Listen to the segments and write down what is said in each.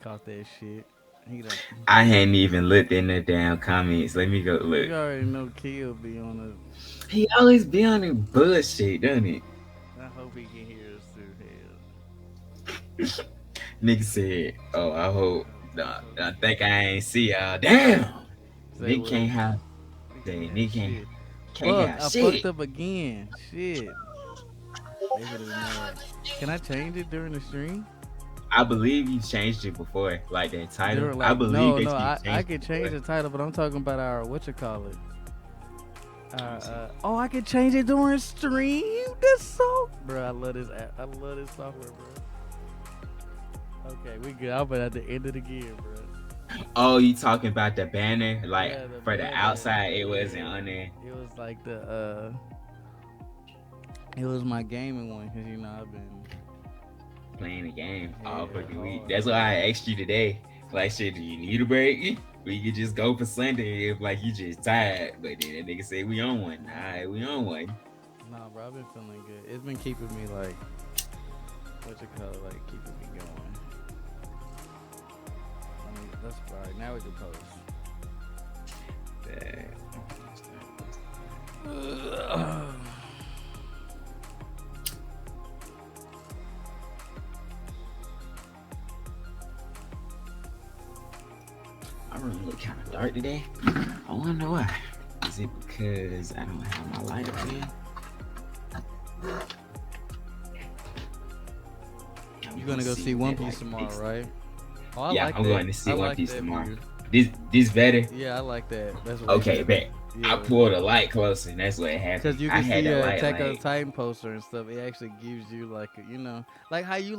caught that shit. He done. I hadn't even looked in the damn comments. Let me go look. You already know Kill be on the. He always be on the bullshit, doesn't he? I hope he can hear us through hell. Nigga said, "Oh, I hope. I hope I he can think hear I us. ain't see y'all. Damn, Say nigga what? can't have. We Say can't have nigga shit. can't Fuck! have I fucked shit. up again. Shit. They would have been mad. Can I change it during the stream? I believe you changed it before, like that title. During I like believe no that no you I changed could it change before. the title, but I'm talking about our what you call it. Let me see. Oh, I can change it during stream. That's so, bro. I love this app. I love this software, bro. Okay, we good. I'm at the end of the gear, bro. Oh, you talking about the banner? Like Yeah, the for the banner. outside, it wasn't Yeah, on there. it was like it was my gaming one because I've been Playing the game all yeah fucking week. hard, That's why bro. I asked you today. Like, shit, do you need a break? We could just go for Sunday if like you just tired. But then that nigga say we on one. Alright, we on one. Nah, bro. I've been feeling good. It's been keeping me like what you call it, like keeping me going. That's all right. Now we can post. Yeah. My room look kind of dark today. I wanna know why. Is it because I don't have my light up here? You're Let's gonna go see see what One that Piece light tomorrow, fixed. right? Oh, I Yeah, like I'm that. going to I see One like Piece that tomorrow. view. This better. Yeah, I like that. That's way Okay, better. bet. I Yeah, pulled the light closer, and that's what cause happened. you I can had see the a light Attack on like Titan poster and stuff. It actually gives you like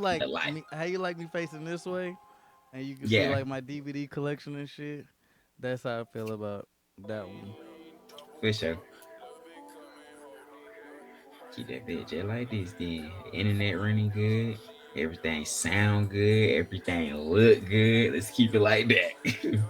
like the light. how you like me facing this way, and you can see Yeah, like my DVD collection and shit. That's how I feel about that one. for sure. Keep that bitch just like this. Then internet running good. Everything sound good. Everything look good. Let's keep it like that.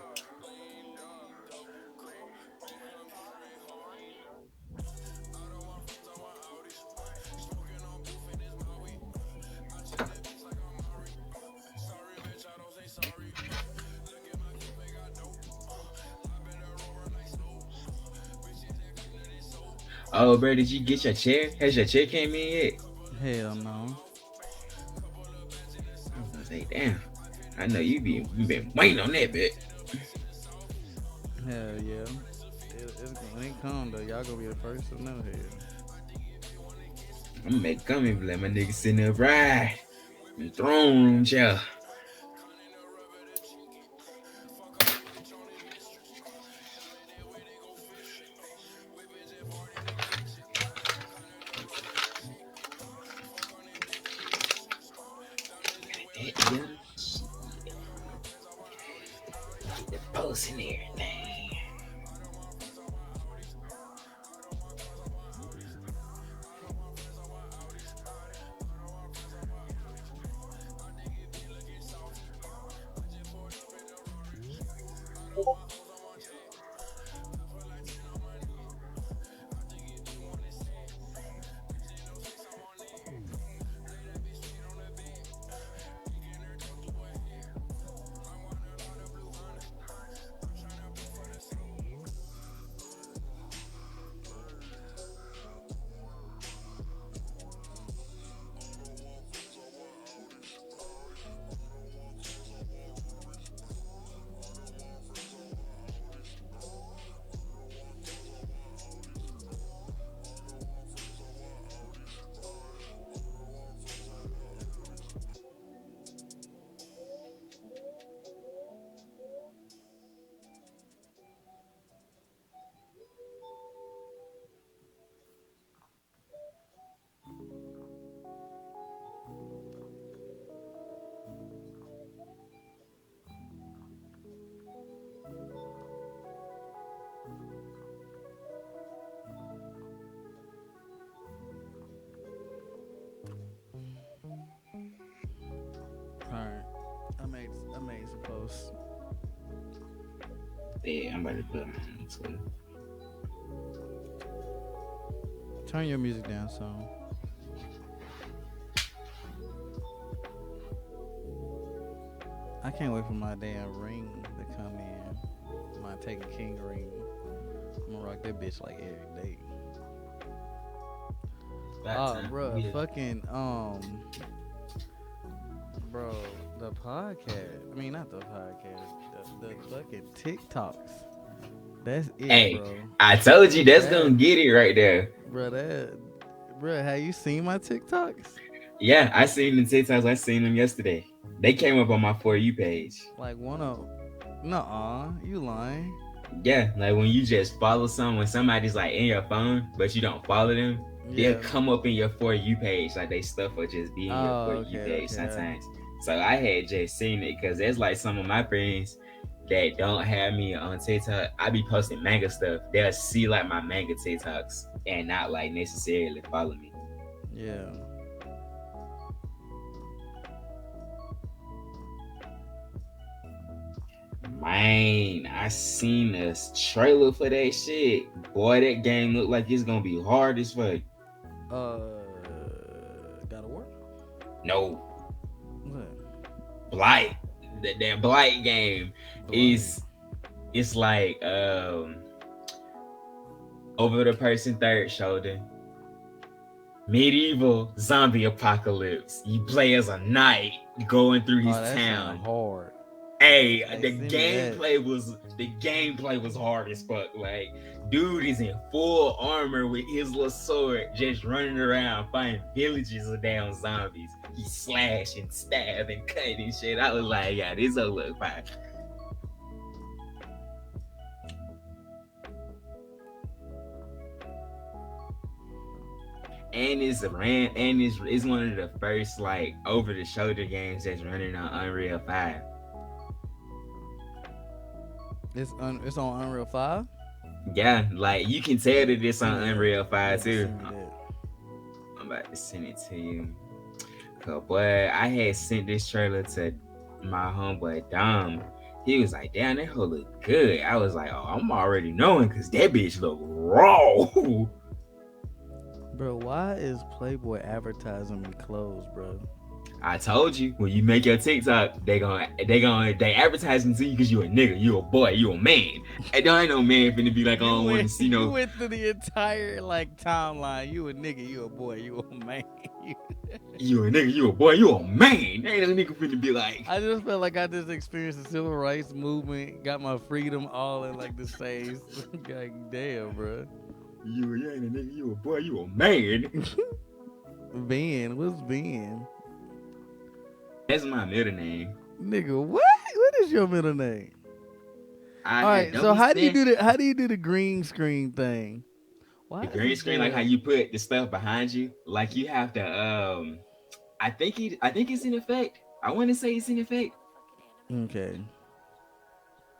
Oh, bro, did you get your check? Has your check came in yet? Hell no. I was gonna say, damn. I know you been waiting on that bit. Hell yeah. When it come though, y'all gonna be the first to know. Hell. I'm gonna make coming, let my nigga sitting up right in the throne room chair. Get that together. Get the post and everything. All right. I made some posts. Yeah, I'm about to put mine too. Turn your music down some. I can't wait for my damn ring to come in. My Taken King ring. I'm gonna rock that bitch like every day. About time. Bro, Yeah. fucking bro, the podcast. I mean, not the podcast. The fucking TikToks. That's it, Hey, bro. I told you that's That, gonna get it right there. bro, have you seen my TikToks? Yeah, I seen the TikToks. I seen them yesterday. They came up on my For You page. Like one of, nuh-uh, you lying? Yeah, like when you just follow someone, somebody's like in your phone, but you don't follow them, they'll Yeah. come up in your For You page. Like they stuff will just be in your Oh, For You okay, page okay. sometimes. So I had just seen it because there's like some of my friends that don't have me on TikTok. I be posting manga stuff. They'll see like my manga TikToks and not like necessarily follow me. Yeah. Man, I seen this trailer for that shit. Boy, that game look like it's gonna be hard as fuck. Gotta work. No, What? Blight. That Blight game is it's like over the person third shoulder. Medieval zombie apocalypse. You play as a knight going through his that town. sound hard. Hey, the send me gameplay was hard as fuck. Like, dude is in full armor with his little sword, just running around fighting villages of damn zombies. He slash and stab and cut and shit. I was like, yeah, this will look fine. And it's one of the first like over the shoulder games that's running on Unreal 5. It's on Unreal 5? Yeah, like you can tell that it's on Unreal 5 too. Send me that. I'm about to send it to you. Cause boy, I had sent this trailer to my homeboy Dom. He was like, damn, that hoe look good. I was like, oh, I'm already knowing because that bitch look raw. Bro, why is Playboy advertising me clothes, bro? I told you, when you make your TikTok, they advertising to you because you a nigga, you a boy, you a man. And there ain't no man finna be like, I don't want to see no. You went through the entire like timeline. You a nigga, you a boy, you a man. You a nigga, you a boy, you a man. Ain't no nigga finna be like. I just felt like I just experienced the civil rights movement, got my freedom all in like the same. Like, damn, bro. You ain't a nigga, you a boy, you a man. Ben, what's Ben? That's my middle name. Nigga, what? What is your middle name? All right, so how do you do the green screen thing? Why the green screen, like how you put the stuff behind you, like you have to. I think it's in effect. I want to say it's in effect. Okay.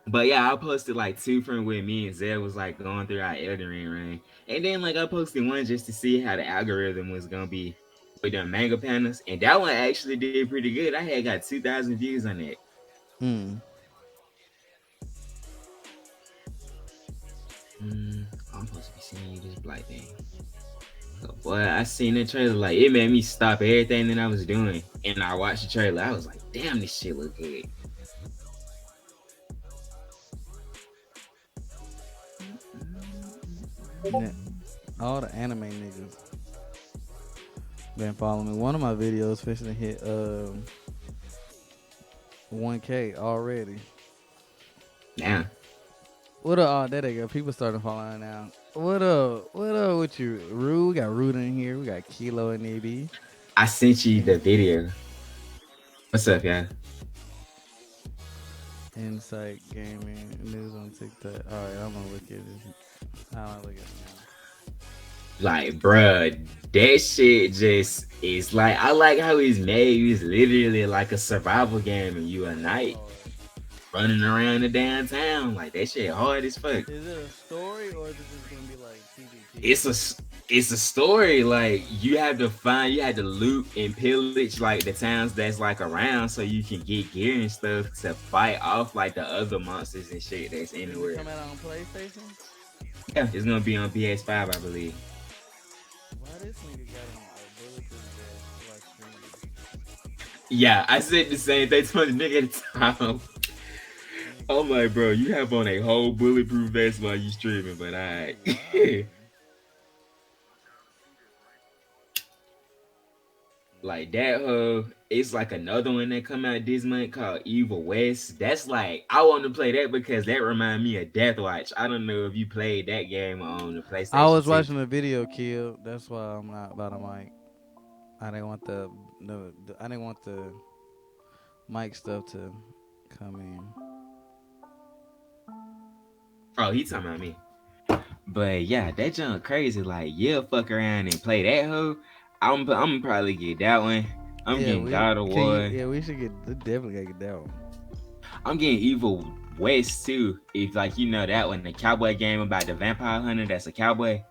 But yeah, I posted like two from where me and Zed was like going through our Elden Ring run, and then like I posted one just to see how the algorithm was gonna be with the manga panels, and that one actually did pretty good. I had got 2,000 views on that. I'm supposed to be seeing you this black thing. So, boy, I seen the trailer, like it made me stop everything that I was doing, and I watched the trailer. I was like, damn, this shit look good. All the anime niggas been following me. One of my videos fishing to hit 1K already. Yeah. What up? Oh, there they go. People starting following now. What up? What up with you? Rue, we got Rude in here. We got Kilo and AB. I sent you the video. What's up, y'all? Insight Gaming News on TikTok. All right, I'm gonna look at this. How do I look at it now? Like, bruh, that shit just is like, I like how he's made. It's literally like a survival game, and you a knight running around the downtown. Like, that shit hard as fuck. Is it a story or is it just gonna be like PvP? It's a story. Like, you have to loot and pillage like the towns that's like around so you can get gear and stuff to fight off like the other monsters and shit that's anywhere. Come out on PlayStation? Yeah, it's gonna be on PS5, I believe. Why this nigga got on a bulletproof vest like streaming? Yeah, I said the same thing to the nigga at the time. I'm like, bro, you have on a whole bulletproof vest while you streaming, but I. Wow. Like that it's like another one that come out this month called Evil West. That's like I want to play that because that remind me of Death Watch. I don't know if you played that game on the I PlayStation was 2. watching a video kill. That's why I'm not about a mic. I didn't want I didn't want the mic stuff to come in. Oh, he talking about me. But yeah, that junk crazy. Like, yeah, fuck around and play that hoe. I'm probably get that one. I'm Yeah, getting God of War. yeah, we should definitely gotta get that one. I'm getting Evil West too. If like you know that one, the cowboy game about the vampire hunter that's a cowboy.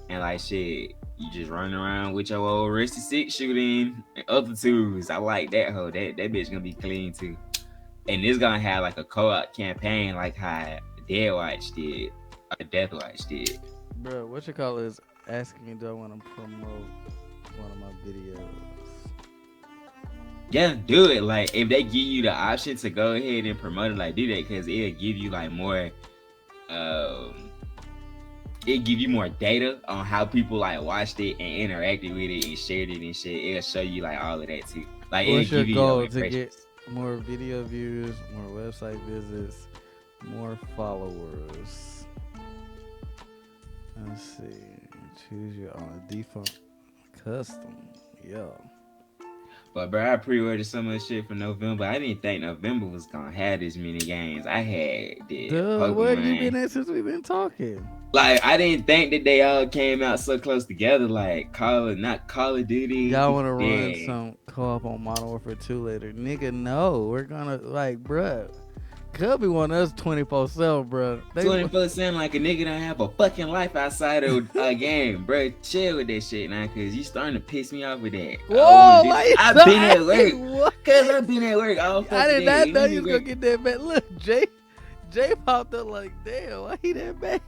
And like shit, you just running around with your old rusty six shooting and other tools. I like that hoe. That bitch gonna be clean too. And it's gonna have like a co-op campaign like how Dead Watch did. Or Death Watch did. Bro, what you call is asking me do I want to promote one of my videos. Yeah, do it. Like if they give you the option to go ahead and promote it, like do that because it'll give you like more it give you more data on how people like watched it and interacted with it and shared it and shit. It'll show you like all of that too. Like What's it'll your give you goal your to get impressions. more video views, more website visits, more followers? Let's see. Choose your own default custom. Yeah. But bro, I pre-ordered so much shit for November. I didn't think November was gonna have this many games. I had the Duh, where have you been Pokemon. at since we've been talking? Like I didn't think that they all came out so close together. Like not Call of Duty. Y'all want to run Yeah. some co-op on Modern Warfare 2 later? Nigga, no. We're gonna, like, bruh. Cubby want us 24/7, bruh. 24/7 like a nigga don't have a fucking life outside of a game, bro. Chill with that shit now, cause you starting to piss me off with that. Whoa, why you I've so been at angry? work, What? cause I've been at work all I fucking did day. not know Let you me was gonna work. get that bad. Look, Jay popped up like, damn, why he that bad?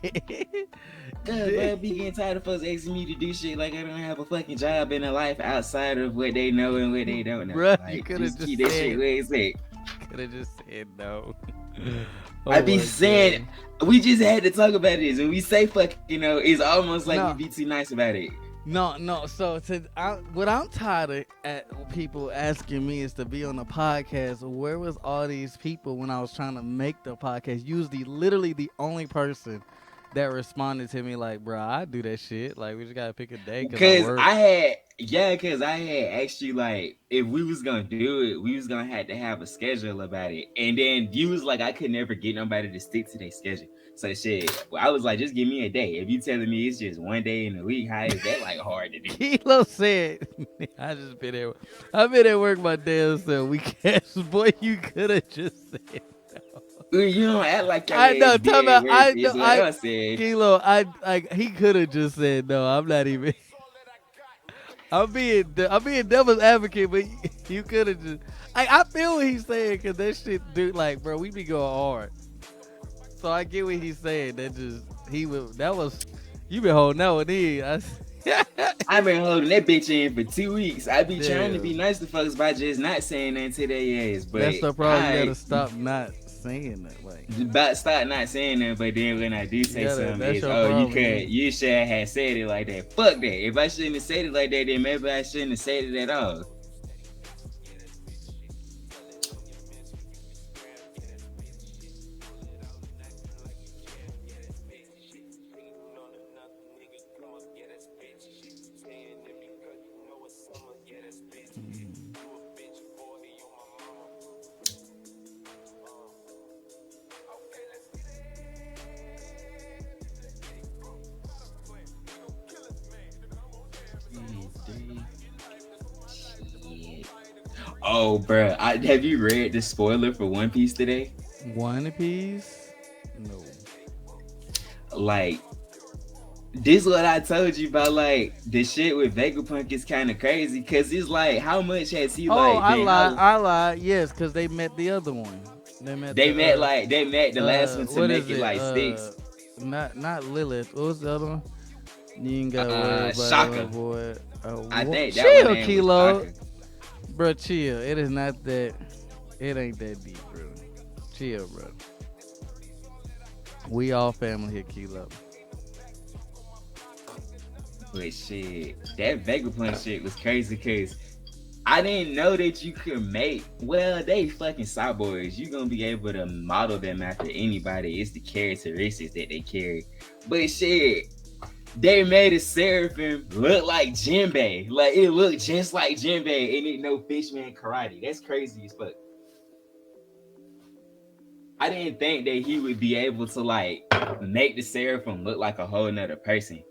Cause bro, I be getting tired of folks asking me to do shit like I don't have a fucking job in a life outside of what they know and what they don't know. Bruh, Like, you coulda just just keep that said- shit where it's at. Could have just said no. I Oh be my saying God. we just had to talk about this. When we say fuck, it's almost like No. we be too nice about it. No. So what I'm tired of at people asking me is to be on the podcast. Where was all these people when I was trying to make the podcast? You was literally the only person that responded to me like, bro, I do that shit. Like, we just gotta pick a day because I work. Cause I had asked you like if we was gonna do it, we was gonna have to have a schedule about it. And then you was like, I could never get nobody to stick to their schedule. So shit, I was like, just give me a day. If you telling me it's just one day in a week, how is that like hard to do? Kilo said, I've been at work my damn self. We catch, boy, you could have just said. You don't act like I know. Tell me, I know. I said. Kilo, he could have just said no. I'm not even. I'm being devil's advocate, but you could have just. I feel what he's saying because that shit, dude. Like, bro, we be going hard. So I get what he's saying. That was you been holding that one in. I've been holding that bitch in for 2 weeks. I be trying to Damn. be nice to folks by just not saying that to their ass. But That's the problem. You gotta stop not saying that. Like, About start not saying that, but then when I do say something, that's it's your problem, you should have said it like that. Fuck that. If I shouldn't have said it like that, then maybe I shouldn't have said it at all. Oh, bro, have you read the spoiler for One Piece today? One Piece? No. Like, this what I told you about. Like, the shit with Vegapunk is kind of crazy because it's like, how much has he I lied. Yes, because they met the other one. They met the last one to make it like sticks. Not Lilith. What was the other one? You ain't got worried about Shaka. that boy. I think that Chill, one name Kilo. was Shaka. Bro, chill. It is not that. It ain't that deep, bro. Chill, bro. We all family here, Kilo. But shit, that Vegapunk shit was crazy because I didn't know that you could make. Well, they fucking cyborgs. You gonna be able to model them after anybody. It's the characteristics that they carry. But shit, they made a Seraphim look like Jinbei. Like it looked just like Jinbei, and it no Fishman karate. That's crazy as fuck. I didn't think that he would be able to like make the Seraphim look like a whole nother person.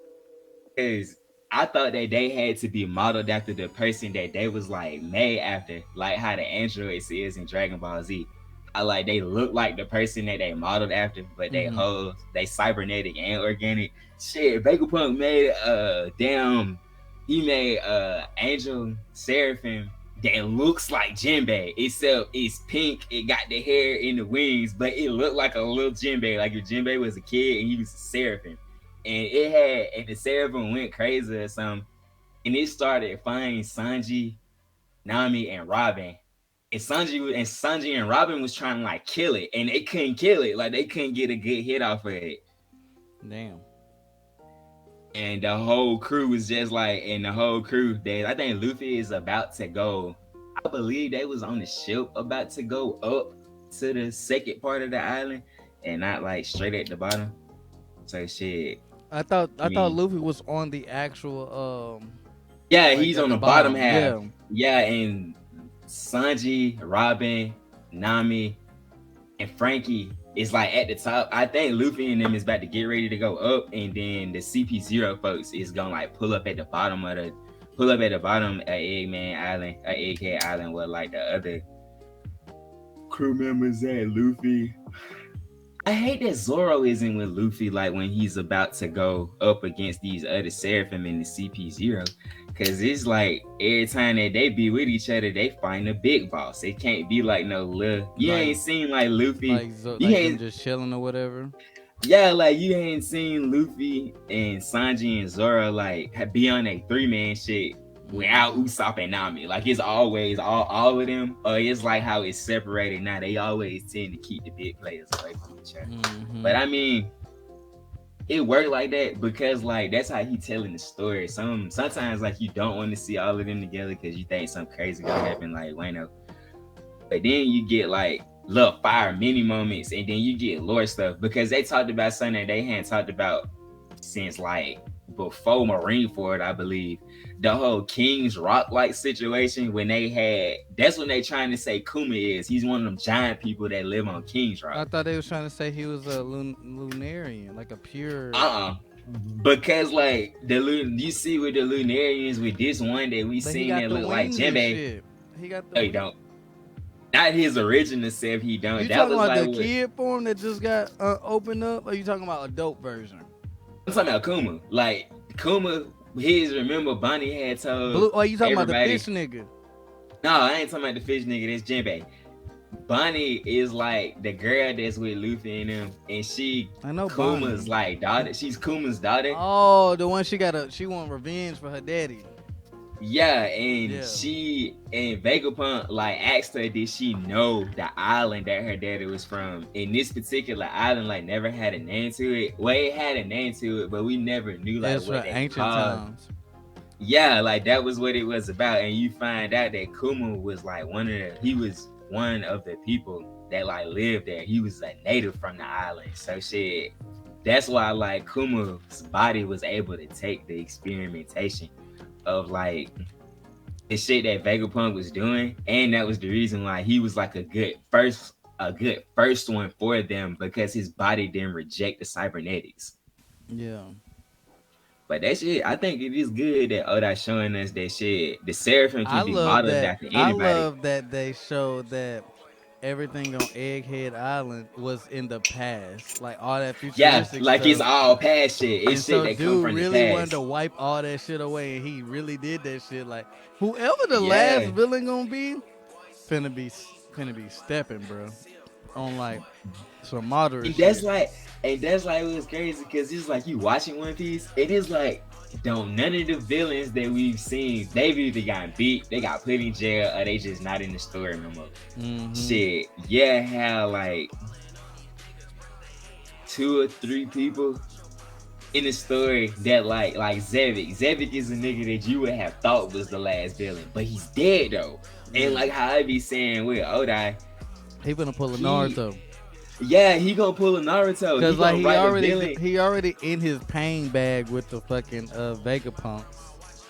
Cause I thought that they had to be modeled after the person that they was like made after, like how the androids is in Dragon Ball Z. I like they look like the person that they modeled after, but Mm-hmm. they cybernetic and organic. Shit, Vegapunk made he made Angel Seraphim that looks like Jinbei, except it's pink. It got the hair in the wings, but it looked like a little Jinbei, like if Jinbei was a kid and he was a Seraphim. And the Seraphim went crazy or something, and it started finding Sanji, Nami, and Robin. And Sanji and Robin was trying to like kill it, and they couldn't kill it. Like they couldn't get a good hit off of it. Damn. And the whole crew was just like, and the whole crew, I think Luffy is about to go. I believe they was on the ship about to go up to the second part of the island, and not like straight at the bottom. So shit. I thought Luffy was on the actual Yeah, like he's at on the the bottom bottom. half. Yeah. Yeah, and Sanji, Robin, Nami, and Frankie is like at the top. I think Luffy and them is about to get ready to go up, and then the CP0 folks is gonna like pull up at the bottom of Eggman Island, Egghead Island, where like the other crew members at Luffy. I hate that Zoro isn't with Luffy like when he's about to go up against these other Seraphim in the CP0. Cause it's like every time that they be with each other, they find a big boss. It can't be like no little. You Like- ain't seen like Luffy. Like you them ain't just chilling or whatever. yeah, like you ain't seen Luffy and Sanji and Zoro like be on a 3-man shit without Usopp and Nami. Like it's always all of them. Or it's like how it's separated now. They always tend to keep the big players away from each other. Mm-hmm. But I mean, it worked like that because like that's how he telling the story. Sometimes like you don't want to see all of them together because you think something crazy gonna happen, like Wayno. But then you get like little fire mini moments, and then you get lore stuff because they talked about something that they hadn't talked about since like before Marineford, I believe. The whole King's Rock like situation when that's when they trying to say Kuma is. He's one of them giant people that live on King's Rock. I thought they was trying to say he was a Lunarian, like a pure. Because like you see with the Lunarians with this one that we But seen that look like Jinbei. He got the. No, he don't. Not his original self. He don't. You that talking was about like the kid form that just got opened up? Or you talking about a dope version? I'm talking about Kuma. Like Kuma, remember Bonnie had told. Blue, or you talking about the everybody- fish nigga? No, I ain't talking about the fish nigga. That's Jinbei. Bonnie is like the girl that's with Luffy and them, and I know Kuma's Bonnie. like daughter. She's Kuma's daughter. Oh, the one she want revenge for her daddy. Yeah, and Yeah. she and Vegapunk like asked her, did she know the island that her daddy was from? And this particular island like never had a name to it. Well, it had a name to it, but we never knew like That's what for they ancient called. times. Yeah, like that was what it was about. And you find out that Kuma was like he was one of the people that like lived there. He was a native from the island. So shit, that's why like Kuma's body was able to take the experimentation of like the shit that Vegapunk was doing, and that was the reason why he was like a good first one for them because his body didn't reject the cybernetics. Yeah. But that shit, I think it is good that Oda's showing us that shit. The Seraphim can be love modeled that. after I anybody. love that they showed that everything on Egghead Island was in the past, like all that Yeah, futuristic like stuff. it's all past shit. It's And shit so that come dude from really the wanted past. to wipe all that shit away, and he really did that shit. Like whoever the Yeah. last villain gonna be, finna be stepping, bro, on like some moderate And shit. that's like it was crazy because it's like you watching One Piece, and it's like don't none of the villains that we've seen, they've either gotten beat, they got put in jail, or they just not in the story no more. Mm-hmm. Shit, yeah, how like two or three people in the story that like Zevik. Zevik is a nigga that you would have thought was the last villain, but he's dead though. And Yeah. like how I be saying with Odai, He gonna pull a he Naruto. yeah, he gonna pull a Naruto. He Cause like gonna write a villain he already in his pain bag with the fucking Vegapunks.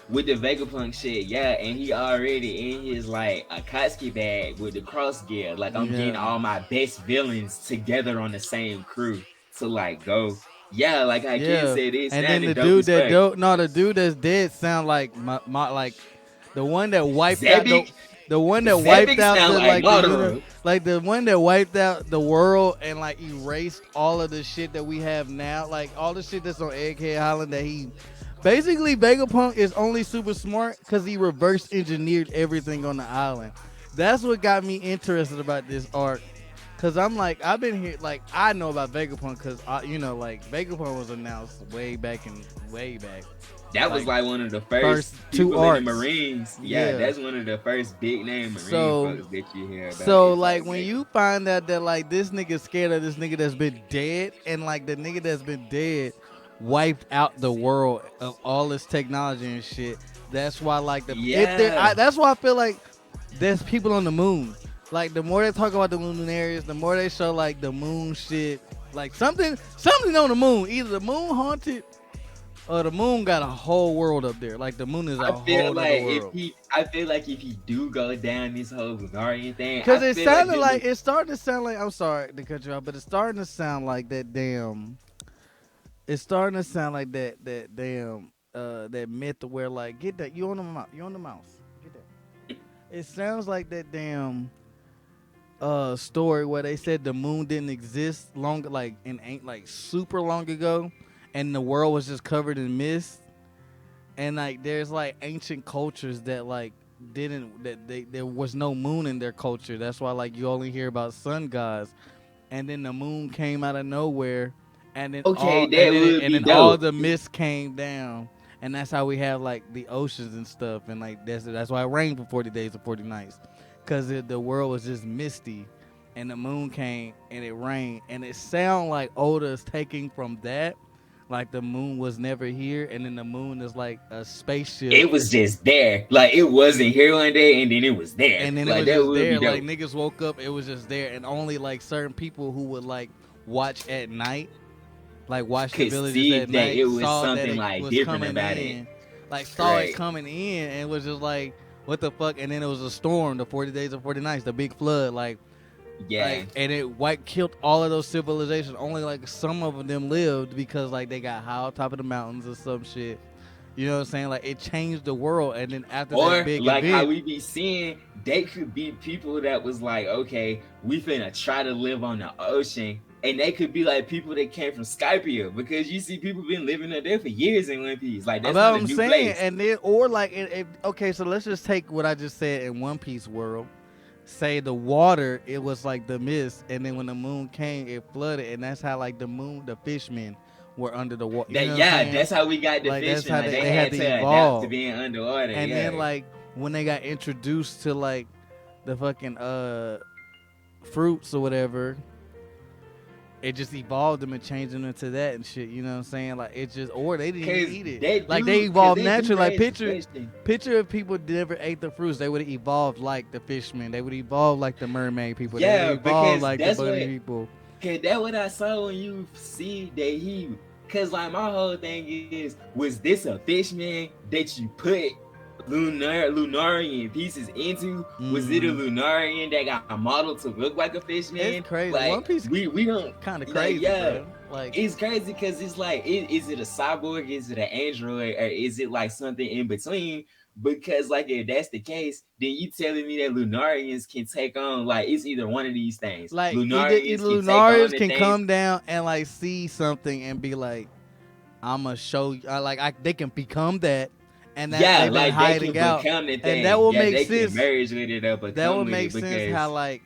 with the Vegapunk shit, yeah, and he already in his like Akatsuki bag with the cross gear. Like I'm getting Yeah. all my best villains together on the same crew to like go. Yeah, like I can Yeah. say this And then sounded the dope dude as that fuck. do no, the dude that's dead sound like my like the one that wiped out Zebik, the one that wiped Zebik out sound the like like the uni, Madara. like the one that wiped out the world and like erased all of the shit that we have now, like all the shit that's on Egghead Island that he basically Vegapunk is only super smart because he reverse engineered everything on the island. That's what got me interested about this arc. Cause I'm like I've been here like I know about Vegapunk because you know like Vegapunk was announced way back That was like like one of the first first two people in the arcs. Marines. Yeah, Yeah. that's one of the first big name Marine So folks that you hear about. so It's like like when Vega. you find out that like this nigga scared of this nigga that's been dead and like the nigga that's been dead wiped out the world of all this technology and shit. That's why like the if there Yeah. that's why I feel like there's people on the moon. Like the more they talk about the moon areas, the more they show like the moon shit. Like something on the moon. Either the moon haunted or the moon got a whole world up there. Like the moon is a whole other world. I feel like if he do go down this whole Bulgarian thing, I Cause it feel like sounded it like would. it's starting to sound like I'm sorry to cut you off, but it's starting to sound like that damn. It's starting to sound like that damn that myth where like get that you on the you on the mouse get that. It sounds like that damn story where they said the moon didn't exist long like in ain't like super long ago, and the world was just covered in mist, and like there's like ancient cultures that like didn't that they there was no moon in their culture. That's why like you only hear about sun gods, and then the moon came out of nowhere, and then Okay, that would and be then all dope. the mist came down, and that's how we have like the oceans and stuff, and like that's why it rained for 40 days and 40 nights, because the world was just misty, and the moon came and it rained, and it sound like Oda is taking from that, like the moon was never here, and then the moon is like a spaceship, It was just there. Like it wasn't here one day and then it was there. and then it Like was that just would be there. Like dope. niggas woke up, it was just there, and only like certain people who would like watch at night, like watch the Could villages see at that night, it was saw that something it like was different coming about it. in, like saw it Right. coming in, and was just like, what the fuck? And then it was a storm, the 40 days and 40 nights, the big flood, Yeah. and it killed all of those civilizations. Only like some of them lived because like they got high on top of the mountains or some shit. You know what I'm saying? Like it changed the world, and then after that Or big like how event, we be seeing, they could be people that was like, okay, we finna try to live on the ocean. And they could be like people that came from Skypia because you see people been living up there for years in One Piece. Like that's about not what a I'm new saying, place. and then or like okay, so let's just take what I just said in One Piece world. Say the water, it was like the mist, and then when the moon came, it flooded, and that's how like the moon, the fishmen were under the water. You That know what I'm yeah, saying? that's how we got the Like that's fishing. how Like they they had had to to adapt to evolve. being underwater. And then Yeah. like when they got introduced to like the fucking fruits or whatever, it just evolved them and changed them into that and shit. You know what I'm saying? Like it just, or they didn't even eat it. Like they Cause evolved they do naturally. Like raise the question. picture if people never ate the fruits, they would have evolved like the fishmen. They would evolve like the mermaid people. They would Yeah, evolve because like the that's bunny what people. cause that what I saw when you see that he cause like my whole thing is, was this a fish man that you put Lunarian pieces into? Was it a Mhm. Lunarian that got modeled to look like a fish It's man? crazy. One Like Piece we don't kind of like crazy, yeah. bro. Like It's crazy because it's like, is it a cyborg? Is it an android? Or is it like something in between? Because like if that's the case, then you telling me that Lunarians can take on, like it's either one of these things. either Lunarians can take on Lunarians the can things. come down and like see something and be like, I'ma show you. They can become that, and that Yeah, they've been like they can hiding out, become the and that thing. will Yeah, make they can sense. merge with it or That become would with make it sense how because like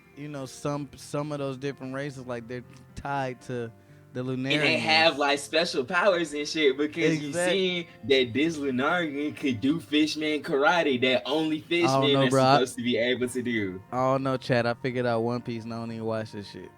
some of those different races like they're tied to The and they have Lunarians. like special powers and shit because you Exact. seen that this Lunarian could do fishman karate that only I don't fishmen know, are bro. supposed to be able to do. I don't know, Chad. I figured out One Piece and I don't even watch this shit.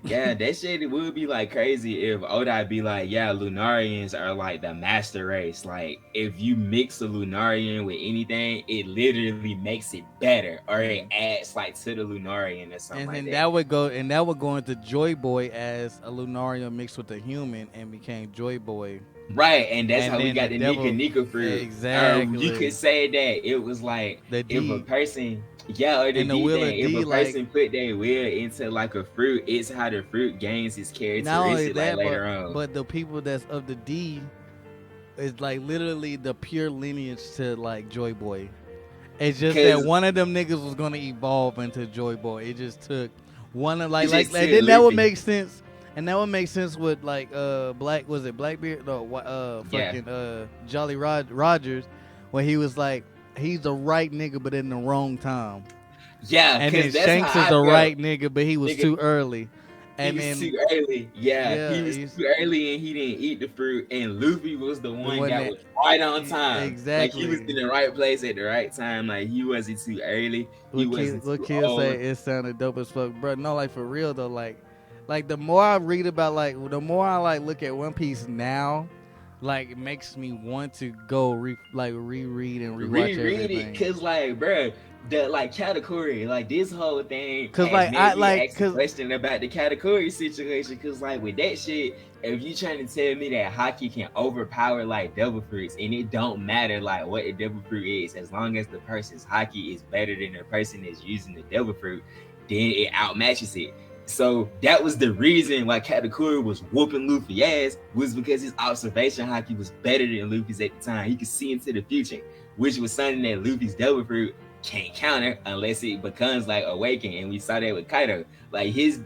Yeah, that shit it would be like crazy if Oda be like, yeah, Lunarians are like the master race. Like if you mix a Lunarian with anything, it literally makes it better or it Mm. adds like to the Lunarian or something And like then that. that would go into Joy Boy as a Lunarian mixed with a human and became Joy Boy. Right, and that's And how we then the got the Nika devil, Nika fruit. Or you could exactly. say that it was like The if a D person, yeah, or the and the D Will thing, of if a D, like person put their will into like a fruit, it's how the fruit gains its not only characteristic like that, later on. but the people that's of the D is like literally the pure lineage to like Joy Boy. It's just that Cause one of them niggas was gonna evolve into Joy Boy. It just took one of it like just and took then that would Luffy. make sense. And that would make sense with like Black was it Blackbeard? No, Yeah. fucking Jolly Rogers, when he was like he's the right nigga but in the wrong time. Yeah, And cause then that's how Shanks is I the felt. right nigga but he was Nigga, too early. he And was too then early. Yeah, he yeah, was he's too early and he didn't eat the fruit. And Luffy was the the one one that that was right on time. Like he was exactly in the right place at the right time. Like he wasn't too early. He wasn't what too kids say old. it sounded dope as fuck, bro. No, like for real though, like the more I read about the more I like look at One Piece now, like it makes me want to go reread and rewatch Reread it, everything. cause like, bro, the like category, like this whole thing Cause has like I made me like ask a cause question about the category situation. Cause like with that shit, if you trying to tell me that hockey can overpower like devil fruits, and it don't matter like what the devil fruit is, as long as the person's hockey is better than the person that's using the devil fruit, then it outmatches it. So that was the reason why Katakuri was whooping Luffy ass, was because his observation hockey was better than Luffy's at the time. He could see into the future, which was something that Luffy's devil fruit can't counter unless it becomes like awakened. And we saw that with Kaido. Like his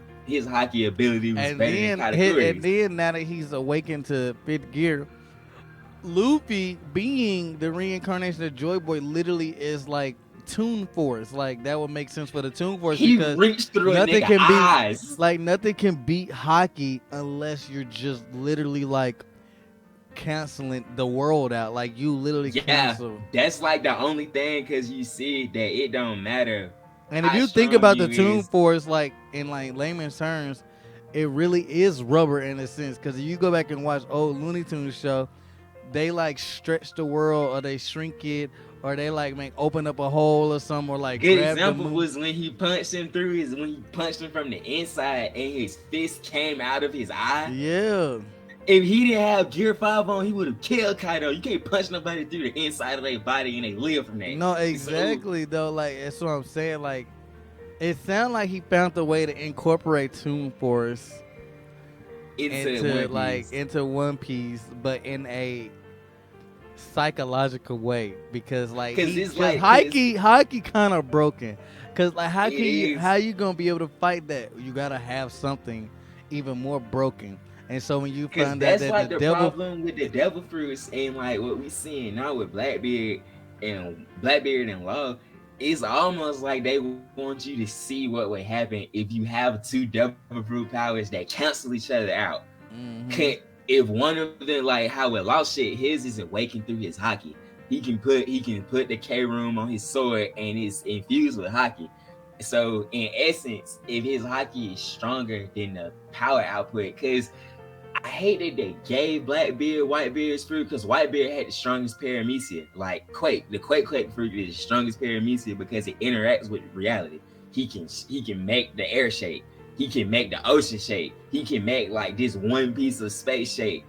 hockey ability was better than and Katakuri's. then now that he's awakened to fifth gear, Luffy being the reincarnation of Joy Boy literally is like Toon Force. Like that would make sense for the Toon Force He because reached through a nothing nigga can beat eyes. nothing can beat hockey unless you're just literally like canceling the world out. Like you literally Yeah, cancel. that's like the only thing, because you see that it don't matter And if how you think strong about the you Toon is. Force, like in like layman's terms, it really is rubber in a sense. Because if you go back and watch old Looney Tunes show, they like stretch the world or they shrink it or they like make open up a hole or something or like Good grab the example moon. was when he punched him through his when he punched him from the inside and his fist came out of his eye. Yeah. If he didn't have Gear 5 on, he would have killed Kaido. You can't punch nobody through the inside of their body and they live from that. No, So exactly though. Like that's what I'm saying. Like it sounded like he found the way to incorporate Toon Force into One Piece. into One Piece, but in a psychological way because like Cause it's because like cause hockey kind of broken because like it how is you gonna be able to fight that? You gotta have something even more broken. And so when you Cause find out that's that the like the devil problem with the devil fruits and like what we seeing now with Blackbeard and Law. It's almost like they want you to see what would happen if you have two devil fruit powers that cancel each other out. hmm Can If one of them, like how with Law shit, his is awakened through his hockey. He can put the K room on his sword and it's infused with hockey. So in essence, if his hockey is stronger than the power output, because I hate that they gave Blackbeard Whitebeard's fruit, because Whitebeard had the strongest paramecia. Like Quake, the Quake fruit is the strongest paramecia because it interacts with reality. He can make the air shake. He can make the ocean shake. He can make like this one piece of space shake.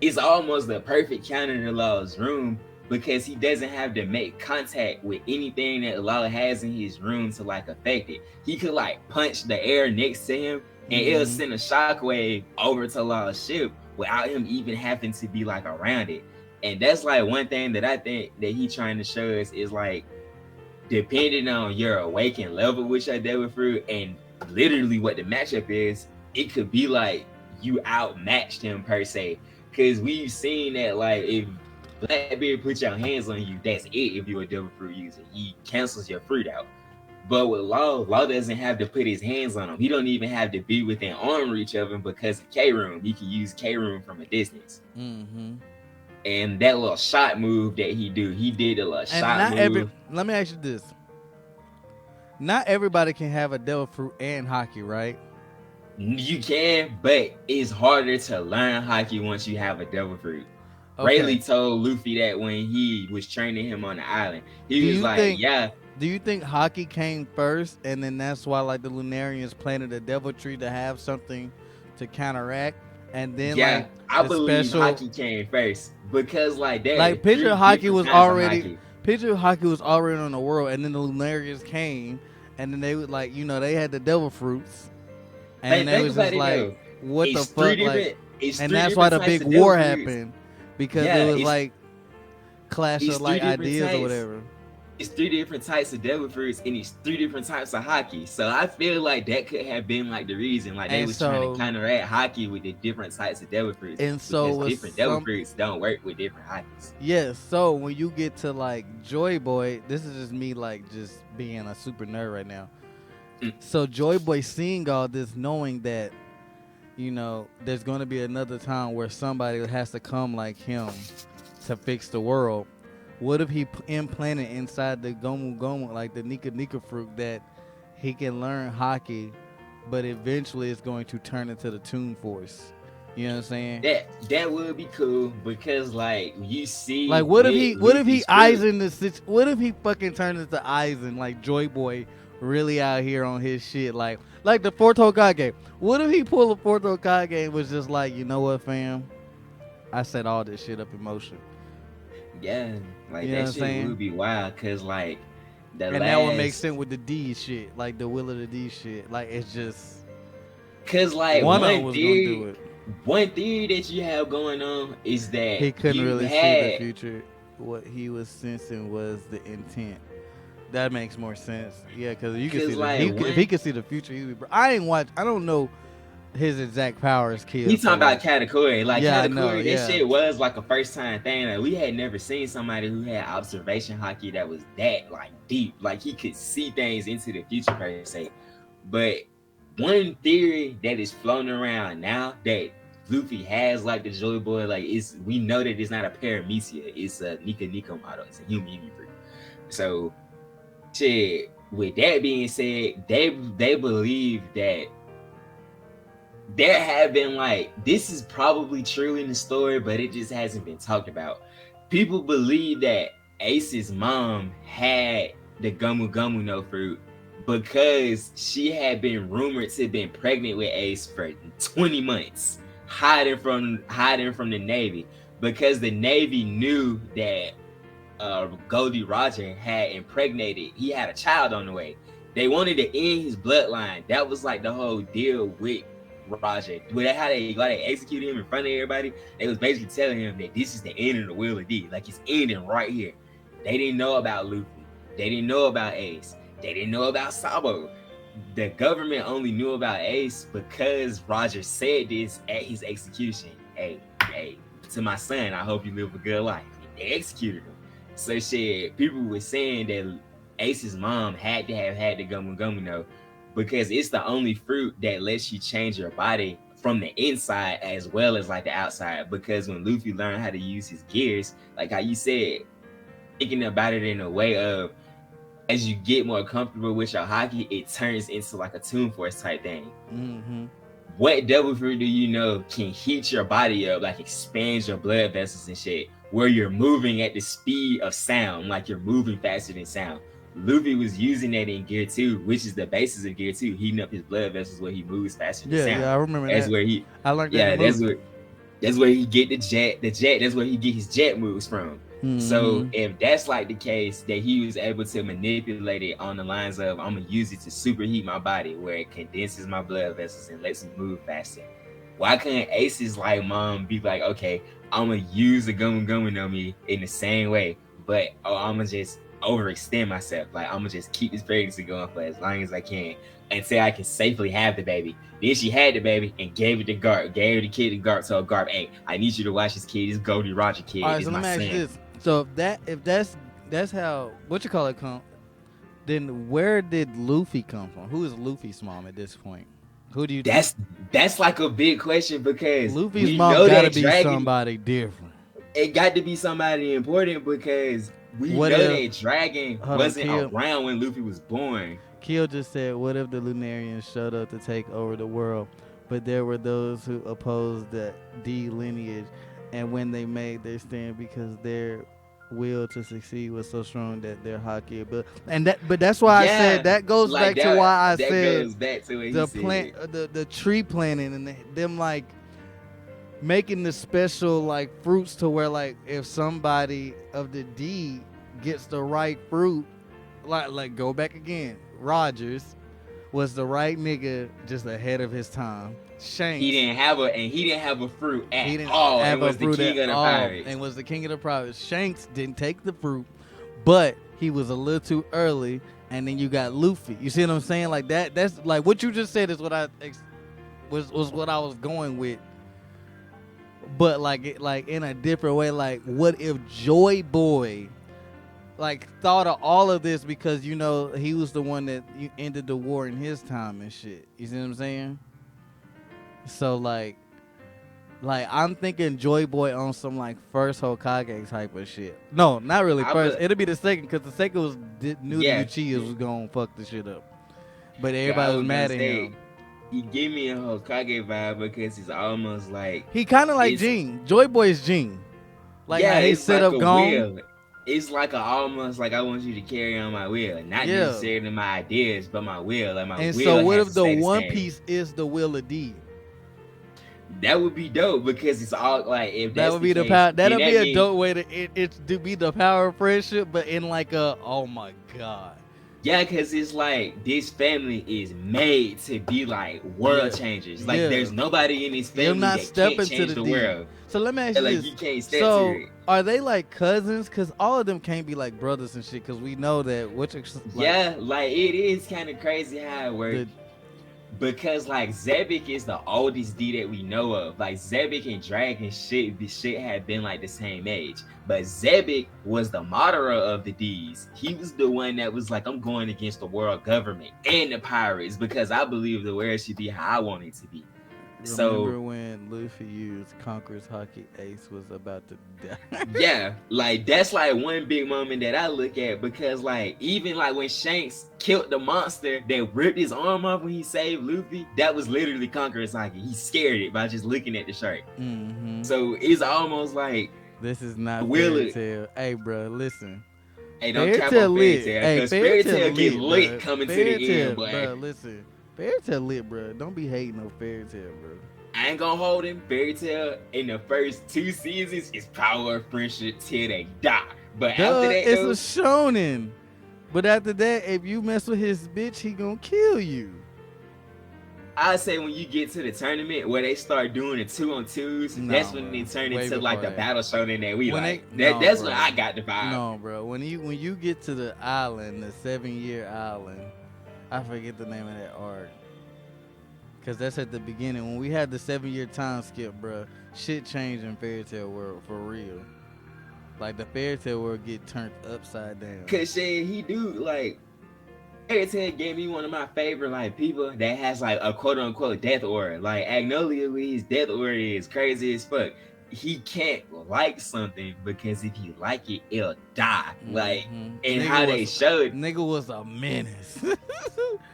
It's almost the perfect counter to Law's room because he doesn't have to make contact with anything that Law has in his room to like affect it. He could like punch the air next to him and it'll hmm send a shockwave over to Law's ship without him even having to be like around it. And that's like one thing that I think that he trying to show us is like, depending on your awakened level with your devil fruit and literally what the matchup is, it could be like you outmatched him per se. Because we've seen that like if Blackbeard puts your hands on you, that's it. If you're a devil fruit user, he cancels your fruit out. But with Law doesn't have to put his hands on him. He don't even have to be within arm reach of him because of K Room. He can use K Room from a distance. Mm-hmm. And that little shot move that he did a little And shot not every. move. Let me ask you this: not everybody can have a devil fruit and hockey, right? You can, but it's harder to learn hockey once you have a devil fruit. Okay. Rayleigh told Luffy that when he was training him on the island. Do He was you like, think? yeah, Do you think hockey came first, and then that's why like the Lunarians planted a devil tree to have something to counteract, and then yeah, like I the believe special, hockey came first because like there are like picture three hockey different was kinds of already hockey. picture hockey was already on the world, and then the Lunarians came, and then they would like they had the devil fruits, and then they Think was about just it like, though. what the It's three fuck, like, different. It's and three that's why different the types big of devil war fruits. happened because it Yeah, was like clash it's of three like different ideas or types. whatever. It's three different types of devil fruits and it's three different types of hockey. So I feel like that could have been like the reason, like they And was trying to so counteract hockey with the different types of devil fruits and so because was different devil some. fruits don't work with different hockeys. Yes, so when you get to like Joy Boy, this is just me like just being a super nerd right now. Mm. So Joy Boy seeing all this, knowing that there's going to be another time where somebody has to come like him to fix the world. What if he implanted inside the Gomu Gomu, like the Nika Nika fruit, that he can learn hockey, but eventually it's going to turn into the Toon Force? You know what I'm saying? That would be cool because like you see Like what if with he Luffy's fruit, Eisen what if he fucking turns into Eisen, like Joy Boy really out here on his shit, like the Fourth Hokage? What if he pulled a Fourth Hokage and was just like, you know what, fam? I set all this shit up in motion. yeah, like You know what that I'm shit would saying? be wild because like the And that would make last sense with the D shit, like the Will of the D shit. Like it's just because like one of them was gonna do it. one theory that you have going on is that He couldn't you really see the had future. What he was sensing was the intent. That makes more sense. Yeah, because you can see because the like if he one could see the future, he would. I ain't watch. I don't know his exact powers, he kill. So talking about like, Katakuri. Like yeah, I know. Katakuri, that Yeah, shit was like a first time thing. Like we had never seen somebody who had observation hockey that was that like deep. Like he could see things into the future per se. But one theory that is floating around now that Luffy has like the Joy Boy, like we know that it's not a paramecia, it's a Nika Nika model, it's a human fruit. So shit, with that being said, they believe that there have been like this is probably true in the story, but it just hasn't been talked about. People believe that Ace's mom had the Gumu Gumu no fruit because she had been rumored to have been pregnant with Ace for 20 months, hiding from the Navy because the Navy knew that Goldie Roger had impregnated. He had a child on the way. They wanted to end his bloodline. That was like the whole deal with Roger. With how they executed him in front of everybody, they was basically telling him that this is the end of the Wheel of D. Like it's ending right here. They didn't know about Luffy. They didn't know about Ace. They didn't know about Sabo. The government only knew about Ace because Roger said this at his execution. Hey, to my son, I hope you live a good life. They executed him. So shit, people were saying that Ace's mom had to have had the Gumu Gumu no because it's the only fruit that lets you change your body from the inside as well as like the outside. Because when Luffy learned how to use his gears, like how you said, thinking about it in a way of as you get more comfortable with your hockey, it turns into like a Toon Force type thing. Mm-hmm. What devil fruit do you know can heat your body up, like expands your blood vessels and shit, where you're moving at the speed of sound, like you're moving faster than sound? Luffy was using that in Gear 2, which is the basis of Gear 2, heating up his blood vessels where he moves faster than Yeah, sound. I remember That's that. where he, I learned that in yeah, the movie. that's where he get the jet. That's where he get his jet moves from. So Mm-hmm. if that's like the case, that he was able to manipulate it on the lines of I'm gonna use it to superheat my body, where it condenses my blood vessels and lets me move faster. Why couldn't Ace's like mom be like, okay, I'm gonna use the Gumu Gumu no Mi in the same way, but I'm gonna just overextend myself. Like I'm gonna just keep this pregnancy going for as long as I can until I can safely have the baby. Then she had the baby and gave it to Garp, gave the kid to Garp. So Garp, hey, I need you to watch this kid. This Goldie Roger kid All right, is so my let me ask you son. this: so if that's how what you call it, Then where did Luffy come from? Who is Luffy's mom at this point? Who do you think? That's like a big question because Luffy's we mom know gotta that be dragon. somebody different. It got to be somebody important because we What know if- that dragon hold on, wasn't Kill. around when Luffy was born. Keel just said, "What if the Lunarians showed up to take over the world, but there were those who opposed the D lineage, and when they made their stand because their will to succeed was so strong that their hockey ability and that." But that's why I said that goes like back to why I that said goes back to what the he plant, said. the tree planting, and them like making the special like fruits to where like if somebody of the D gets the right fruit, like go back again. Rogers was the right nigga, just ahead of his time. Shanks, He didn't have a fruit at he didn't all, have and a was the fruit king at of the all, pirates. and was the king of the pirates. Shanks didn't take the fruit, but he was a little too early. And then you got Luffy. You see what I'm saying? Like that. That's like what you just said is what I was what I was going with. But like in a different way. Like what if Joy Boy like thought of all of this because you know he was the one that ended the war in his time and shit. You see what I'm saying? So like I'm thinking Joy Boy on some like first Hokage type of shit. No, not really first. It'll be the second because the second was knew the Uchihas was gonna fuck the shit up, but everybody was mad at him. He gave me a Hokage vibe because he's almost like he kind of like Jin. Joy Boy is Jin. Like how he set like up Gon. It's like almost like I want you to carry on my will, not necessarily my ideas, but my will. Like my and will. So what if the One Piece is the will of D? That would be dope because it's all like if that would be the power. That'll be a dope way to be the power of friendship, but in like a oh my god. Yeah, because it's like this family is made to be like world changers. Like there's nobody in this family that can't change the world. So let me ask you like this: you can't step to it. Are they like cousins? Because all of them can't be like brothers and shit. Because we know that like it is kind of crazy how it works. Because like Zebek is the oldest D that we know of. Like Zebek and Dragon shit had been like the same age. But Zebek was the moderate of the D's. He was the one that was like, I'm going against the world government and the pirates because I believe the world should be how I want it to be. Remember when Luffy used Conqueror's Hockey Ace was about to die? Yeah, like that's like one big moment that I look at because like even like when Shanks killed the monster that ripped his arm off when he saved Luffy, that was literally Conqueror's Hockey. He scared it by just looking at the shark. Mm-hmm. So it's almost like this is not fairy tale. Hey, bro, listen. Hey, don't cap on fairy tale because fairy tale get lit coming to the end, boy. Bro, listen. Fairy tale lit, bro. Don't be hating on fairy tale, bro. I ain't gonna hold him. Fairy tale in the first 2 seasons is power of friendship till they die. But after that, it's a shonen. But after that, if you mess with his bitch, he gonna kill you. I say when you get to the tournament where they start doing the 2-on-2s, that's when they turn into like the battle shonen that we like. That's when I got the vibe. No, bro. When you get to the island, the 7-year island. I forget the name of that arc. Cause that's at the beginning. When we had the 7-year time skip, bro, shit changed in fairy tale world for real. Like the fairy tale world get turned upside down. Cause shit, he do like fairy tale gave me one of my favorite like people that has like a quote unquote death aura. Like Agnolia with his death aura is crazy as fuck. He can't like something because if he like it, it'll die. Like and nigga how they showed nigga was a menace.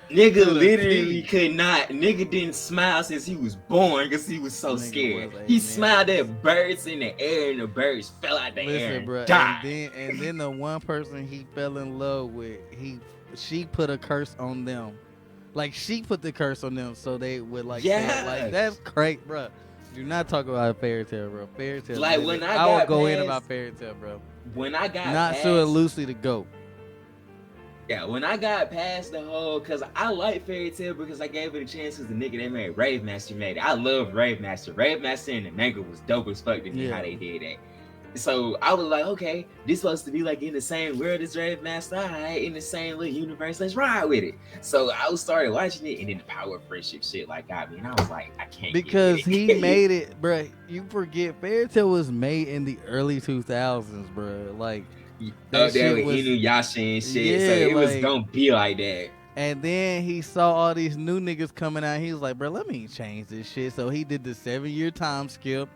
Nigga literally could not. Nigga didn't smile since he was born because he was so scared. He smiled at birds in the air and the birds fell out the air and bro, died. And then the one person he fell in love with, she put a curse on them. Like she put the curse on them so they would like like that's great, bro. Do not talk about a fairy tale, bro. Fairy tale. Like when I would go in about fairy tale, bro. When I got not so loosely to go. Yeah, when I got past the whole, cause I like fairy tale because I gave it a chance because the nigga that made Rave Master made it. I love Rave Master. Rave Master in the manga was dope as fuck to me how they did that. So I was like, okay, this supposed to be like in the same world as Rave Master, alright, in the same little universe, let's ride with it. So I started watching it, and then the power of friendship shit like got me, and I was like, I can't. Because he made it, bro. You forget Fairy Tail was made in the early 2000s, bro. Like That Up there shit with was Inuyasha and shit. So yeah, it was like. gonna be like that. And then he saw all these new niggas coming out. He was like, bro, let me change this shit. So he did the 7-year time skip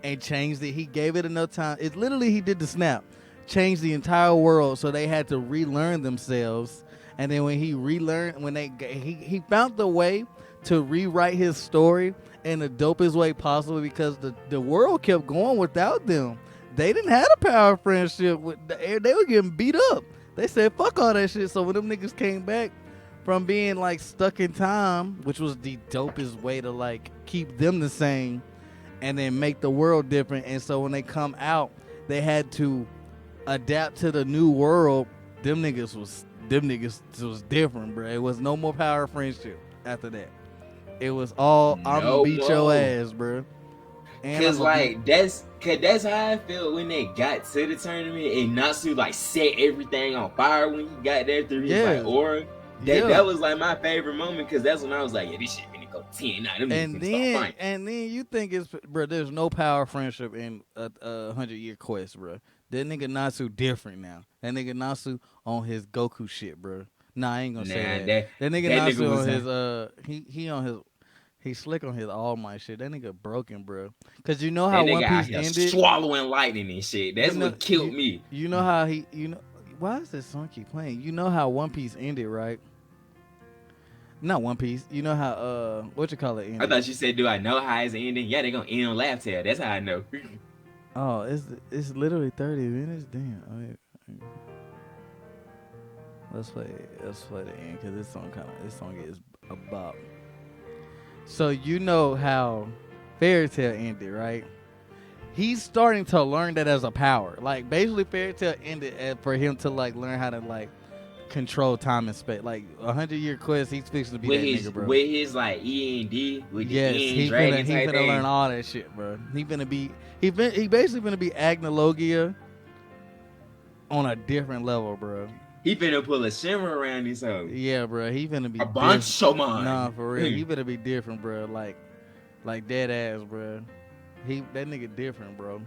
and changed it. He gave it enough time. It's literally he did the snap, changed the entire world. So they had to relearn themselves. And then when he relearned, he found the way to rewrite his story in the dopest way possible because the world kept going without them. They didn't have a power friendship. They were getting beat up. They said, fuck all that shit. So when them niggas came back, from being like stuck in time, which was the dopest way to like keep them the same and then make the world different. And so when they come out, they had to adapt to the new world. Them niggas was different, bro. It was no more power friendship after that. It was all I'm gonna No beat your more. ass, bro. And I'm Cause gonna beat. like that's how I felt when they got to the tournament and Natsu like set everything on fire when he got there through his like Yeah, aura. yeah. That was like my favorite moment because that's when I was like, yeah, this shit finna go 10. Now them niggas And finna start then fighting. and then you think it's bro. There's no power friendship in a 100-year quest, bro. That nigga Natsu different now. That nigga Natsu on his Goku shit, bro. Nah, I ain't gonna say Nah, that. that That nigga that nigga Natsu on was his he on his he slick on his All Might shit. That nigga broken, bro. Cause you know that how nigga One out Piece here ended. swallowing lightning and shit. You That's know what killed me. you know how why is this song keep playing? You know how One Piece ended, right? Not One Piece. You know how what you call it I ended? thought you said, do I know how it's ending? Yeah, they gonna end on Laugh Tale. That's how I know. Oh, it's literally 30 minutes. Damn. Let's play the end because this song is a bop. So you know how Fairy Tail ended, right? He's starting to learn that as a power. Like basically, Fairy Tail ended for him to like learn how to like control time and space. Like 100-year quest, he's fixing to be that nigga, bro. with his like END with Yes, the End Dragon he type finna learn thing. all that shit, bro. He basically finna be Agnologia on a different level, bro. He finna pull a shimmer around his hoe. Yeah, bro. He finna be A bunch different. of Nah, mine. for real. He finna be different, bro. Like dead ass, bro. That nigga different, bro.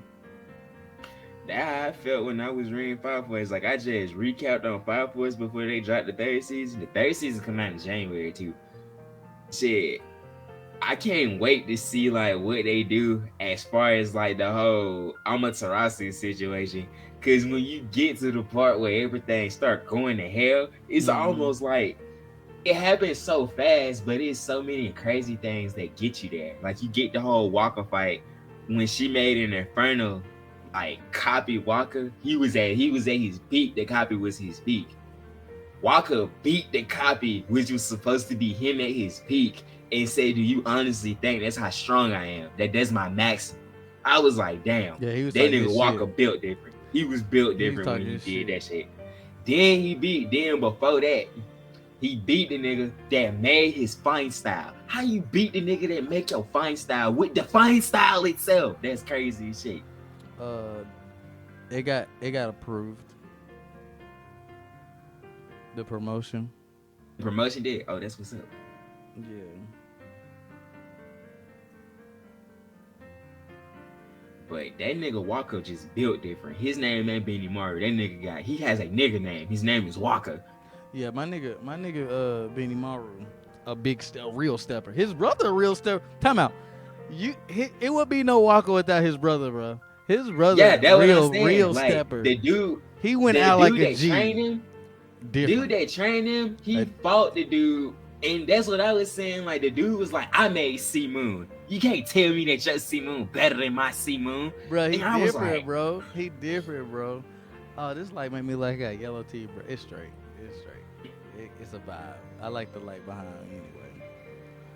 That's how I felt when I was reading Fire Force. Like I just recapped on Fire Force before they dropped the third season. The third season come out in January too. Shit, I can't wait to see like what they do as far as like the whole Amaterasu situation. Cause when you get to the part where everything start going to hell, it's almost like it happens so fast, but it's so many crazy things that get you there. Like you get the whole Walker fight when she made an Inferno like copy Walker. He was at his peak. The copy was his peak. Walker beat the copy, which was supposed to be him at his peak, and say, "Do you honestly think that's how strong I am? That's my maximum?" I was like, "Damn, Yeah, he was that talking nigga his Walker shit. built different. He was built He was different when talking he his did shit. that shit." Then before that, he beat the nigga that made his fight style. How you beat the nigga that make your fight style with the fight style itself? That's crazy shit. It got approved. The promotion. The promotion did. Oh, that's what's up. Yeah. But that nigga Walker just built different. His name ain't Benny Maru. That nigga he has a nigga name. His name is Walker. Yeah, my nigga, Benny Maru, a real stepper. His brother, a real stepper. Time out. It would be no Walker without his brother, bro. His brother, Yeah, that's what I'm real saying. Like stepper. the dude, He went out like a G. trained him, Different. dude that trained him, he fought the dude, and that's what I was saying. Like the dude was like, "I made C Moon. You can't tell me that your C Moon better than my C Moon." Bro, he different, like, bro. He different, bro. Oh, this light made me like a yellow tea, bro. It's straight. It's a vibe. I like the light behind anyway.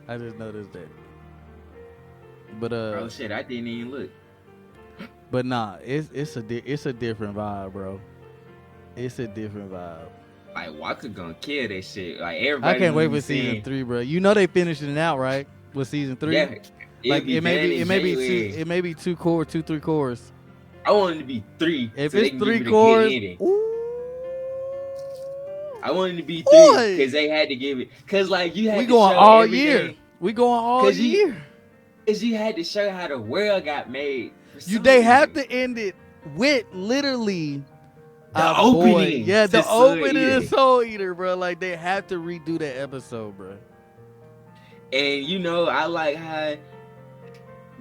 I just noticed that. But oh shit, I didn't even look. But nah, it's a different vibe, bro. It's a different vibe. Like Walker gonna kill that shit. Like everybody. I can't wait for season 3, bro. You know they finishing it out, right? With season 3. Yeah, like it may be 2 core, 2-3 cores. I want it to be 3. If so it's 3 cores, I wanted to be 3 because they had to give it. Cause like you had we to going show all everything. year. We going all year. Cause you had to show how the world got made. They have to end it with literally The Our boy, opening yeah, to the Soul opening is Eater. Soul Eater, bro. Like they have to redo that episode, bro. And I like how,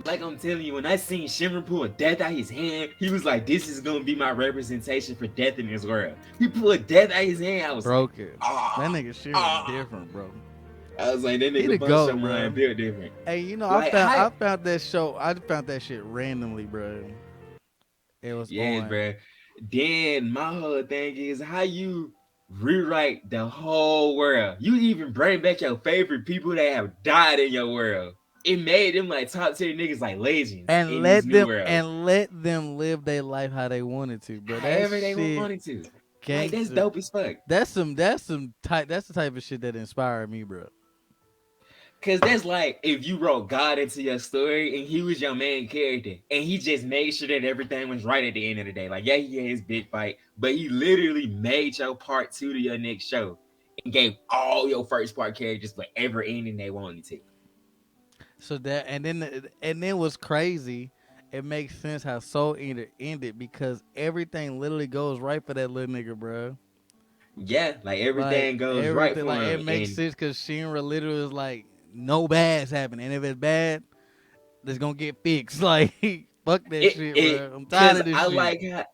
like I'm telling you, when I seen Shimmer pull death out his hand, he was like, "This is gonna be my representation for death in this world." He pulled death out his hand. I was like, Broke it. That ah, nigga Shimmer ah. different, bro. I was like, that He the nigga Bunch goat, of one bro. built different. Hey, you know, Like how, I found that show. I found that shit randomly, bro. It was yes, on. bro. Then my whole thing is how you rewrite the whole world. You even bring back your favorite people that have died in your world. It made them like top tier niggas like legends And in this new world. let them live their life how they wanted to, bro. That However they shit wanted to. Like that's gangster. dope as fuck. That's some type. That's the type of shit that inspired me, bro. Cause that's like if you wrote God into your story and he was your main character and he just made sure that everything was right at the end of the day. Like, yeah, he had his big fight, but he literally made your part two to your next show and gave all your first part characters whatever ending they wanted to. So that and then what's crazy, it makes sense how Soul Eater ended because everything literally goes right for that little nigga, bro. Yeah, like Like everything goes right everything, for like it him. makes And sense because Shinra literally was like, no bad's happening, and if it's bad, it's gonna get fixed. Like fuck that shit, it bro. I'm tired cause of this I shit. like how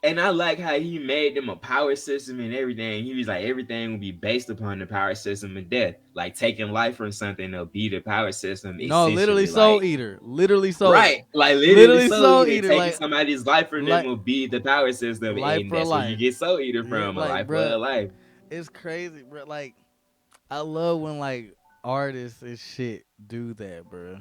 and I like how he made them a power system and everything. He was like, everything will be based upon the power system of death. Like taking life from something will be the power system No, literally essentially. Soul Like Eater, literally Soul, right, like literally literally Soul Soul Eater. Eater, Taking somebody's life from them like will be the power system, life and for that's where you life. get Soul Eater Yeah, from, a like life for a bro, life. it's crazy, bro. Like I love when like artists and shit do that, bro.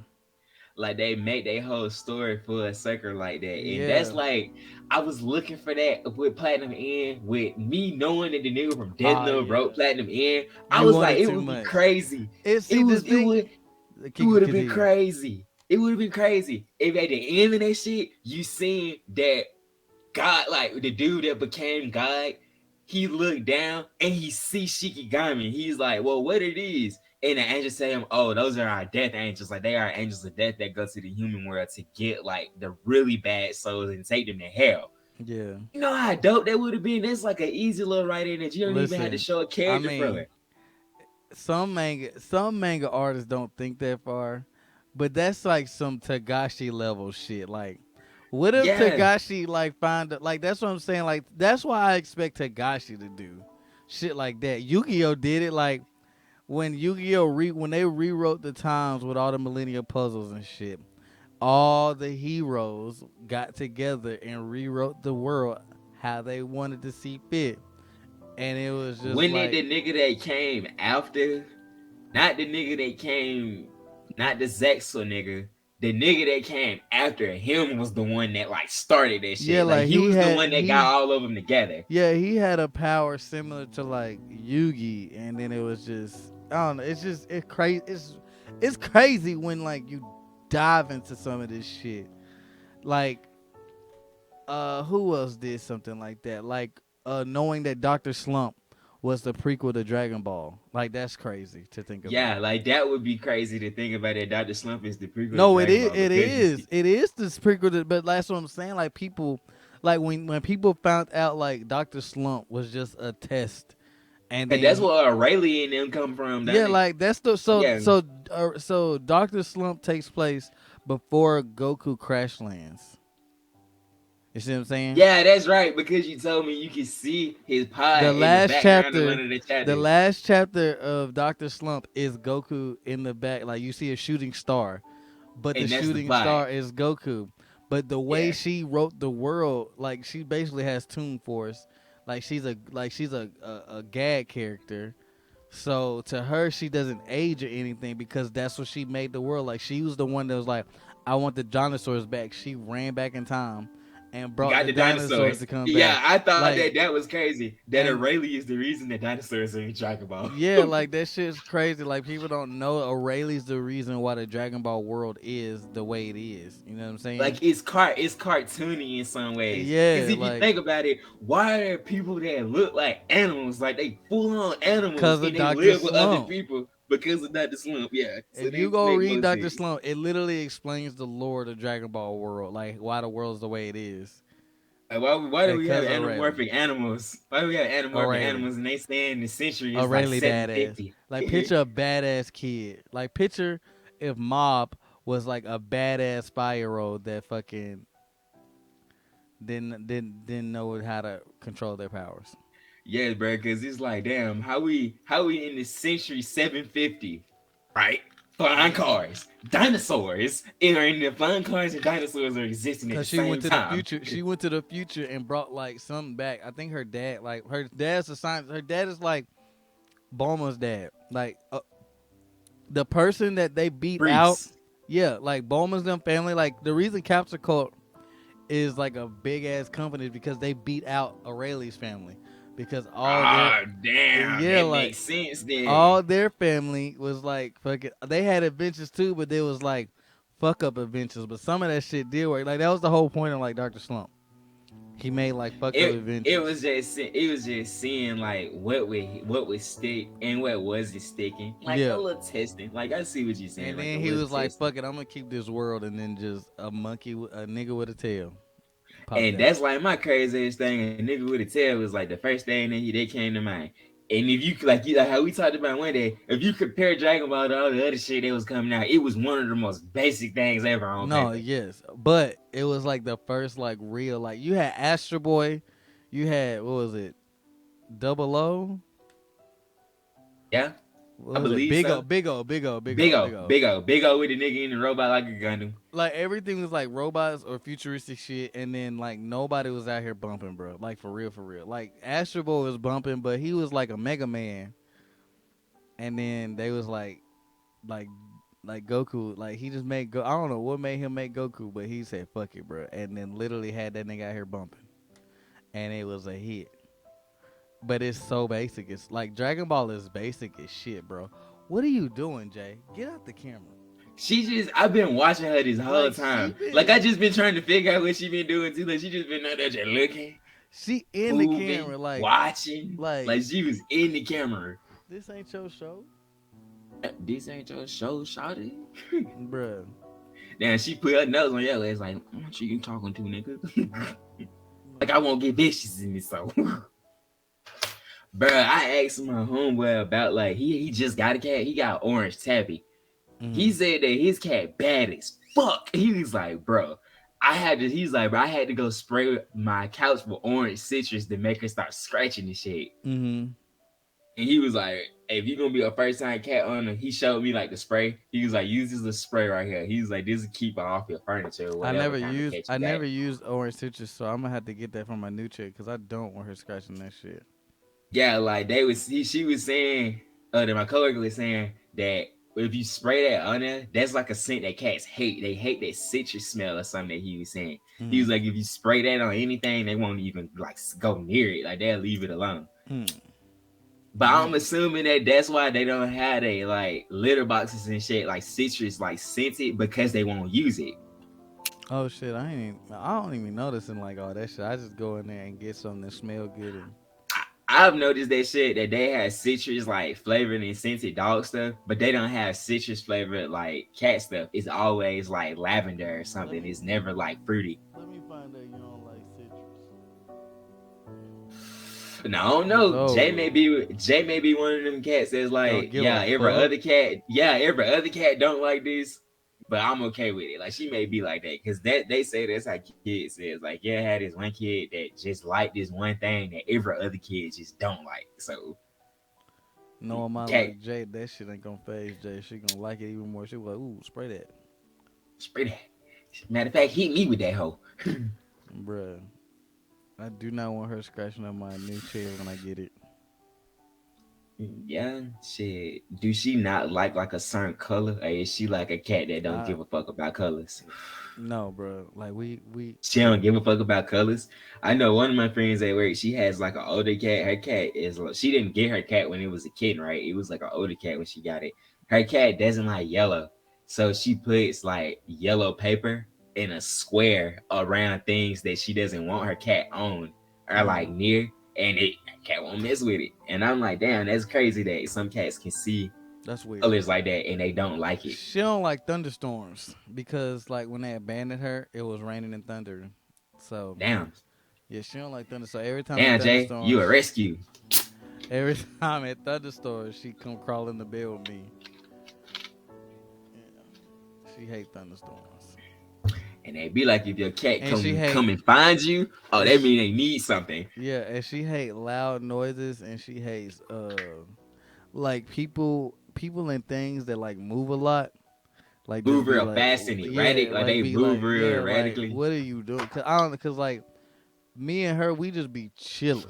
Like they make their whole story full circle like that. And that's Yeah. like I was looking for that with Platinum N, with me knowing that the nigga from Death Ah, Note yeah. wrote Platinum N. I You was like, wanted it too would be much. crazy. It It see the was it thing. would it would have been Continue. crazy. It would have been crazy if at the end of that shit you seen that God, like the dude that became God, he looked down and he sees Shikigami. He's like, well, what it is? And the angels say him, oh, those are our death angels. Like they are angels of death that go to the human world to get like the really bad souls and take them to hell. Yeah. You know how dope that would have been? That's like an easy little write-in that you don't even have to Listen, show a I character from mean, it. some manga artists don't think that far, but that's like some Tagashi level shit. Like, what if Yeah. Tagashi like find like that's what I'm saying. Like that's why I expect Tagashi to do shit like that. Yu-Gi-Oh did it like when Yu-Gi-Oh when they rewrote the times with all the Millennium puzzles and shit. All the heroes got together and rewrote the world how they wanted to see fit, and it was just When did like the nigga that came after, not the nigga that came, not the Zexel nigga. The nigga that came after him was the one that like started that yeah, shit. Like like he was the one that got all of them together. he had a power similar to like Yugi, and then it was just I don't know. It's just it's crazy. It's crazy when like you dive into some of this shit. Like who else did something like that? Like knowing that Doctor Slump was the prequel to Dragon Ball. Like that's crazy to think Yeah, about. like that would be crazy to think about it. Dr. Slump is the prequel to No, Dragon Ball it because you is see, it is the prequel to, but that's what I'm saying. Like people, like when people found out like Doctor Slump was just a test, and cause then that's where Aurelia and them come from, don't yeah, it? like that's the Yeah, so Doctor Slump takes place before Goku crash lands. You see what I'm saying? yeah, that's right. Because you told me you can see his The pod in the last background of chapter, one of the the chapters, last chapter of Doctor Slump is Goku in the back. Like you see a shooting star, but the and that's the shooting pod. star is Goku. But the way Yeah, she wrote the world, like she basically has Toon Force. Like she's a gag character. So to her, she doesn't age or anything because that's what she made the world. Like she was the one that was like, I want the dinosaurs back. She ran back in time and brought got the the dinosaurs dinosaurs. to come back. Yeah, I thought Like that that was crazy. That and Aurelia is the reason that dinosaurs are in Dragon Ball. yeah, like that shit's crazy. Like people don't know O'Reilly's the reason why the Dragon Ball world is the way it is. You know what I'm saying? Like it's cartoony in some ways. Because Yeah, if you like think about it, why are there people that look like animals, like they full on animals, cause of and they Doctor live with other Slump. people because of that the slump? Yeah, so If you they go make read more Doctor sense. Slump, it literally explains the lore of the Dragon Ball world, like why the world's the way it is. Like, why do we have Cause O'Reilly. anamorphic animals? Why do we have anamorphic O'Reilly. animals and they saying the century is like O'Reilly badass. 750? Like picture a badass kid. Like picture if Mob was like a badass 5 year old that fucking didn't know how to control their powers. Yeah, bro, because it's like, damn, how we in the century 750, right? Flying cars, dinosaurs, and the flying cars and dinosaurs are existing at the Cause she went same to the time. future. She went to the future and brought like something back. I think her dad, like her dad's a science. Her dad is like Bulma's dad. Like the person that they beat out. Briefs. Yeah, like Bulma's them family. Like the reason Capture Cult is like a big ass company is because they beat out Aurelius family. Because all their Ah, damn, yeah, that like makes sense then. all their family was like fucking. They had adventures too, but they was like fuck up adventures. But some of that shit did work. Like that was the whole point of like Doctor Slump. He made like fucked up It adventures. was just seeing like what would stick and what wasn't sticking, like a Yeah. little testing. Like I see what you're saying, And like a then he little was like, testing. "Fuck it, I'm gonna keep this world." And then just a nigga with a tail, popped And out. that's like my craziest thing. A nigga with a tail was like the first thing that came to mind. And if you like how we talked about one day, if you compare Dragon Ball to all the other shit that was coming out, it was one of the most basic things ever on No, paper. yes, but it was like the first like real like you had Astro Boy, you had what was it, Double O, Yeah, I what was it, believe so. Big O. Big O with the nigga in the robot like a Gundam. Like everything was like robots or futuristic shit, and then like nobody was out here bumping, bro. Like for real, for real. Like Astro Boy was bumping, but he was like a Mega Man, and then they was like like Goku, like he just made I don't know what made him make Goku, but he said fuck it, bro, and then literally had that nigga out here bumping, and it was a hit. But it's so basic. It's like Dragon Ball is basic as shit, bro. What are you doing, Jay? Get out the camera. I've been watching her this whole Like she time. Like been I just been trying to figure out what she been doing too. Like she just been out there just looking, she in the moving, camera, watching. like Like she was in the camera. this ain't your show, This ain't your show, shawty. bruh. Then she put her nose on your ass like, what you talking to, nigga? Like I won't get vicious in this so. Bruh, I asked my homeboy about like he just got a cat. He got orange tabby. He Mm-hmm. said that his cat bad as fuck. He was like, bro, he's like, bro, I had to go spray my couch with orange citrus to make her start scratching the shit. Mm-hmm. And he was like, hey, if you're gonna be a first time cat owner, he showed me like the spray. He was like, use this little spray right here. He was like, this will keep it off your furniture or whatever kind of cat I you got. never used orange citrus, so I'm gonna have to get that from my new chick because I don't want her scratching that shit. Yeah, like she was saying, that my coworker was saying that if you spray that on there, that's like a scent that cats hate. They hate that citrus smell or something that he was saying. He was Mm-hmm. like, if you spray that on anything, they won't even like go near it. Like they'll leave it alone. Mm. But Mm. I'm assuming that that's why they don't have they like litter boxes and shit like citrus like scented because they won't use it. Oh shit! I don't even notice in like all that shit. I just go in there and get something that smell good and. I've noticed that shit that they have citrus like flavored and scented dog stuff, but they don't have citrus flavored like cat stuff. It's always like lavender or something. It's never like fruity. Let me find out you don't like citrus. No, I don't know. So Jay may be one of them cats that's don't like, give a fuck. every other cat don't like this, but I'm okay with it. Like she may be like that because that they say that's how kids says. Like, yeah, I had this one kid that just liked this one thing that every other kid just don't like. So Knowing my cat luck, Jay, that shit ain't gonna phase Jay. She gonna like it even more. She be like, ooh, spray that, spray that. Matter of fact, hit me with that hoe. bruh. I do not want her scratching up my new chair when I get it. Yeah, shit. Do she not like a certain color, or is she like a cat that don't I give a fuck about colors? no, bro. Like we She don't give a fuck about colors. I know one of my friends at work. She has like an older cat. Her cat is. She didn't get her cat when it was a kid, right? It was like an older cat when she got it. Her cat doesn't like yellow, so she puts like yellow paper in a square around things that she doesn't want her cat on or like mm, near, and it cat won't mess with it. And I'm like, damn, that's crazy that some cats can see that's weird. colors like that and they don't like it. She don't like thunderstorms because like when they abandoned her, it was raining and thundering. So Damn. Yeah, she don't like thunderstorms. Every time in Damn, Jay, you a thunderstorms, rescue. every time at thunderstorms, she come crawl in the bed with me. Yeah, she hate thunderstorms, And they be like, if your cat and she come hate and find you, oh, and that she, mean they need something. yeah, and she hate loud noises, and she hates like people and things that like move a lot. Like just Move be real like, fast and erratic, yeah, like like they be move like, real yeah, like erratically. what are you doing? Cause I don't, cause like me and her, we just be chilling.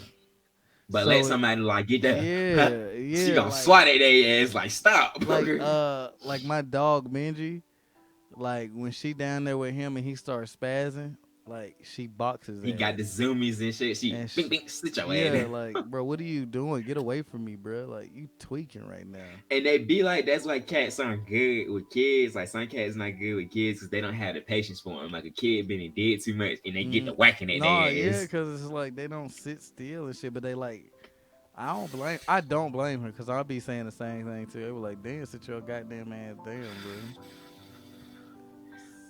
But let So somebody like get there, yeah, she yeah, gonna swat at their ass like stop. like my dog Benji, like when she down there with him and he starts spazzing, like she boxes He got the ass. zoomies and shit. She And bing bing sit your ass yeah, down. like bro, what are you doing? Get away from me, bro. Like you tweaking right now. And they be like, that's like cats aren't good with kids. Like some cats not good with kids because they don't have the patience for them. Like a kid been dead too much and they get to whacking at No, their yeah, ass. because it's like they don't sit still and shit, but they like. I don't blame her because I'll be saying the same thing too. They were like, "Damn, sit your goddamn ass down, bro."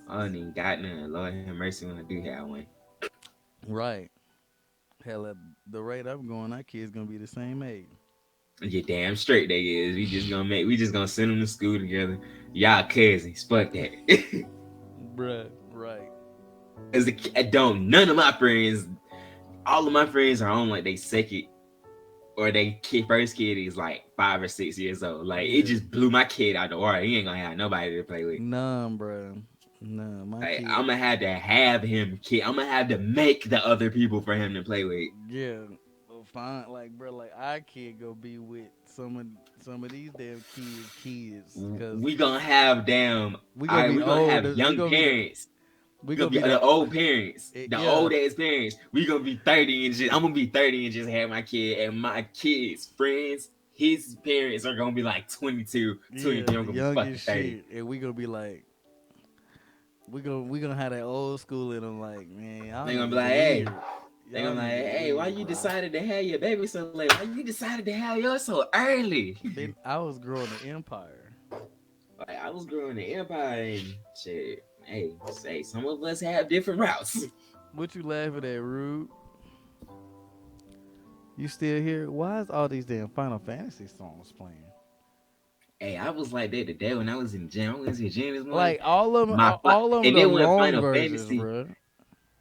I don't even got none. Lord have mercy when I do have one. Right. Hell, at the rate I'm going, our kids gonna be the same age. You damn straight they is. We just gonna send them to school together. Y'all cousins. Fuck that. Bruh, right. As I don't none of my friends, all of my friends are on like they second or they first kid is like 5 or 6 years old. Like it Yeah. just blew my kid out the water. He ain't gonna have nobody to play with. None, bruh. None. My Like kid. I'm gonna have him kid. I'm gonna have to make the other people for him to play with. Yeah. Well, fine. Like, bro, like our kid go be with some of these damn kids, cause We gonna have damn. we All gonna right, be we gonna old. have We young gonna be the parents. we We gonna gonna be be the the old parents, the yeah. old ass parents. We gonna be 30 and just I'm gonna be 30 and just have my kid and my kids friends. His parents are gonna be like 22, Yeah, 23. I'm gonna be young as fucking 30. shit, and we gonna be like, we gonna have that old school in them. Like, man, y'all They gonna be niggas like, hey, weird. they Y'all gonna be like, niggas hey, why weird, you bro. decided to have your baby so late? Why you decided to have yours so early? Then I was growing the empire. Like I was growing the empire and shit. Hey, say some of us have different routes. What you laughing at, Rude? You still here? Why is all these damn Final Fantasy songs playing? Hey, I was like that today when I was in gym. I went to the gym this morning. Like all of them, My fly, all of them and the then when long Final versions, Fantasy, bro.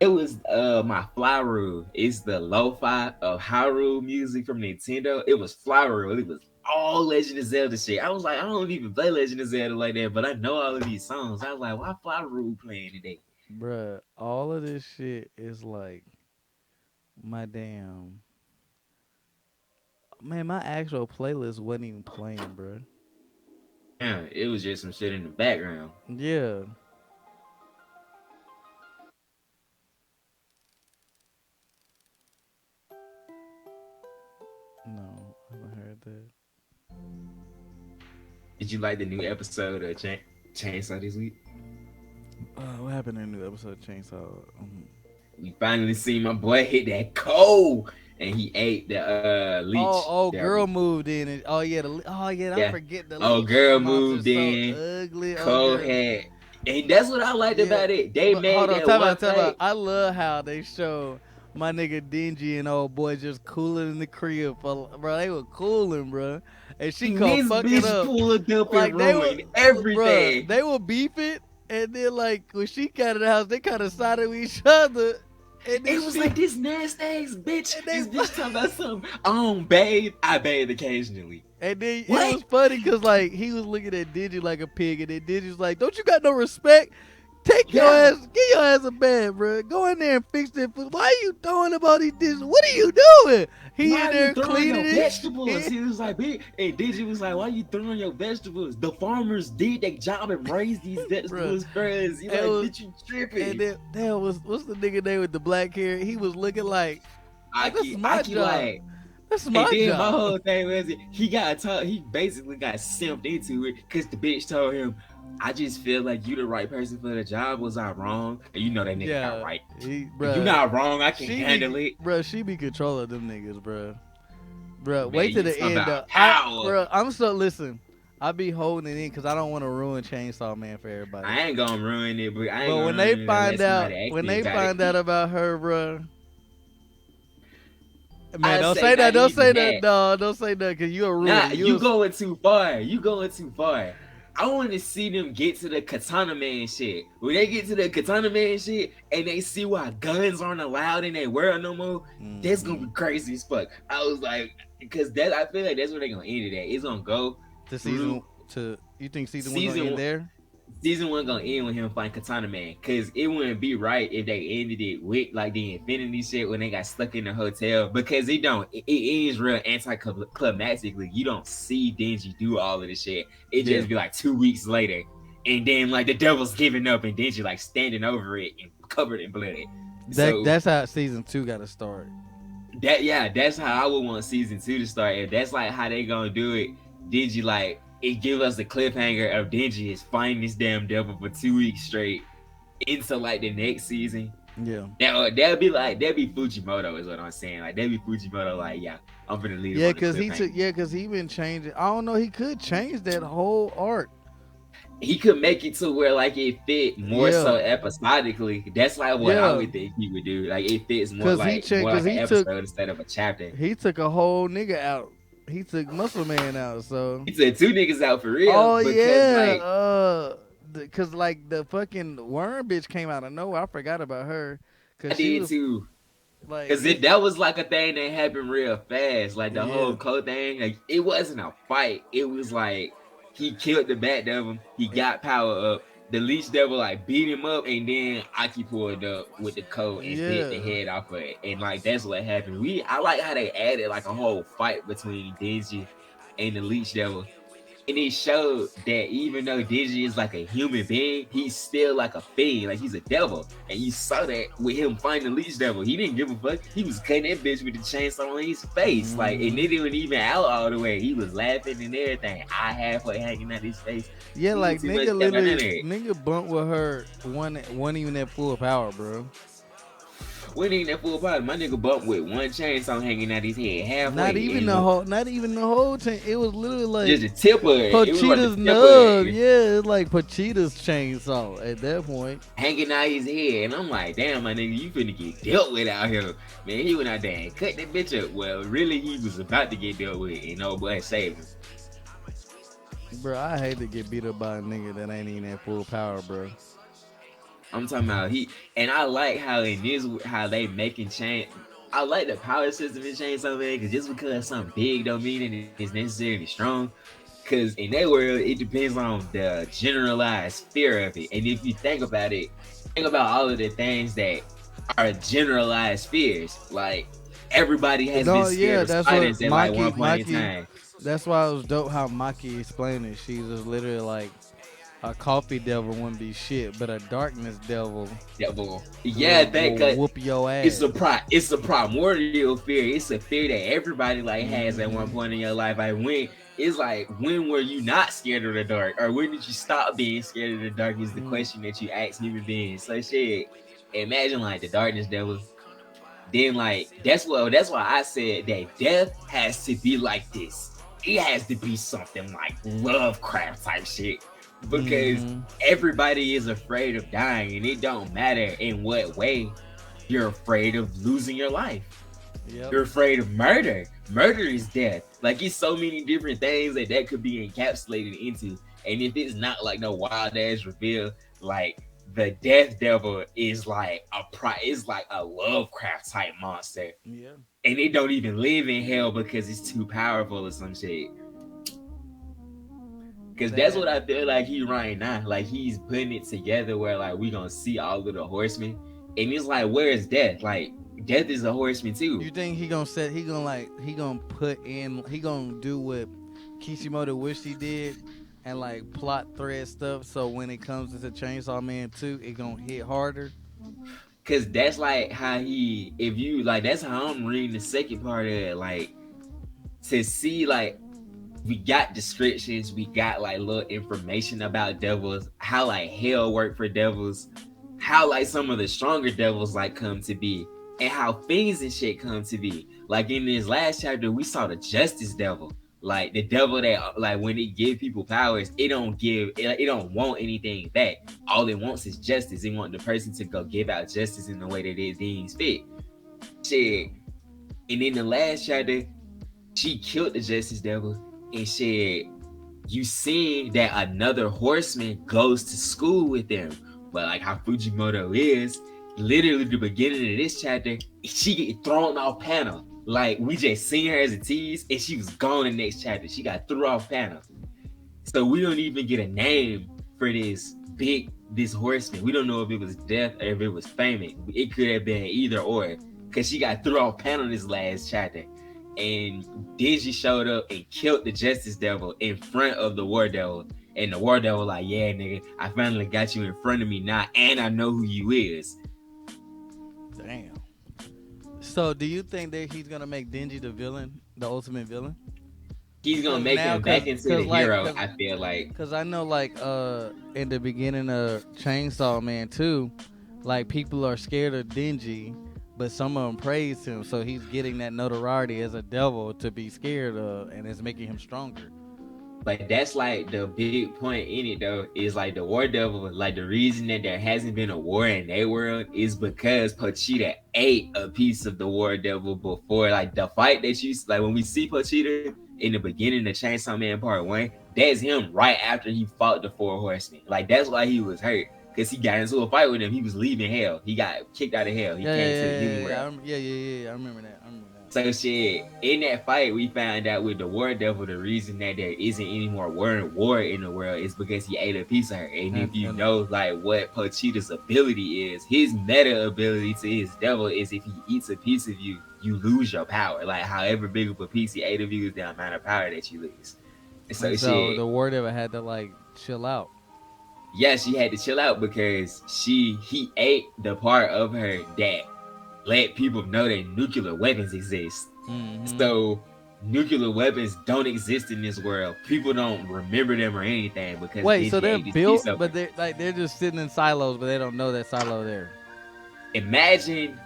it was my fly rule. It's the lo-fi of Hyrule music from Nintendo. It was fly rule. It was all Legend of Zelda shit. I was like, I don't even play Legend of Zelda like that, but I know all of these songs. I was like, why fly rule playing today? Bruh, all of this shit is like my damn man. My actual playlist wasn't even playing, bruh. Yeah, it was just some shit in the background. Yeah, no, I haven't heard that. Did you like the new episode of Chainsaw this week? What happened in the new episode of Chainsaw? We finally see my boy hit that cold, and he ate the leech. Girl moved in, and I Yeah. forget the Oh, leech girl monster moved so in. ugly. Oh, Cole girl, had, and that's what I liked yeah. about it. They But hold made on, that time one out, time out. fight. I love how they show my nigga Dingy and old boy just cooling in the crib, bro. They were cooling, bro, and she come This fucking bitch up. pulled up and Like they were, ruined bro. everything. They were beefing, and then like when she got in the house, they kind of sided with each other, and then It was she like this nasty ass bitch. and This they. bitch talking about something. I don't bathe. I bathe occasionally. And then it What? was funny because like he was looking at Digi like a pig, and then Digi's like, "Don't you got no respect? Take your Yeah. ass, get your ass a bed, bro. Go in there and fix that food. Why are you throwing up all these dishes? What are you doing?" He Why in are you there throwing cleaning your it. vegetables? He was like, "Bitch," and Digi was like, "Why you throwing your vegetables? The farmers did their job and raised these vegetables for us." He like, was, "Bitch, you tripping?" and then there was what's the nigga name with the black hair? He was looking like this is my Aki job. like, This is and my then my job. whole thing was he got told, he basically got simped into it because the bitch told him, "I just feel like you the right person for the job. Was I wrong?" And you know that nigga not Yeah, right. he, If you bruh. not wrong, I can handle it. She be controlling them niggas, bruh. Bruh, Man, wait till you the talking end. about power. I'm so listen. I be holding it in because I don't want to ruin Chainsaw Man for everybody. I ain't gonna ruin it, but I ain't But gonna when ruin they it find unless out, somebody when actually they got it. find out about her, bruh, Man, I don't say say that. not Don't say even that. that. No, don't say that because you'll ruin Nah, it. you going too far. You going too far. I want to see them get to the Katana Man shit. When they get to the Katana Man shit and they see why guns aren't allowed in their world no more, that's gonna Mm-hmm. be crazy as fuck. I was like, because that I feel like that's where they gonna end it at. It's gonna go To through season to you think season one gonna season end one. there? Season one gonna end with him fighting Katana Man, cause it wouldn't be right if they ended it with like the Infinity shit when they got stuck in the hotel, because it ends real anticlimactically. You don't see Denji do all of this shit. It Yeah. just be like 2 weeks later, and then like the devil's giving up and Denji like standing over it and covered in blood. So That's how season two got to start. that's how I would want season two to start. If that's like how they gonna do it, Denji like it give us the cliffhanger of Denji is fighting this damn devil for 2 weeks straight into like the next season. Yeah. That'd be Fujimoto is what I'm saying. Like that'd be Fujimoto. Like yeah, I'm gonna leave him Yeah, on the cause he took. cliffhanger. Yeah, cause he been changing. I don't know. He could change that whole arc. He could make it to where like it fit more so Yeah. episodically. That's like what I Yeah. would think he would do. Like it fits more Cause he like checked. more Cause like an episode instead of a chapter. he took a whole nigga out. He took Muscle Man out. So. He said two niggas out for real Oh because yeah. like Cause like the fucking worm bitch came out of nowhere. I forgot about her. I Cause she did was too. like Cause it. that was like a thing that happened real fast. Like the Yeah. whole code thing. Like it wasn't a fight. It was like he killed the Bat Devil. He It, got power up. The Leech Devil like beat him up, and then Aki pulled up with the coat and bit the yeah. head off of it. And like that's what happened. I like how they added like a whole fight between Denji and the Leech Devil, and it showed that even though Digi is like a human being, he's still like a fiend, like he's a devil. And you saw that with him finding the Leech Devil. He didn't give a fuck. He was cutting that bitch with the chainsaw on his face. Like, and Mm-hmm. it didn't even out all the way. He was laughing and everything. I halfway hanging out his face. Yeah, He like too much nigga got my literally name. nigga bumped with her one even at full power, bro. When ain't that full body? My nigga bumped with one chainsaw hanging out his head halfway. And Not even the whole chain. It was literally like just the tip of it. It was like the Pochita's tip of nub. it. Yeah, it's like Pochita's chainsaw at that point. Hanging out his head. And I'm like, damn, my nigga, you finna get dealt with out here. Man, he went out there and cut that bitch up. Well, really, he was about to get dealt with, and old boy saved him. Bro, I hate to get beat up by a nigga that ain't even at full power, bro. I'm talking about and I like how in this, how they making change. I like the power system in Chainsaw Man, because just because something big don't mean it's necessarily strong. Because in that world, it depends on the generalized fear of it. And if you think about it, think about all of the things that are generalized fears. Like everybody has been No, scared yeah, of that's what spiders at like one point in time. that's why it was dope how Maki explained it. She was literally like a coffee devil wouldn't be shit, but a darkness devil Devil. Yeah, that will cut. whoop your It's ass. a primordial fear. It's a fear that everybody like has at one Hmm. point in your life. Like when were you not scared of the dark, or when did you stop being scared of the dark? Is the question that you ask human beings. So shit, imagine like the darkness devil. Then like that's why I said that death has to be like this. It has to be something like Lovecraft type shit, because Hmm. everybody is afraid of dying, and it don't matter in what way. You're afraid of losing your life. Yep. You're afraid of murder. Murder is death. Like it's so many different things that could be encapsulated into. And if it's not like no wild ass reveal, like the Death Devil is like it's like a Lovecraft type monster, Yeah. and it don't even live in hell because it's too powerful or some shit. Because that's That what I feel like he right now. Like he's putting it together where like we gonna see all of the horsemen, and it's like where is death? Like death is a horseman too. you think he gonna put in he gonna do what Kishimoto wished he did and like plot thread stuff so when it comes to Chainsaw Man 2 it gonna hit harder. Cause that's like how he, if you like, that's how I'm reading the second part of it. Like to see, like we got descriptions, we got like little information about devils, how like hell work for devils, how like some of the stronger devils like come to be, and how fiends and shit come to be. Like in this last chapter, we saw the justice devil. Like the devil that like when it give people powers, it don't want anything back. All it wants is justice. It want the person to go give out justice in the way that it deems fit. Shit, And in the last chapter, she killed the Justice Devil and said, you see that another horseman goes to school with them. But like how Fujimoto is, literally the beginning of this chapter, she get thrown off panel. Like we just seen her as a tease, and she was gone in the next chapter. She got thrown off panel. So we don't even get a name for this horseman. We don't know if it was Death or if it was Famine. It could have been either or, because she got thrown off panel this last chapter. And Digi showed up and killed the Justice Devil in front of the War Devil. And the War Devil like, yeah, nigga, I finally got you in front of me now, and I know who you is. Damn. So, do you think that he's gonna make Denji the villain, the ultimate villain? He's gonna make him back into the hero, I feel like. Cause I know, like, in the beginning of Chainsaw Man 2, like people are scared of Denji, but some of them praise him, so he's getting that notoriety as a devil to be scared of, and it's making him stronger. But that's like the big point in it though, is like the War Devil, like the reason that there hasn't been a war in their world is because Pochita ate a piece of the War Devil before. Like the fight that you like when we see Pochita in the beginning of Chainsaw Man Part 1, that's him right after he fought the Four Horsemen. Like that's why he was hurt. Because he got into a fight with him. He was leaving hell. He got kicked out of hell. He came to the human world. I remember that. So shit, in that fight, we found out with the War Devil, the reason that there isn't any more war in the world is because he ate a piece of her. And if you know like what Pochita's ability is, his meta ability to his devil is if he eats a piece of you, you lose your power. Like however big of a piece he ate of you is the amount of power that you lose. And so shit, the War Devil had to like chill out. Yeah, she had to chill out because he ate the part of her that let people know that nuclear weapons exist. Mm-hmm. So nuclear weapons don't exist in this world. People don't remember them or anything because so they're built, but they're just sitting in silos, but they don't know that silo there. Imagine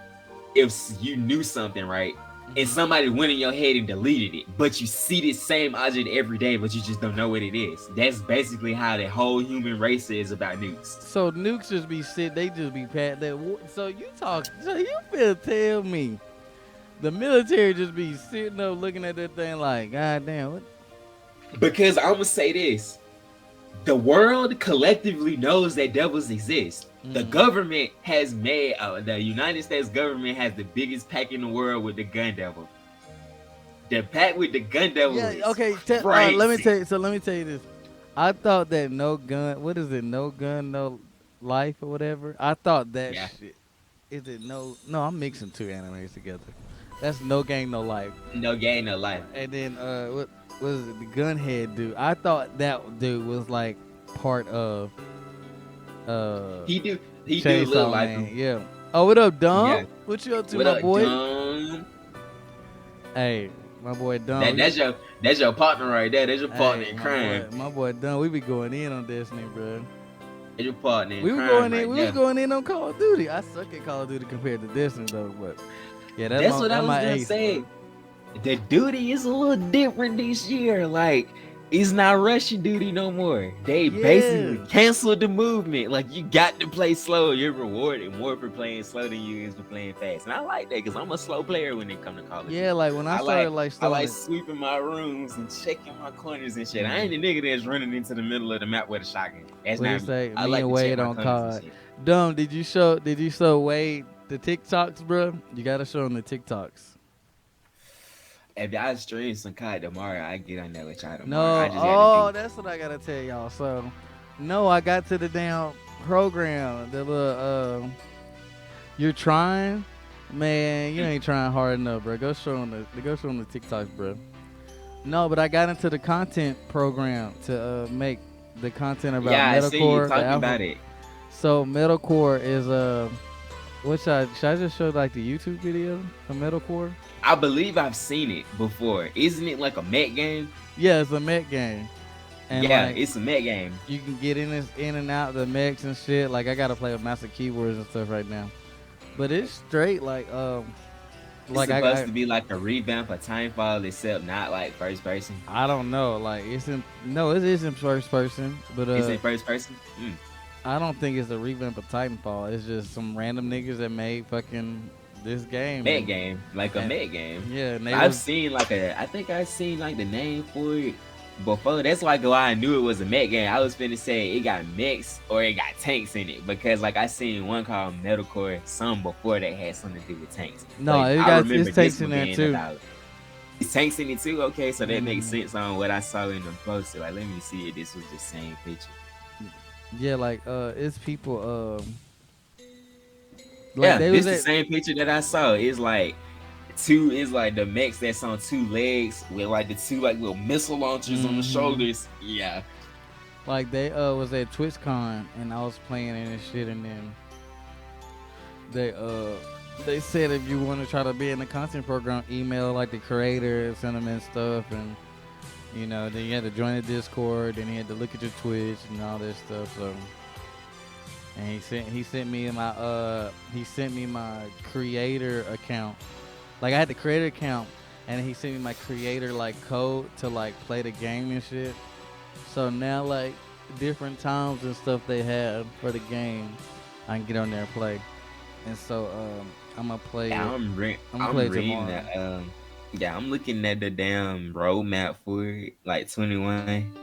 if you knew something, right? And somebody went in your head and deleted it, but you see this same object every day, but you just don't know what it is. That's basically how the whole human race is about nukes. So nukes just be they just be pat that. So you feel tell me the military just be sitting up looking at that thing like, God damn, what? Because I'm gonna say this. The world collectively knows that devils exist. The government has made, the United States government has the biggest pack in the world with the gun devil. The pack with the gun devil is okay. Let me tell you this. I thought that no gun, no life or whatever. I thought that shit. Is it no, I'm mixing two animes together. That's no gang, no life. No gang, no life. And then, what was it, the gunhead dude? I thought that dude was like part of he do look like him. Yeah. Oh, what up, Dom? Yeah. What you up to, what my up, boy? Dom? Hey, my boy Dom. That's your partner right there. That's your partner in crime. My boy Dom. We be going in on Destiny, bro. That's your partner in crime. We was going in on Call of Duty. I suck at Call of Duty compared to Destiny though, but yeah, that's what I was gonna say. Bro. The duty is a little different this year. Like, it's not Russian duty no more. They basically canceled the movement. Like, you got to play slow. You're rewarded more for playing slow than you is for playing fast. And I like that because I'm a slow player when it comes to Call of Duty. Yeah, like when I started I like sweeping my rooms and checking my corners and shit. I ain't the nigga that's running into the middle of the map with a shotgun. That's not me. Say, I like and Wade on card. Dumb, did you show Wade the TikToks, bro? You gotta show him the TikToks. If y'all stream some COD tomorrow, I get on there with y'all tomorrow. No, that's what I gotta tell y'all. So, no, I got to the damn program. The little, you're trying, man. You ain't trying hard enough, bro. Go show them the TikToks, bro. No, but I got into the content program to make the content about metalcore. I see you talking about it. So metalcore is should I just show like the YouTube video of metalcore? I believe I've seen it before. Isn't it like a mech game? Yeah, it's a mech game. And it's a mech game. You can get in and out the mechs and shit. Like I gotta play with massive keywords and stuff right now. But it's straight like it's supposed to be like a revamp of Timefall, except not like first person. I don't know. Like it is in first person, but it's in first person. I don't think it's a revamp of Titanfall. It's just some random niggas that made fucking this game, Met game, like a and Met game. yeah, and they I've was seen like I think I seen like the name for it before. That's like why I knew it was a Met game. I was finna say it got mechs or it got tanks in it because like I seen one called Metalcore some before that had something to do with tanks. no, But it I got remember it's this takes in one there being too. about it's tanks in it too. Okay, so that makes Mm, sense on what I saw in the poster. Like, let me see if this was the same picture. yeah, like it's people like Yeah, they was this the at same picture that I saw. It's like two is like the mechs that's on two legs with like the two like little missile launchers on the hmm shoulders. Yeah. like they was at TwitchCon and I was playing in and shit, and then they uh they said if you want to try to be in the content program, email like the creator, send them and stuff, and you know then you had to join the Discord, then you had to look at your Twitch and all this stuff. So and he sent me my creator account. Like I had the creator account, and he sent me my creator like code to like play the game and shit. So now like different times and stuff they have for the game, I can get on there and play. And so I'm gonna play Yeah, it. I'm gonna play I'm it reading tomorrow. the yeah, I'm looking at the damn roadmap for it, like 21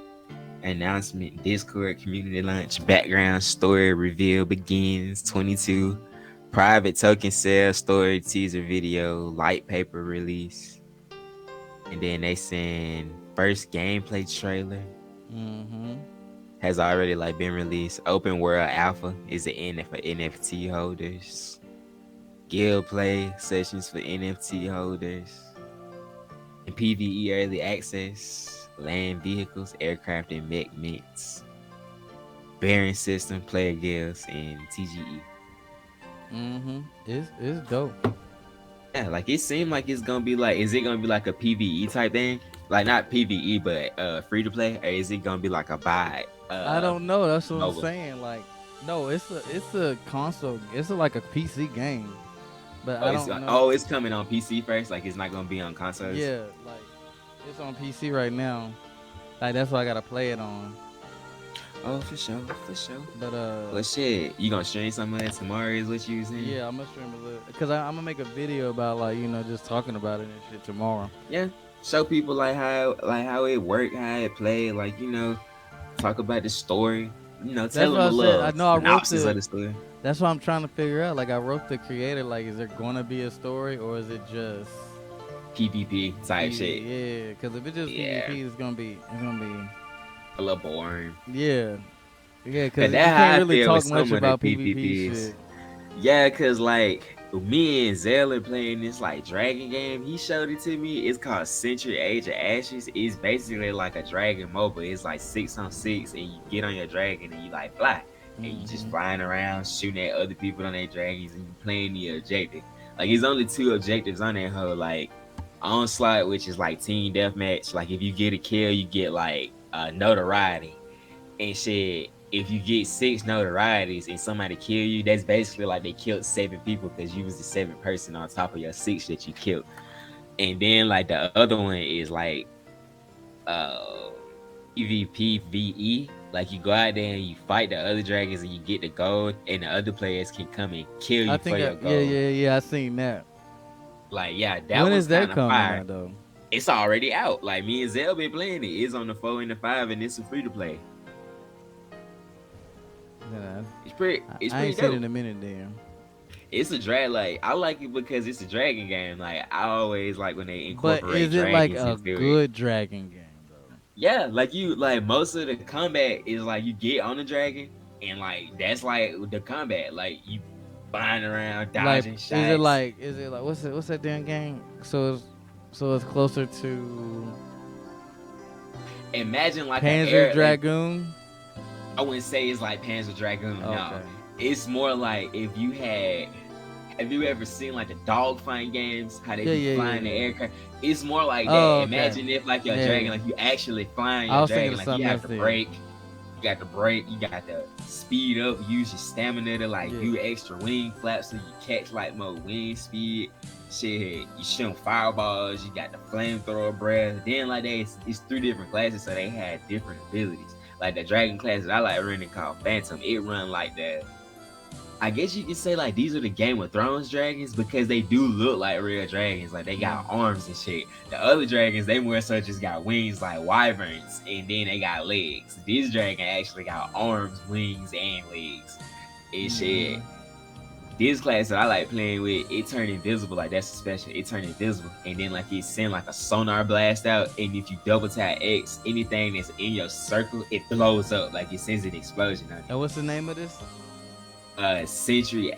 announcement, Discord community launch, background story reveal begins 22, private token sale story teaser video, light paper release, and then they send first gameplay trailer Mm-hmm. has already like been released. Open world alpha is the end for NFT holders. Guild play sessions for NFT holders. And PvE early access. Land vehicles, aircraft, and mech mints. Bearing system, player guilds, and TGE. Mm-hmm. It's dope. Yeah, like it seemed like it's gonna be like, is it gonna be like a PvE type thing? Like not PvE, but free to play, or is it gonna be like a buy I don't know. That's what I'm mobile? saying. Like, no, it's a console. It's like a PC game, but I don't know. It's coming on PC first. Like it's not gonna be on consoles. Yeah, like it's on PC right now. Like that's why I gotta play it on. Oh, for sure, for sure. But Well, shit, you gonna stream some of that tomorrow? Is what you was saying? yeah, I'm gonna stream a little because I'm gonna make a video about like just talking about it and shit tomorrow. Yeah, show people like how it worked, how it played. Like talk about the story. That's Tell what them a I said. little I know I wrote synopsis of the. the story. That's what I'm trying to figure out. Like I wrote the creator. Like, is there gonna be a story or is it just PvP type shit. Yeah, because if it's just Yeah, PvP, it's gonna a little boring. be yeah, yeah. Cause Because you that's can't how I really feel with talk much some of the about PvP PvPs. shit. Yeah, cause like me and Zell are playing this like dragon game. He showed it to me. It's called Century Age of Ashes. It's basically like a dragon mobile. It's like 6-on-6, and you get on your dragon and you like fly, and you just Hmm. flying around shooting at other people on their dragons, and you playing the objective. Like it's only 2 objectives on that whole like onslaught, which is like team deathmatch. Like if you get a kill, you get like notoriety and shit. If you get 6 notorieties and somebody kill you, that's basically like they killed 7 people because you was the 7th person on top of your 6 that you killed. And then like the other one is like uh PvPVE. Like you go out there and you fight the other dragons and you get the gold, and the other players can come and kill I you for think your yeah, gold. yeah, yeah. I seen that. Like yeah, that When one's is that kind of coming fire. out though? It's already out. Like me and Zell been playing it. It's on the 4 and the 5, and it's a free to play. Yeah, It's I pretty ain't seen it dope. in a minute. Then It's a drag. Like I like it because it's a dragon game. Like I always like when they but incorporate is it like dragons a into it. good dragon game though? Yeah, like most of the combat is like you get on the dragon, and like that's like the combat. Like you flying around, Like, dodging shots. is it like what's that damn game? So it's closer to Imagine like a Panzer air. Dragoon. I wouldn't say it's like Panzer Dragoon. No, Okay. it's more like if you had. Have you ever seen like the dogfight games? How they Yeah, be yeah, yeah, flying the yeah. aircraft? It's more like that. Oh, okay. Imagine if like your dragon, Yeah. like you actually flying I your was thinking dragon, of like you something have else to then. brake. You got to brake. You got to speed up. Use your stamina to like Yeah. do extra wing flaps so you catch like more wing speed. Shit, you shoot fireballs. You got the flamethrower breath. Then like it's 3 different classes, so they had different abilities. Like the dragon class that I like running called Phantom. It run like I guess you could say like these are the Game of Thrones dragons because they do look like real dragons. Like they got arms and shit. The other dragons, they more so just got wings like wyverns, and then they got legs. This dragon actually got arms, wings, and legs. And shit. This class that I like playing with, it turned invisible. Like that's a special. It turned invisible, and then like it send like a sonar blast out, and if you double tap X, anything that's in your circle, it blows up. Like it sends an explosion on And what's the name of this? Century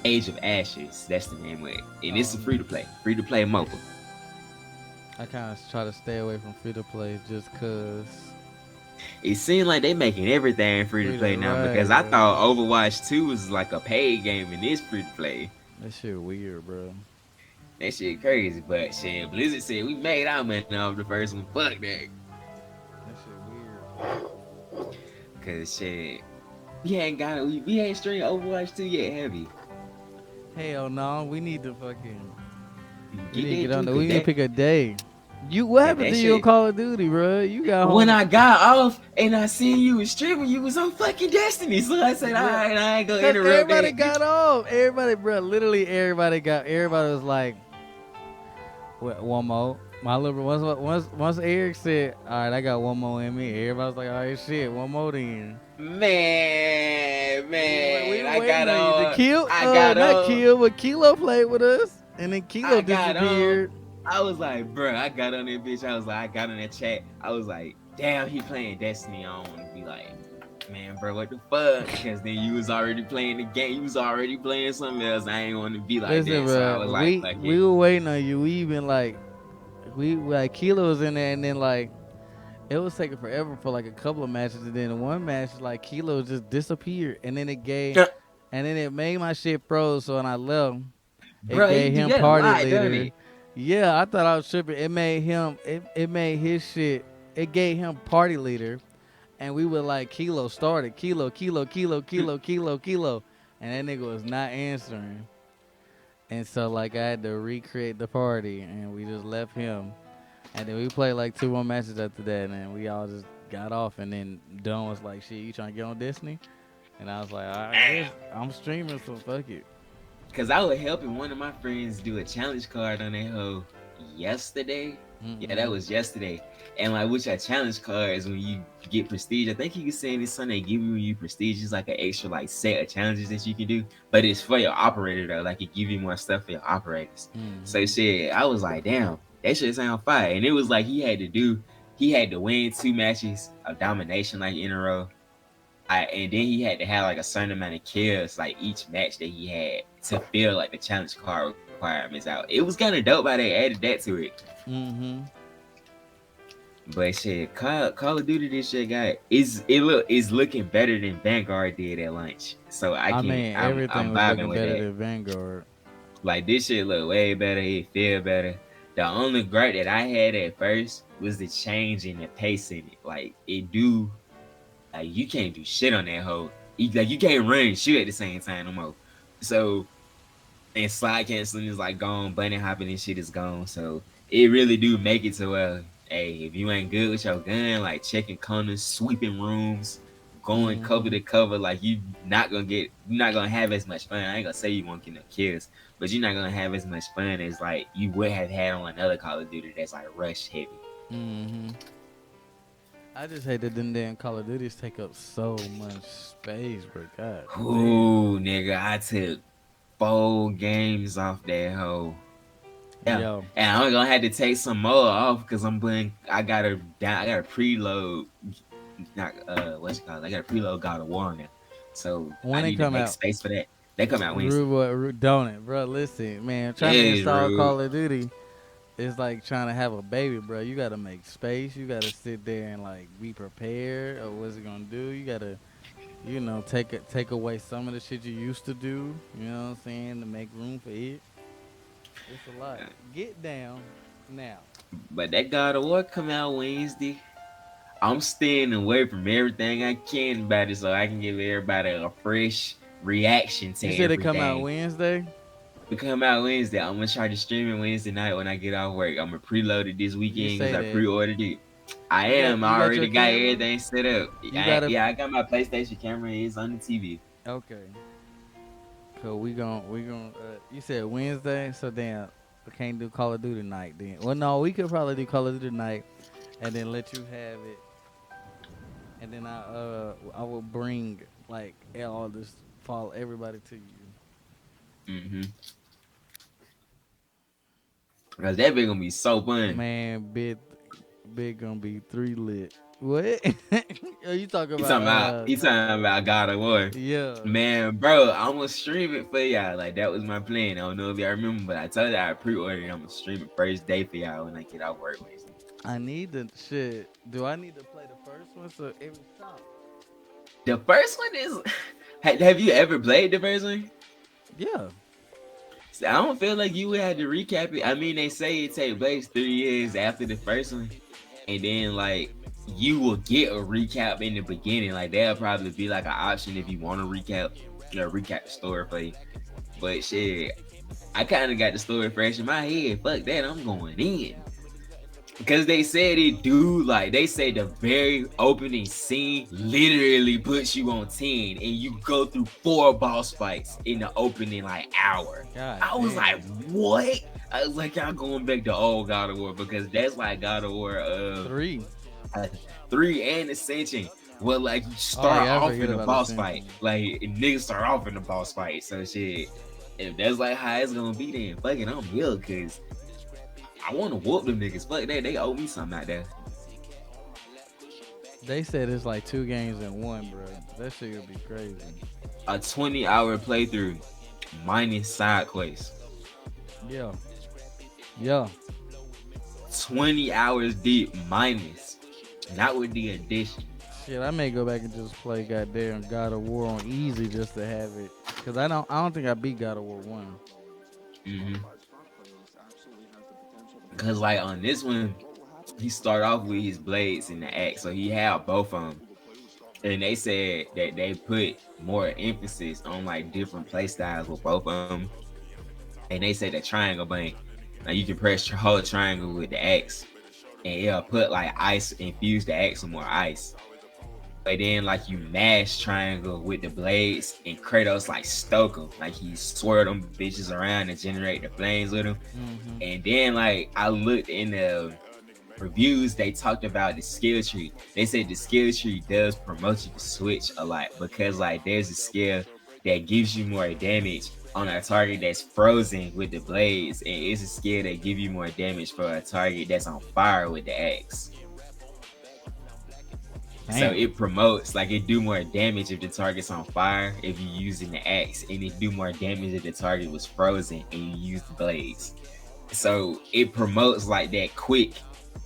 Age of Ashes. That's the name of it, and it's a free to play mobile. I kind of try to stay away from free to play just cause. It seems like they making everything free to play now because I thought Overwatch 2 was like a paid game and it's free to play. That shit weird, bro. That shit crazy, but shit, Blizzard said we made our money off the first one. Fuck that. That shit weird. Cause shit, we ain't streamed Overwatch 2 yet, have you? Hell no, we need to fucking Get on. We need to pick a day. What happened to you on Call of Duty, bro? You got home. When I got off and I seen you was streaming, you was on fucking Destiny. So I said, all right, I ain't gonna interrupt. Everybody got off. Everybody, bro. Literally, everybody was like, one more. My little once Eric said, all right, I got one more in me. Everybody was like, all right, shit, one more then. Man, I got on. Not Kill, but Kilo played with us, and then Kilo disappeared. I was like, bro, I got on that bitch. I got on that chat. I was like, damn, he playing Destiny. I don't want to be like, man, bro, what the fuck? Because then you was already playing the game. You was already playing something else. I ain't want to be like that. Bro, so I was we were waiting on you. We even like Kilo was in there, and then like it was taking forever for like a couple of matches, and then one match like Kilo just disappeared, and then it made my shit froze. So when I left, it gave him party leader. Yeah, I thought I was tripping. It made him. It made his shit. It gave him party leader, and we were like Kilo started Kilo, and that nigga was not answering. And so like I had to recreate the party, and we just left him, and then we played like 2 more matches after that, and then we all just got off. And then Don was like, "Shit, you trying to get on Destiny?" And I was like, "All right, I'm streaming, so fuck it." Cause I was helping one of my friends do a challenge card on that hoe yesterday. Mm-hmm. Yeah, that was yesterday. And like with your challenge cards, when you get prestige, I think you can say this Sunday give you prestige is like an extra like set of challenges that you can do, but it's for your operator though. Like it give you more stuff for your operators. Mm-hmm. So shit, I was like, damn, that shit sound fire. And it was like he had to win 2 matches of domination like in a row. And then he had to have like a certain amount of kills like each match that he had to fill like the challenge card requirements out. It was kind of dope how they added that to it. Mm-hmm. But shit, Call of Duty this shit is looking better than Vanguard did at launch. So everything I'm was looking better than Vanguard. Like this shit look way better. It feel better. The only gripe that I had at first was the change in the pace in it. Like it do. Like you can't do shit on that hoe. You can't run and shoot at the same time no more. So, and slide canceling is like gone. Bunny hopping and shit is gone. So it really do make it to where, hey, if you ain't good with your gun, like checking corners, sweeping rooms, going cover to cover, like you're not gonna have as much fun. I ain't gonna say you won't get no kills, but you're not gonna have as much fun as like you would have had on another Call of Duty that's like rush heavy. Mm-hmm. I just hate that them damn Call of Duties take up so much space, bro. God. Ooh, nigga, I took 4 games off that hoe. Yeah, yo. And I'm gonna have to take some more off because I gotta preload. Not what's it called? I gotta preload God of War now. So when I need to make space for that. They come out Wednesday. Don't it, bro? Listen, man, trying to install Call of Duty. It's like trying to have a baby, bro. You got to make space. You got to sit there and, like, be prepared of what's it going to do. You got to, take away some of the shit you used to do, you know what I'm saying, to make room for it. It's a lot. Get down now. But that God of War come out Wednesday. I'm staying away from everything I can about it so I can give everybody a fresh reaction to everything. You said it come out Wednesday? We come out Wednesday. I'm gonna try to stream it Wednesday night when I get off work. I'm gonna preload it this weekend because I pre-ordered it. I already got everything set up. I got my PlayStation camera. It's on the TV. Okay. Cause we gon' you said Wednesday, so damn we can't do Call of Duty tonight then. Well no, we could probably do Call of Duty tonight and then let you have it and then I will bring like all this follow everybody to you. Mm-hmm. Cause that be gonna be so fun. Man, big gonna be three lit. What? Oh, you talking You about talking about you talking about God of War. yeah. Man, bro, I'm gonna stream it for y'all. Like that was my plan. I don't know if y'all remember, but I told you I pre-ordered. I'm gonna stream it first day for y'all when I get out work Wednesday. I need the shit. Do I need to play the first one so every stop? The first one is. Have you ever played the first one? Yeah. See, I don't feel like you would have to recap it. I mean, they say it takes place 3 years after the first one, and then like you will get a recap in the beginning. Like there'll probably be like an option if you want to recap, recap the story for you. But shit, I kind of got the story fresh in my head. Fuck that, I'm going in. Because they said it do like they say the very opening scene literally puts you on 10 and you go through 4 boss fights in the opening like hour. God I was like, damn. what? I was like, y'all going back to old God of War because that's like God of War Three. uh 3 and Ascension. Well, like you Oh start yeah, I off forget in a about boss fight. Ascension. Like niggas start off in a boss fight. So shit. If that's like how it's gonna be, then fucking I'm here because I want to whoop them niggas. Fuck that, they owe me something out there. They said it's like two games in one, bro. That shit gonna be crazy. A 20-hour playthrough minus side quests. Yeah. Yeah. 20 hours deep minus. Not with the addition. Shit, I may go back and just play goddamn God of War on easy just to have it. Cause I don't think I beat God of War 1. Mm-hmm. Cause like on this one, he started off with his blades and the axe, so he had both of them. And they said that they put more emphasis on like different play styles with both of them. And they said the triangle button, now you can press your whole triangle with the axe, and it'll put like ice, infuse the axe with more ice. But then like you mash triangle with the blades, and Kratos like stoke them, like he swirl them bitches around and generate the flames with them. Mm-hmm. And then like I looked in the reviews, they talked about the skill tree. They said the skill tree does promote you to switch a lot because like there's a skill that gives you more damage on a target that's frozen with the blades, and it's a skill that give you more damage for a target that's on fire with the axe. So Damn. it promotes like it do more damage if the target's on fire if you using the axe, and it do more damage if the target was frozen and you use the blades. So it promotes like that quick.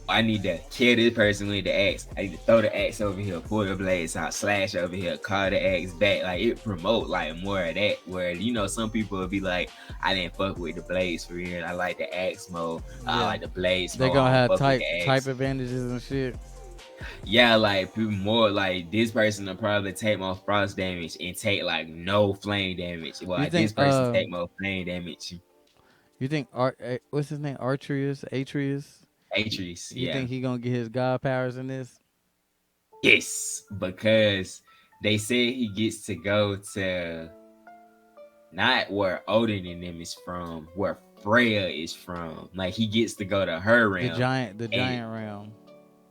I need to kill this person with the axe. I need to throw the axe over here, pull the blades out, slash over here, call the axe back. Like it promote like more of that. Where some people will be like, I didn't fuck with the blades for real. I like the axe mode. I Yeah. like the blades They mode. I gonna don't have fuck with type the type axe. advantages and shit. Yeah, like people more like this person will probably take more frost damage and take like no flame damage. You Well, this think person take more flame damage. what's his name? Atreus? Atreus, You yeah. think he gonna get his god powers in this? Yes, because they said he gets to go to not where Odin and them is from, where Freya is from. Like he gets to go to her realm, The and giant realm.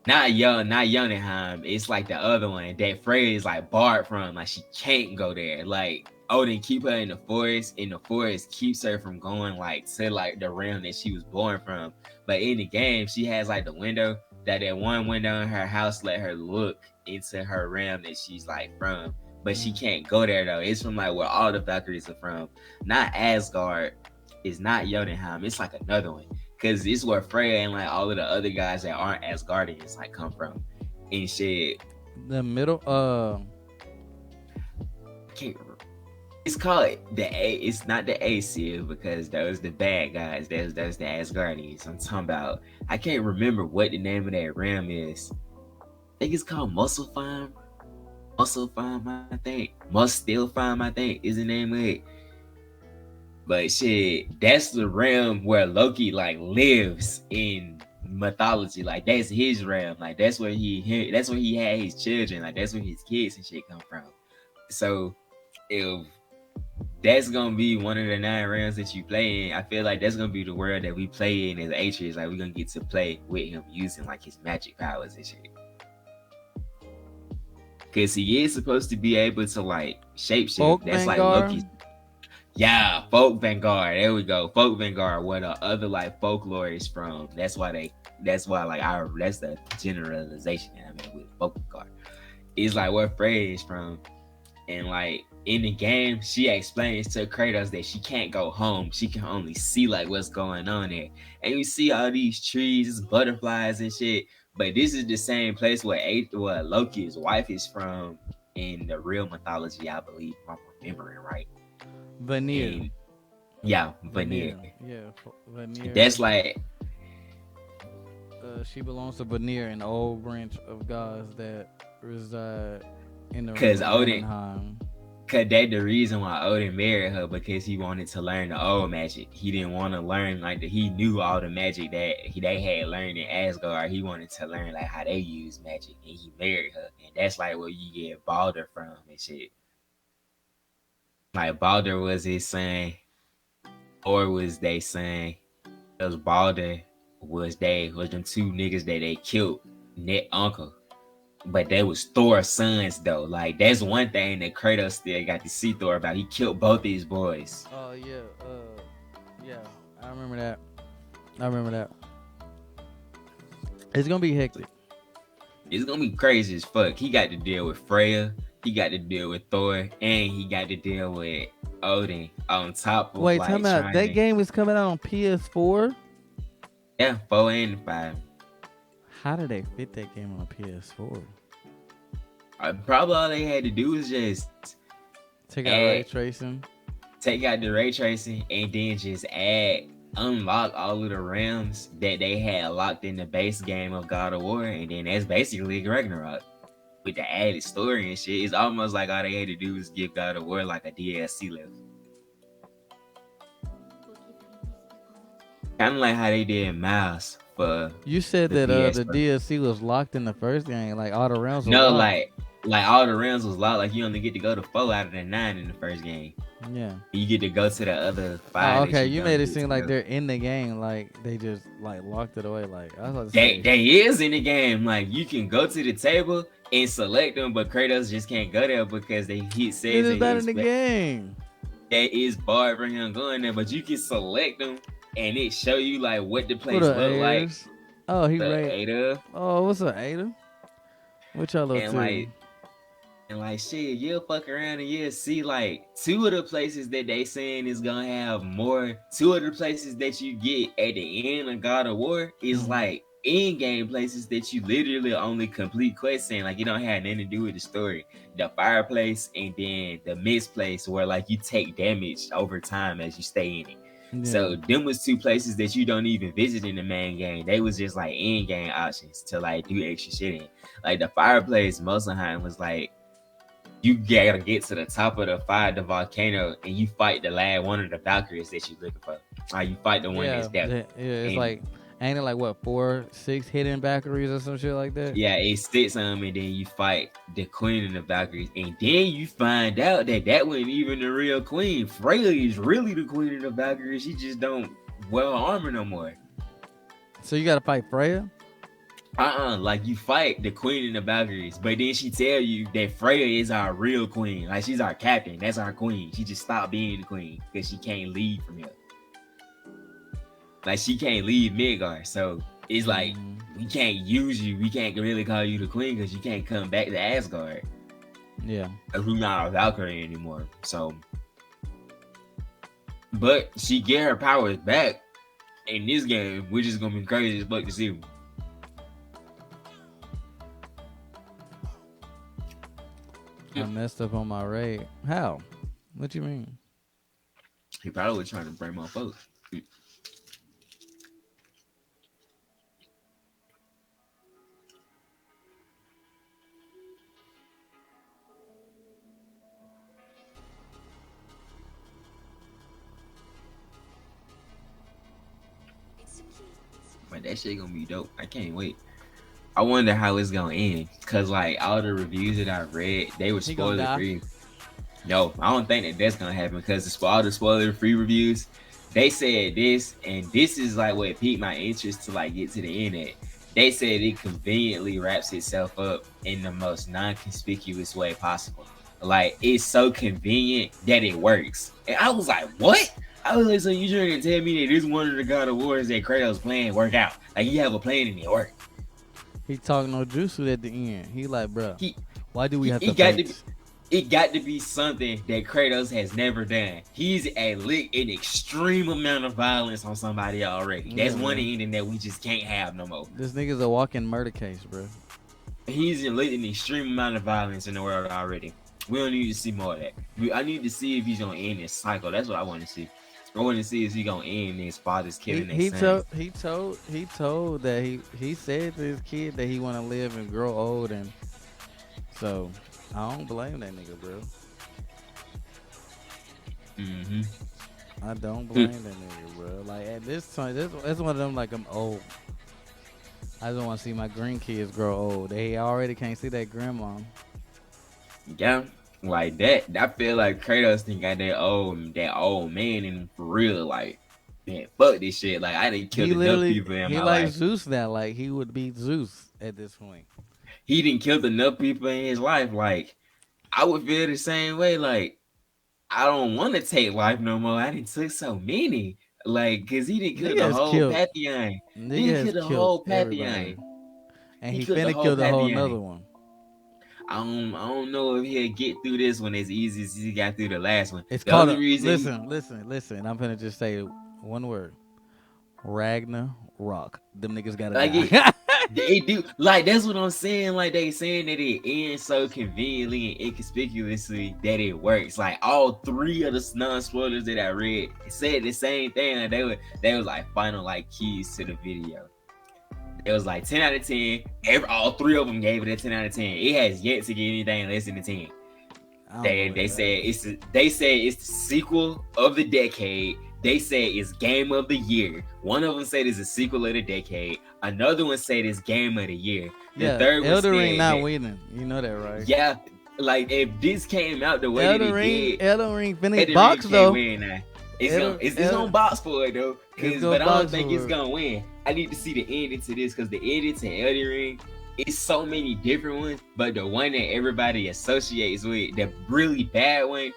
not Jotunheim. It's like the other one that Freya is like barred from. Like she can't go there. Like Odin keep her in the forest, and the forest keeps her from going like to like the realm that she was born from. But in the game, she has like the window that one window in her house let her look into her realm that she's like from. But she Mm. can't go there though. It's from like where all the Valkyries are from. Not Asgard. It's not Jotunheim. It's like another one. Cause it's where Freya and like all of the other guys that aren't Asgardians like come from. And shit. The middle. Can't It's called the A. It's not the Aesir because those the bad guys. Those the Asgardians. I'm talking about. I can't remember what the name of that realm is. I think it's called Muspelheim. Muspelheim, I think. Muspelheim, I think, is the name of it. But shit, that's the realm where Loki like lives in mythology. Like that's his realm. Like that's where he had his children. Like that's where his kids and shit come from. So if that's gonna be one of the 9 rounds that you play in, I feel like that's gonna be the world that we play in as Atrius. Like we're gonna get to play with him using like his magic powers and shit. Cause he is supposed to be able to like Folk shapeshift. That's like Vanguard. Loki's. Yeah, folk Vanguard. There we go. Folk Vanguard, where the other like folklore is from. That's why like our that's the generalization that I mean with folk Vanguard. It's like where Freya is from. And like in the game, she explains to Kratos that she can't go home. She can only see like what's going on there. And you see all these trees, butterflies and shit. But this is the same place where Loki's wife is from in the real mythology, I believe, if I'm remembering right. Vanir. And yeah, Vanir. Yeah, Vanir. That's like she belongs to Vanir, an old branch of gods that reside in the because Odin. Jotunheim. Cause that's the reason why Odin married her, because he wanted to learn the old magic. He didn't want to learn like he knew all the magic that they had learned in Asgard. He wanted to learn like how they use magic, and he married her. And that's like where you get Balder from and shit. Like Balder was his son, or was they son? Because Balder was them two niggas that they killed, net uncle. But they was Thor's sons though. Like that's one thing that Kratos still got to see Thor about. He killed both these boys. Oh yeah, I remember that. It's gonna be hectic. It's gonna be crazy as fuck. He got to deal with Freya. He got to deal with Thor, and he got to deal with Odin on top of. Wait, like, tell me that game is coming out on PS4. Yeah, 4 and 5. How did they fit that game on PS4? Probably all they had to do was just take out ray tracing. Take out the ray tracing and then just unlock all of the realms that they had locked in the base game of God of War, and then that's basically Ragnarok with the added story and shit. It's almost like all they had to do was give God of War like a DLC level. Kind of like how they did Mouse. You said that the DLC was locked in the first game, like all the realms was locked. like all the realms was locked. Like you only get to go to 4 out of the 9 in the first game. Yeah, you get to go to the other 5. Oh, okay, you made it seem like they're in the game, like they just like locked it away. Like I was they is in the game. Like you can go to the table and select them, but Kratos just can't go there because says it is not in the game. That is barred from him going there, but you can select them. And it show you like what the place look like. Oh, he right. Ada. Oh, what's up, Ada? What y'all look to? And like shit, you'll fuck around and you'll see like 2 of the places that they saying is gonna have more. 2 of the places that you get at the end of God of War is like in-game places that you literally only complete quests in. Like you don't have nothing to do with the story. The fireplace and then the mist place where like you take damage over time as you stay in it. Yeah. So them was 2 places that you don't even visit in the main game. They was just like in-game options to like do extra shit in. Like the fireplace, Moselheim was like you gotta get to the top of the volcano, and you fight the last one of the Valkyries that you looking for. Like you fight the one that's there. Yeah, it's like ain't it like what 4, 6 hidden Valkyries or some shit like that? Yeah, it sits on them, and then you fight the queen of the Valkyries, and then you find out that wasn't even the real queen. Freya is really the queen of the Valkyries. She just don't wear armor no more. So you gotta fight Freya? Like you fight the queen of the Valkyries, but then she tell you that Freya is our real queen. Like she's our captain. That's our queen. She just stopped being the queen because she can't leave from here. Like she can't leave Midgard, so it's like we can't use you. We can't really call you the queen because you can't come back to Asgard. Yeah, because we're not a Valkyrie anymore. So, but she get her powers back in this game, which is gonna be crazy as fuck to see. I messed up on my raid. How? What you mean? He probably was trying to bring my folks. But that shit gonna be dope. I can't wait. I wonder how it's gonna end, cause like all the reviews that I read, they were spoiler free. No, I don't think that that's gonna happen because all the spoiler free reviews, they said this, and this is like what piqued my interest to like get to the end at. They said it conveniently wraps itself up in the most non-conspicuous way possible. Like it's so convenient that it works. And I was like, what? I was like, so you trying to tell me that this one of the God of Wars that Kratos playing work out? Like you have a plan and it work. He talking no jutsu at the end. He like, bro, He why do we he, have he to got to be fight? it got to be something that Kratos has never done. He's an extreme amount of violence on somebody already. Yeah, That's one bro. ending that we just can't have no more. This nigga's a walking murder case, bro. He's an extreme amount of violence in the world already. We don't need to see more of that. I need to see if he's gonna end this cycle. That's what I want to see. I want to see if he's gonna end his father's He killing their he son. told he told that he said to his kid that he want to live and grow old, and so I don't blame that nigga, bro. Mm-hmm. I don't blame that nigga, bro. Like at this time, that's one of them. Like I'm old. I just want to see my grandkids grow old. They already can't see that grandma. Yeah, like that. I feel like Kratos think got that old man in him for real. Like, man, fuck this shit. Like, I didn't kill He enough literally people in he my like life. Zeus now. Like he would be Zeus at this point. He didn't kill enough people in his life. Like, I would feel the same way. Like, I don't want to take life no more. I didn't took so many. Like, cause he didn't kill Nigga the has whole killed. pantheon. He Nigga didn't has kill the killed whole everybody, pantheon. and He he killed the finna whole kill the whole pantheon. another one. I don't know if he'll get through this one as easy as he got through the last one. It's The called only a reason he listen. I'm finna just say one word: Ragnarok. Them niggas gotta like it, die. they do like that's what I'm saying. Like they saying that it ends so conveniently and inconspicuously that it works. Like all three of the non-spoilers that I read said the same thing. Like they was like final like keys to the video. It was like 10 out of 10. All three of them gave it a 10 out of 10. It has yet to get anything less than a 10. I don't They believe that. said they said it's the sequel of the decade. They said it's game of the year. One of them said it's a sequel of the decade. Another one said it's game of the year. The Yeah, third one Elder Ring said not that winning. You know that, right? yeah, like if this came out the way that it did, Elder Ring finished Eddie Ring box can't though. win now. Elder, It's gonna box for it though, it's but gonna I don't box think it's for it. gonna win. I need to see the ending to this because the ending to Eddie Ring it's so many different ones, but the one that everybody associates with, the really bad one,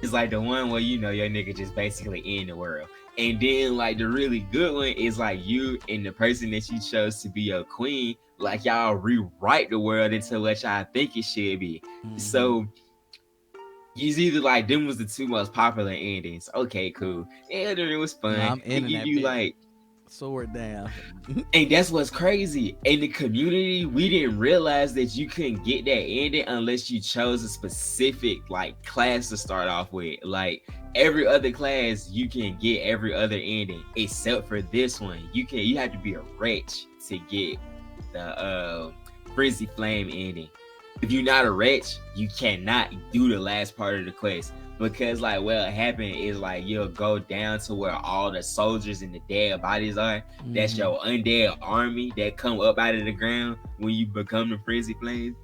is like the one where you know your nigga just basically end the world. And then like the really good one is like you and the person that you chose to be your queen, like y'all rewrite the world into what y'all think it should be. Mhm. So it's either like them was the two most popular endings. Okay, cool. And it was No, fun. I'm They ending give that you bitch. like Sword down. and that's what's crazy. In the community, we didn't realize that you couldn't get that ending unless you chose a specific like class to start off with. Like every other class, you can get every other ending except for this one. You have to be a wretch to get the Frenzy Flame ending. If you're not a wretch, you cannot do the last part of the quest because like what happened is like you'll go down to where all the soldiers and the dead bodies are. That's Mhm. your undead army that come up out of the ground when you become the Frenzy Flame.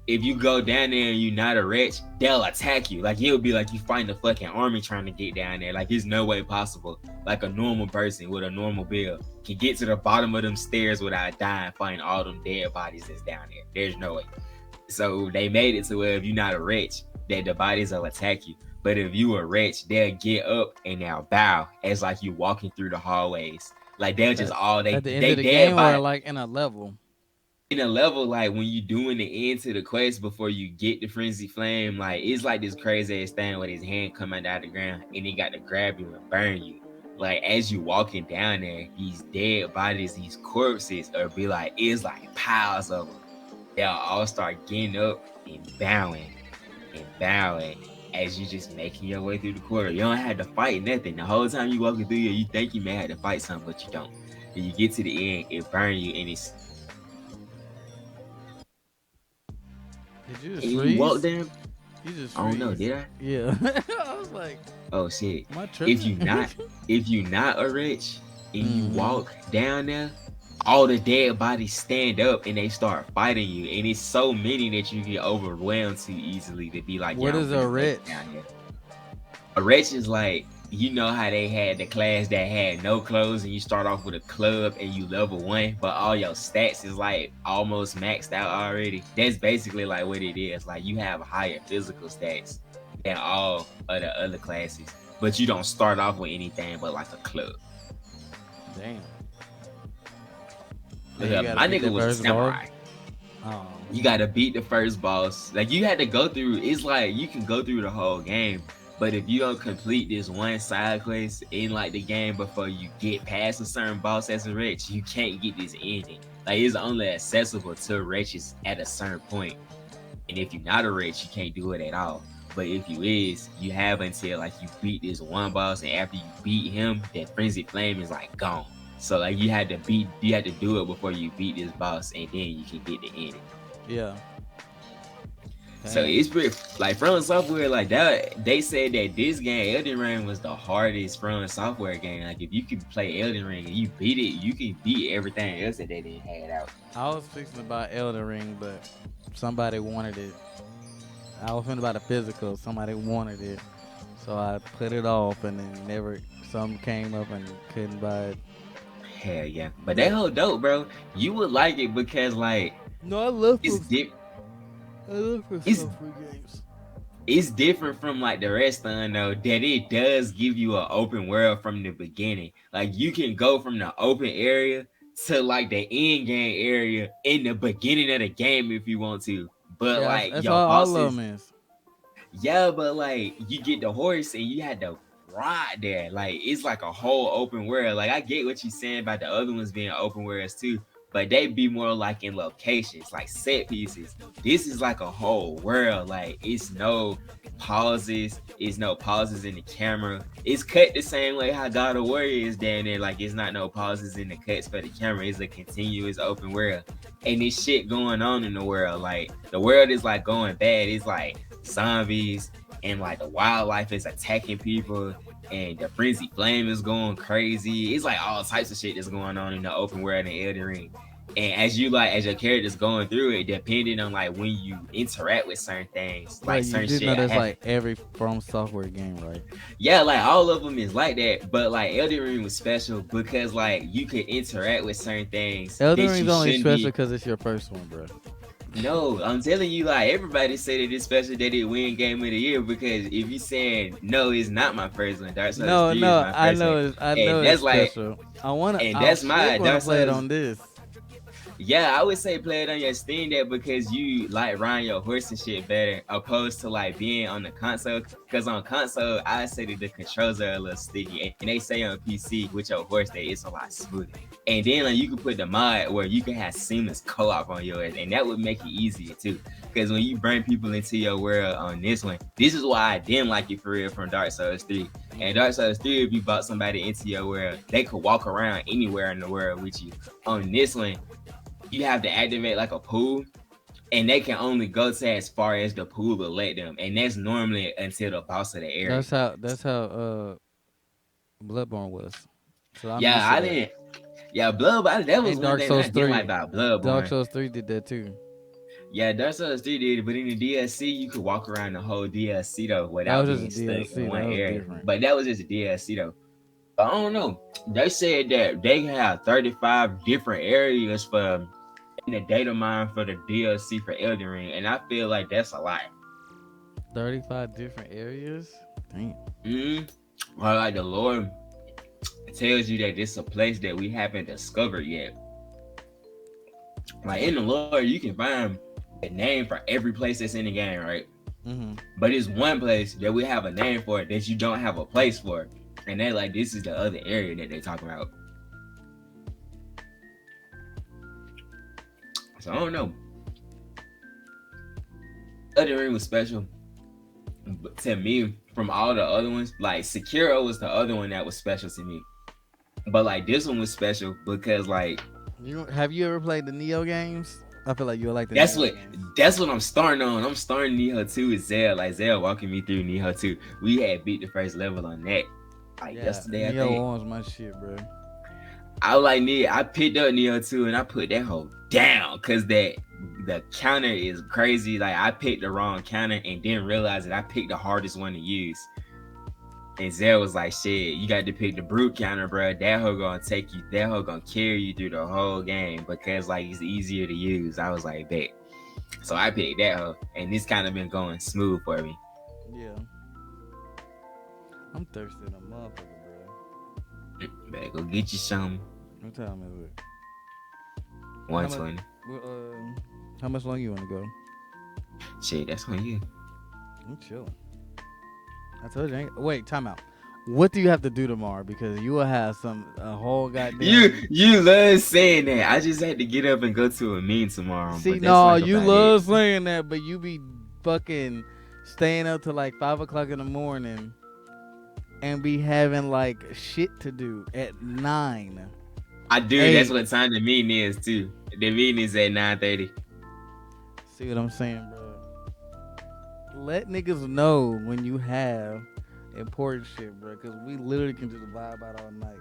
If you go down there and you're not a wretch, they'll attack you. Like it'll be like you fighting a fucking army trying to get down there. Like it's no way possible. Like a normal person with a normal build can get to the bottom of them stairs without dying, fighting all them dead bodies that's down there. There's no way. So they made it to where if you're not a wretch, that the bodies will attack you. But if you a wretch, they'll get up and they'll bow as like you walking through the hallways. Like they'll just At, all at the end they of the dead game, or body like in a level. in a level like when you doing the end to the quest before you get the frenzy flame, like it's like this crazy ass thing with his hand coming out of the ground and he got to grab you and burn you. Like as you walking down there, these dead bodies, these corpses, or be like it's like piles of them. They'll all start getting up and bowing as you just making your way through the corridor. You don't have to fight nothing. The whole time you walking through here, you think you may have to fight something, but you don't. When you get to the end, it burns you and it's Did you just and you walk freeze? down. You just I don't know, freeze. did I? Yeah. I was like, Oh shit. am I If tripping? you not if you not a rich and you hmm walk down there, all the dead bodies stand up and they start fighting you, and it's so many that you get overwhelmed too easily to be like, What yeah, I'm is a finna make wretch? it down here. A wretch is like, you know how they had the class that had no clothes and you start off with a club and you level 1, but all your stats is like almost maxed out already. That's basically like what it is. Like you have higher physical stats than all of the other classes, but you don't start off with anything but like a club. Damn. And you Yeah, gotta my beat nigga that was a first boss. samurai. Oh. You gotta beat the first boss. Like you had to go through. It's like you can go through the whole game, but if you don't complete this one side quest in like the game before you get past a certain boss as a wretch, you can't get this ending. Like it's only accessible to wretches at a certain point. And if you're not a wretch, you can't do it at all. But if you is, you have until like you beat this one boss, and after you beat him, that frenzied flame is like gone. So like you had to do it before you beat this boss, and then you can get the ending. Yeah. So Damn. it's pretty like From Software like that. They said that this game, Elden Ring, was the hardest From Software game. Like if you can play Elden Ring and you beat it, you can beat everything else that they didn't had out. I was fixing about Elden Ring, but somebody wanted it. I was thinking about the physical. Somebody wanted it, so I put it off, and then never. Some came up and couldn't buy it. Hell yeah, but that But whole dope, bro. You would like it because like no, I love it's for dip, I love for it's stuff for games. it's different from like the rest of them though, that it does give you an open world from the beginning. Like you can go from the open area to like the end game area in the beginning of the game if you want to. But Yeah, like that's your all of bosses, them is. yeah, but like you get the horse and you had to ride there. Like it's like a whole open world. Like I get what you're saying about the other ones being open worlds too, but they be more like in locations, like set pieces. This is like a whole world. Like it's no pauses in the camera. It's cut the same way how God of War is down there. Like it's not no pauses in the cuts for the camera. It's a continuous open world. And this shit going on in the world. Like the world is like going bad. It's like zombies and like the wildlife is attacking people and the frenzy flame is going crazy. It's like all types of shit that's going on in the open world in Elden Ring. And as your character's going through it, depending on like when you interact with certain things, But like you certain do know shit that's happen. like every From Software game, right? Yeah, like all of them is like that. But like Elden Ring was special because like you could interact with certain things Elden that Ring's you only shouldn't special be. because it's your first one, bro. No, I'm telling you, like everybody say that it's special that it win Game of the Year because if you saying no, it's not my first one. Dark Souls No, 3 is no, my first one, I know and it's that's like, special. and I that's should my wanna Dark play it Souls. on this. Yeah, I would say play it on your Steam Deck because you like riding your horse and shit better, opposed to like being on the console. Because on console, I say that the controls are a little sticky, and they say on PC with your horse that it's a lot smoother. And then like, you can put the mod where you can have seamless co-op on yours, and that would make it easier too. Because when you bring people into your world on this one, this is why I didn't like it for real from Dark Souls 3. And Dark Souls 3, if you brought somebody into your world, they could walk around anywhere in the world with you. On this one, you have to activate like a pool, and they can only go to as far as the pool will let them, and that's normally until the boss of the area. That's how Bloodborne was. So I'm used Yeah, to I that. didn't. Yeah, Bloodborne. That was And one Dark thing that Souls I didn't like 3. about Dark Bloodborne. Souls 3 did that too. Yeah, Dark Souls 3 did, but in the DLC, you could walk around the whole DLC though That without was just a being stuck in DLC. one That was area. different. But that was just a DLC though. But I don't know. They said that they have 35 different areas for in the data mine for the DLC for Elden Ring, and I feel like that's a lot. 35 different areas? Damn. Or like the Lord tells you that this is a place that we haven't discovered yet. Like in the Lord, you can find a name for every place that's in the game, right? Mm-hmm. But it's one place that we have a name for that you don't have a place for. And they're like, this is the other area that they talk about. So I don't know. Elden Ring was special to me from all the other ones. Like Sekiro was the other one that was special to me. But like this one was special because like Have you ever played the Neo games? I feel like you like the that's Neo what games. that's what I'm starting on. I'm starting Nihon 2 with Zell. Like Zell walking me through Nihon 2. We had beat the first level on that like Yeah, yesterday, I Neo think. 1 was my shit, bro. I was like Neo. I picked up Neo 2 and I put that whole down because that the counter is crazy. Like I picked the wrong counter and didn't realize that I picked the hardest one to use. And Zell was like, "Shit, you got to pick the brute counter, bro. That hoe gonna take you. That hoe gonna carry you through the whole game because like it's easier to use." I was like, "Bet." So I picked that hoe, and this kind of been going smooth for me. Yeah. I'm thirsty in a motherfucker, bro. Better go get you some What time is it? How much? 120. Well, how much longer you want to go? Shit, that's on you. I'm chilling. I told you. Wait, time out. What do you have to do tomorrow? Because you will have a whole goddamn. You love saying that. I just had to get up and go to a meeting tomorrow. See, but that's no, like you about love it. saying that, but you be fucking staying up till like 5 o'clock in the morning and be having like shit to do at 9. I do. 8. That's what time the meeting is too. The meeting is at 9:30. See what I'm saying, bro? Let niggas know when you have important shit, bro, because we literally can just vibe out all night.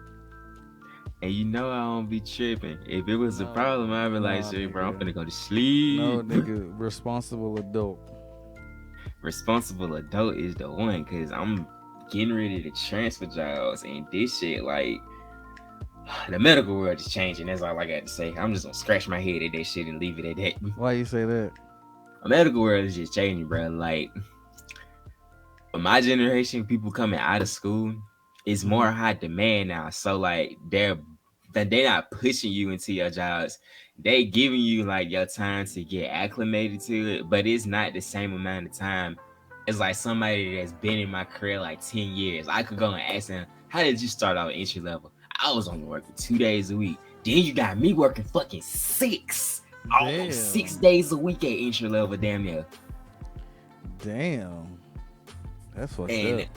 And you know I don't be tripping. If it was a No, problem, I'd be like, nah, shit, bro, I'm nigga. finna go to sleep. No, nigga, responsible adult. Responsible adult is the one, cause I'm getting ready to transfer jobs and this shit, like the medical world is changing. That's all I got to say. I'm just gonna scratch my head at that shit and leave it at that. Why you say that? The medical world is just changing, bro. Like for my generation, people coming out of school, it's more high demand now. So like they're not pushing you into your jobs. They giving you like your time to get acclimated to it, but it's not the same amount of time. It's like somebody that's been in my career like 10 years. I could go and ask them, how did you start out entry level? I was only working 2 days a week. Then you got me working fucking 6. Almost 6 days a week at entry level, damn near. Damn. That's what's And up.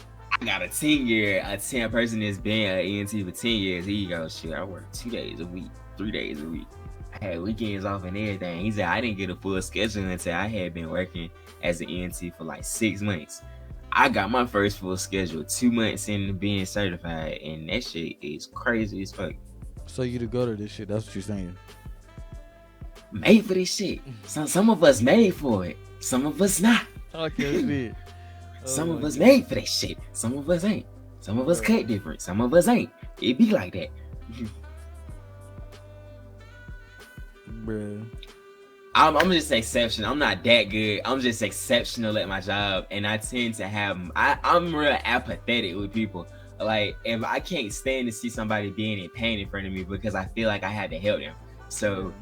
I got a 10 person that's been at ENT for 10 years. He goes, shit, I work 2 days a week, 3 days a week. I had weekends off and everything. He said I didn't get a full schedule until I had been working as an ENT for like 6 months. I got my first full schedule 2 months into being certified, and that shit is crazy as fuck. So you to go to this shit, that's what you're saying. Made for this shit. Some of us made for it. Some of us not. Okay, shit. Some of us made for that shit. Some of us ain't. Some of us cut different. Some of us ain't. It be like that. Bruh. I'm just exceptional. I'm not that good. I'm just exceptional at my job, and I tend to have. I'm real apathetic with people. Like if I can't stand to see somebody being in pain in front of me because I feel like I had to help them. So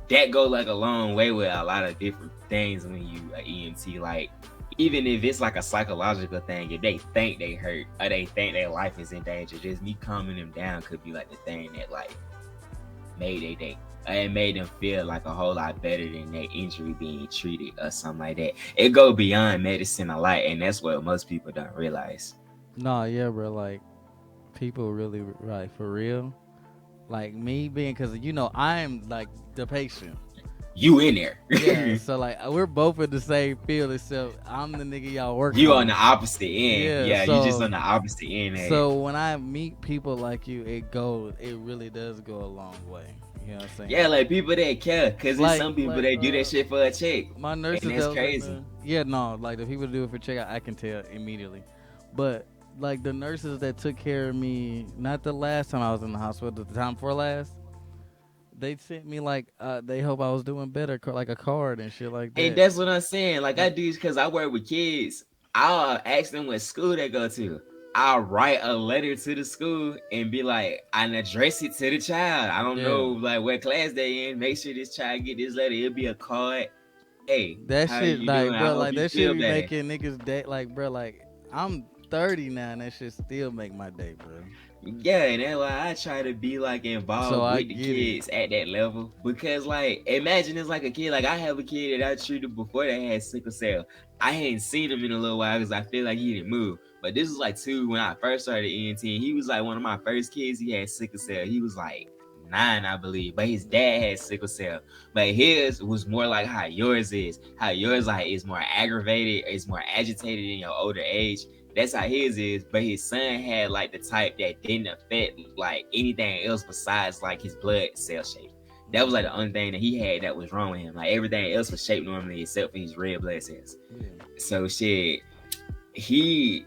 that go like a long way with a lot of different things when you are EMT. Like even if it's like a psychological thing, if they think they hurt or they think their life is in danger, just me calming them down could be like the thing that like made their day. It made them feel like a whole lot better than their injury being treated or something like that. It go beyond medicine a lot, and that's what most people don't realize. Nah, yeah, bro. Like, people really, like, for real. Like, me being, because, you know, I'm, like, the patient. You in there. Yeah, so, like, we're both in the same field, except I'm the nigga y'all working You on the opposite end. Yeah, so, you just on the opposite end. So, when I meet people like you, it really does go a long way. You know what I'm saying? Yeah, like people that care, because there's some people that do that shit for a check. My nurses, and that's crazy. Yeah, no, like the people that do it for check, I can tell immediately. But like the nurses that took care of me, not the last time I was in the hospital, the time before last, they sent me like they hope I was doing better, like a card and shit like that. And that's what I'm saying. Like I do because I work with kids. I'll ask them what school they go to. I'll write a letter to the school and be like, and address it to the child. I don't know like what class they in. Make sure this child get this letter. It'll be a card. Hey, that how shit, you like, doing? bro, like that shit be making niggas day. Like, bro, like I'm 30 now, and that shit still make my day, bro. Yeah, and that's why I try to be like involved with the kids at that level. Because like imagine it's like a kid, like I have a kid that I treated before that had sickle cell. I hadn't seen him in a little while because I feel like he didn't move. But this was like 2 when I first started ENT. He was like one of my first kids. He had sickle cell. He was like 9, I believe, but his dad had sickle cell. But his was more like how yours is. How yours like is more aggravated, is more agitated in your older age. That's how his is. But his son had like the type that didn't affect like anything else besides like his blood cell shape. That was like the only thing that he had that was wrong with him. Like everything else was shaped normally except for his red blood cells. Yeah. So shit, he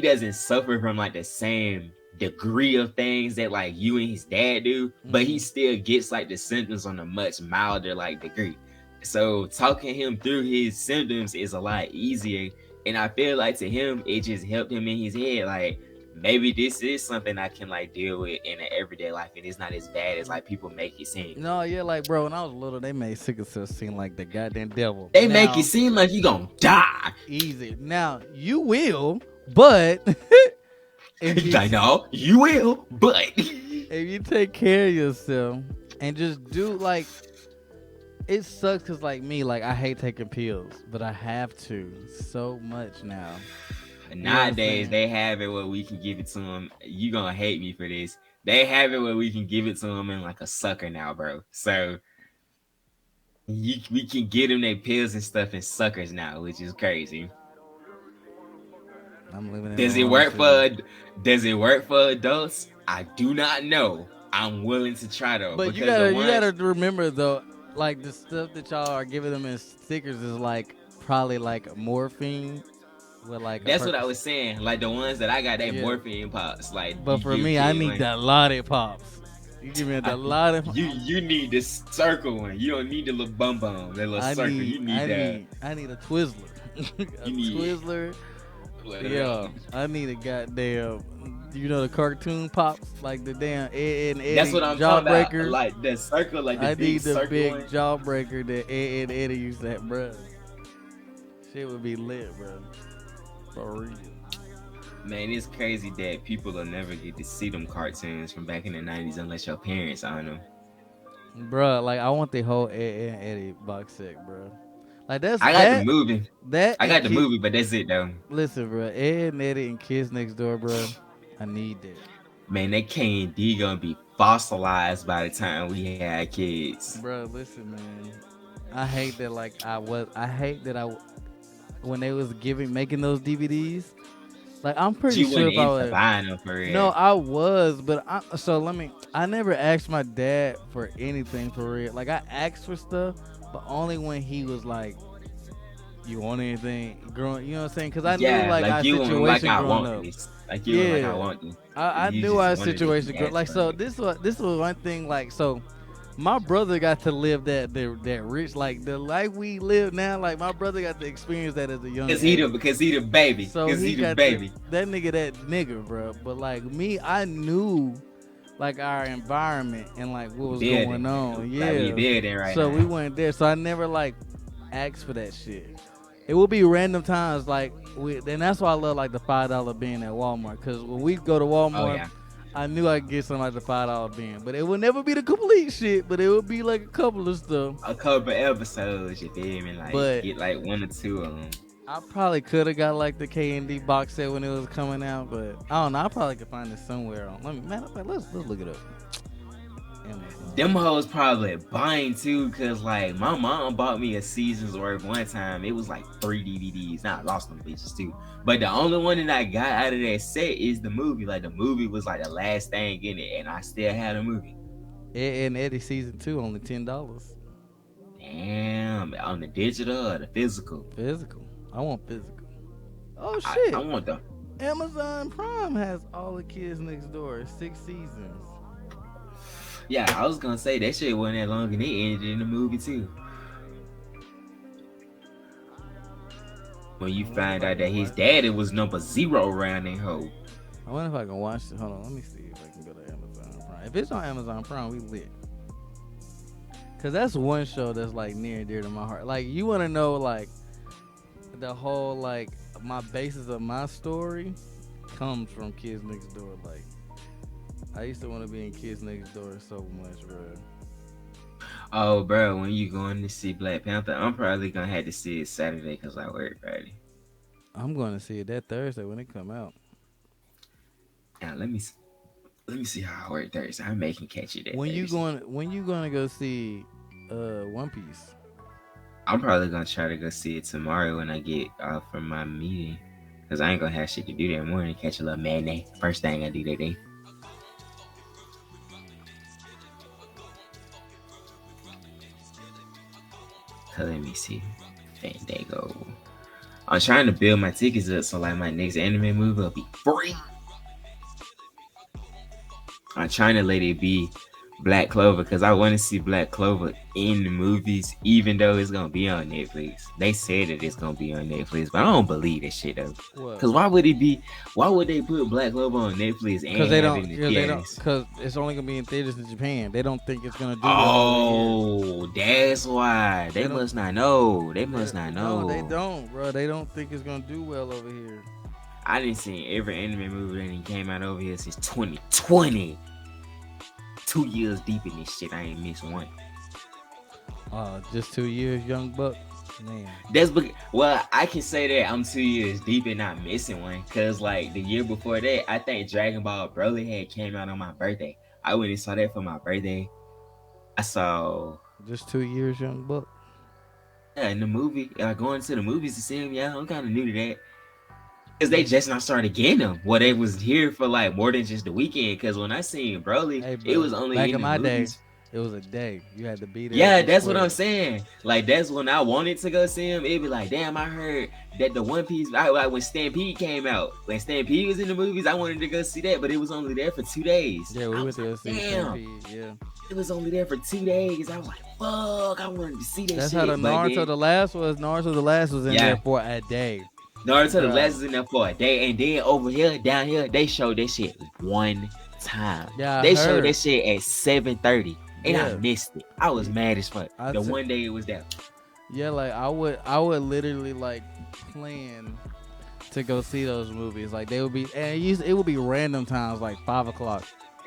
doesn't suffer from like the same degree of things that like you and his dad do, but he Mm-hmm. still gets like the symptoms on a much milder like degree. So talking him through his symptoms is a lot easier, and I feel like to him it just helped him in his head like maybe this is something I can like deal with in an everyday life, and it's not as bad as like people make it seem. No, yeah, like bro, when I was little, they made sickle cell seem like the goddamn devil. They make it Now, seem like you gonna die. easy. Now you will, but if you Like no, you will, but if you take care of yourself and just do like it sucks because like me, like I hate taking pills, but I have to so much now. You know what I'm nowadays saying? they have it where we can give it to them. You gonna hate me for this. They have it where we can give it to them in like a sucker now, bro. So we can get them their pills and stuff in suckers now, which is crazy. I'm living in the Does it wrong work city. for Does it work for adults? I do not know. I'm willing to try though But because the you gotta ones remember though, like the stuff that y'all are giving them as stickers is like probably like morphine with like a that's what I Percocet. was saying. Like the ones that I got, they Yeah, morphine pops. Like but you for give me, I kid need one. the lollipops. You give me the lollipop. You need the circle one. You don't need the little bum bum, that little circle. You need the I need a Twizzler, a you need Twizzler. like, Yeah, I need a goddamn. You know the cartoon pops like the damn Ed and that's Eddie what I'm talking about. Jawbreaker. Like the circle, like the I big need the circle big one. jawbreaker that Ed and Eddie used to have, bruh. Shit would be lit, bro. For real. Man, it's crazy that people will never get to see them cartoons from back in the '90s unless your parents own them. Bruh, like I want the whole Ed and Eddie box set, bro. Like that's I got the movie. that I and got the kid. movie, but that's it though. Listen, bro. Ed and Eddie and Kids Next Door, bro. I need that, Man, that K and D gonna be fossilized by the time we had kids. bro. Listen, man. I hate that. Like I was. I hate that when they was making those DVDs. Like I'm pretty She sure wasn't if I into would. buying them for No, real. I was, but so let me. I never asked my dad for anything for real. Like I asked for stuff, but only when he was like, "You want anything?" Growing, you know what I'm saying? Because I knew Yeah, like like our you want like situation I growing want up. this. Like you want like I Yeah, want this. I You knew just our wanted it. situation. You asked Like for so, it. this was one thing. Like so, my brother got to live that rich like the life we live now. Like my brother got to experience that as a young age. Because he the baby. So Cause he he the got to baby. that nigga, bro. But like me, I knew like our environment and like what was going Building. on. Like we Yeah. building right So we now. went there. So I never like asked for that shit. It will be random times like and that's why I love like the $5 bin at Walmart. Cause when we go to Oh Walmart, yeah. I knew I'd get something like the $5 bin. But it would never be the complete shit, but it would be like a couple of stuff. A couple episodes, you feel me? Like But get like one or two of them. I probably could have got like the K and D box set when it was coming out, but I don't know. I probably could find it somewhere on. Let me matter of fact, let's look it up. Them Amazon. hoes probably buying too, cause like my mom bought me a season's worth one time. It was like 3 DVDs. Now I lost them bitches too. But the only one that I got out of that set is the movie. Like the movie was like the last thing in it, and I still had a movie. Ed and Eddie season 2 only $10. Damn, on the digital or the physical? Physical. I want physical. Oh I shit! want the Amazon Prime has all the Kids Next Door 6 seasons. yeah. I was gonna say that shit wasn't that long, and it ended in the movie too. When you I wonder if find I out that can his watch it. daddy was number zero around that hoe. I wonder if I can watch it. Hold on, let me see if I can go to Amazon Prime. If it's on Amazon Prime, we lit. Cause that's one show that's like near and dear to my heart. Like you want to know like the whole like my basis of my story comes from Kids Next Door. Like I used to want to be in Kids Next Door so much, bro. Oh, bro, when you going to see Black Panther, I'm probably gonna have to see it Saturday because I work Friday. I'm going to see it that Thursday when it come out. Now let me see how I work Thursday. I may can catch it that When you Thursday. going when you going to go see One Piece? I'm probably gonna try to go see it tomorrow when I get off from my meeting, Cause I ain't gonna have shit to do that morning. Catch a little matinee. First thing I do that day. So let me see. Fandango. I'm trying to build my tickets up so like my next anime movie will be free. I'm trying to let it be Black Clover because I want to see Black Clover in the movies, even though it's gonna be on Netflix. They said that it's gonna be on Netflix, but I don't believe that shit though. What? Because why would it be? Why would they put Black Clover on Netflix and Because they have it don't. in the Because they don't. theaters? Because it's only gonna be in theaters in Japan. They don't think it's gonna do well over Oh, that's why. here. They must not know. They they- must not No, they know. don't, bro. They don't think it's gonna do well over here. I didn't see every anime movie that came out over here since 2020. 2 years deep in this shit, I ain't missed one. Just 2 years, young buck. Man. Well, I can say that I'm 2 years deep and not missing one. Cause like the year before that, I think Dragon Ball Broly had came out on my birthday. I went and saw that for my birthday. I saw Just 2 years, young buck. in the movie, going to the movies to see him. Yeah, I'm kind of new to that. Cause they just not started getting them. Well, they was here for like more than just the weekend. Cause when I seen Broly, Hey, bro, it was only back in in the my movies. day, it was a day. You had to be there. Yeah, that's what I'm saying. Like that's when I wanted to go see him. It'd be like, damn, I heard that the One Piece. When Stampede came out, when Stampede was in the movies, I wanted to go see that, but it was only there for 2 days. Yeah, we I went was there to like, see damn, Stampede. Yeah, it was only there for 2 days. I was like, fuck, I wanted to see that that's shit. how the But Naruto then, the last was. Naruto the last was in yeah, there for a day. Naruto the Bruh. Last is in there for a day, and then over here, down here, they showed that shit one time. Yeah, They showed that shit at 7:30. And Yeah. I missed it. I was mad as fuck. I The said- one day it was there. Yeah, like I would literally like plan to go see those movies. Like they would be, and it would be random times, like 5 o'clock.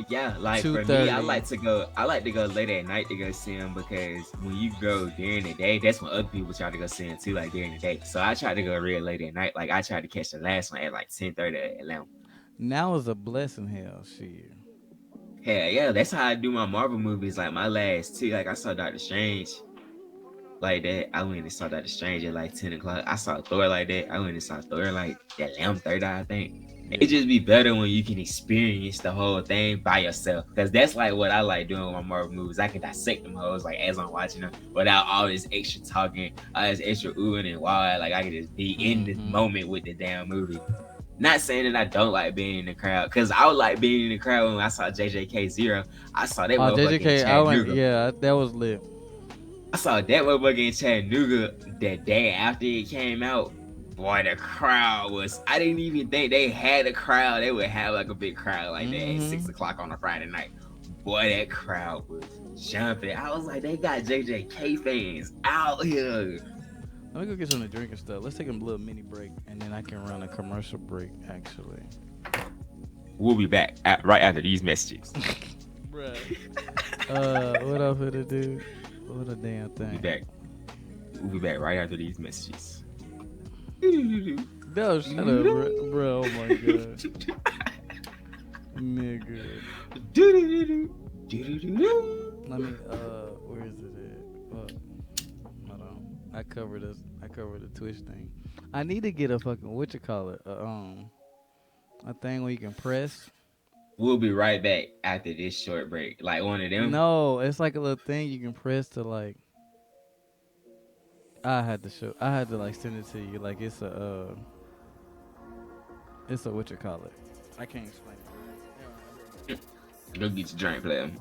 Yeah, like for me, 2:30. I like to go late at night to go see them because when you go during the day, that's when other people try to go see them too, like during the day. So I try to go real late at night. Like I tried to catch the last one at like 10:30 at Atlanta. Now is a blessing, hell, shit. Hell yeah, that's how I do my Marvel movies. Like my last two, like I saw Doctor Strange like that. I went and saw Doctor Strange at like 10 o'clock. I saw Thor like that. I went and saw Thor like at 11:30, I think. It just be better when you can experience the whole thing by yourself. Because that's like what I like doing with my Marvel movies. I can dissect them hoes like as I'm watching them without all this extra talking, all this extra oohing and wah. Like I can just be in the moment with the damn movie. Not saying that I don't like being in the crowd, because I would like being in the crowd when I saw JJK Zero. I saw that motherfucker in Chattanooga. Yeah, that was lit. I saw that motherfucker in Chattanooga the day after it came out. Boy, the crowd was. I didn't even think they had a crowd. They would have like a big crowd like that at 6 o'clock on a Friday night. Boy, that crowd was jumping. I was like, they got JJK fans out here. Let me go get something to drink and stuff. Let's take a little mini break, and then I can run a commercial break, actually. We'll be back right after these messages. Bruh. What I'm finna do? What a damn thing. We'll be back right after these messages. No, shut up, bro. Oh my god. Nigga. Let me, where is it at? Hold on. I covered the Twitch thing. I need to get a fucking, a thing where you can press. We'll be right back after this short break. Like one of them? No, it's like a little thing you can press to like, I had to like send it to you. Like it's a I can't explain it. Go get your drink, player.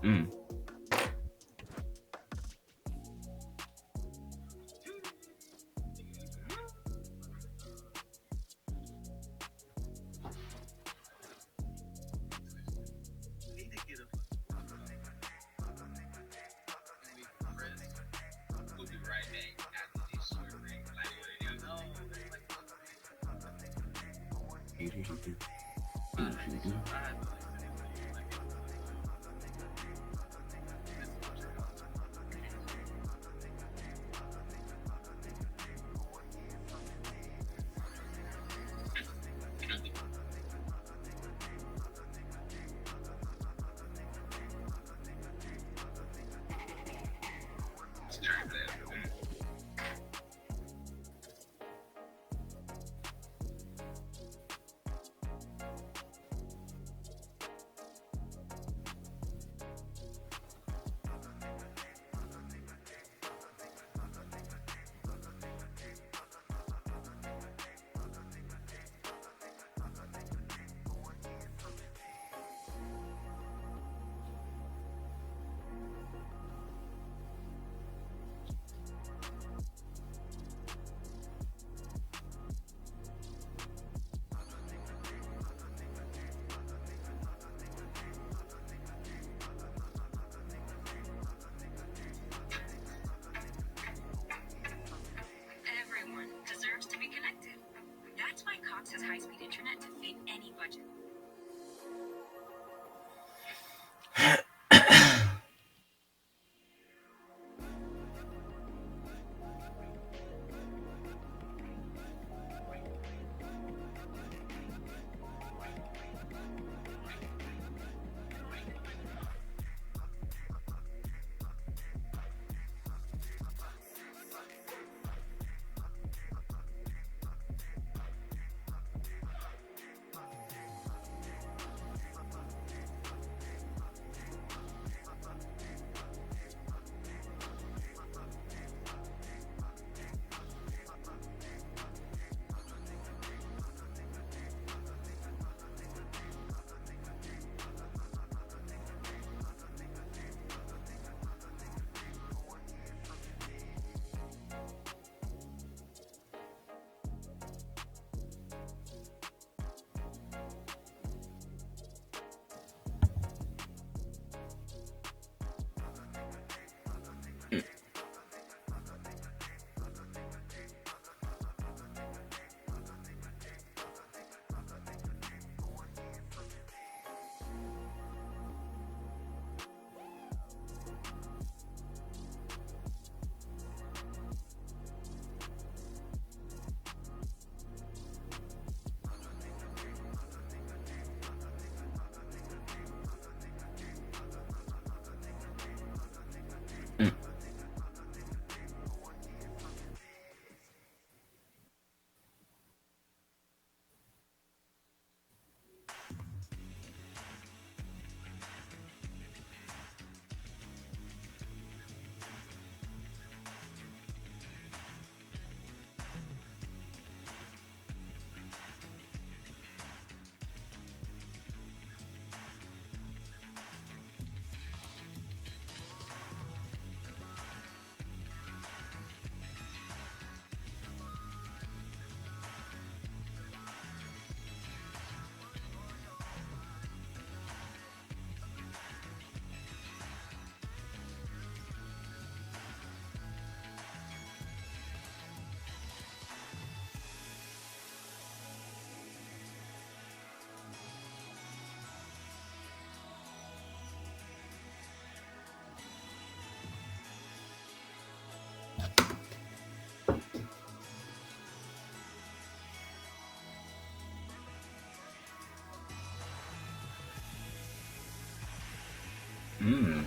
Mm,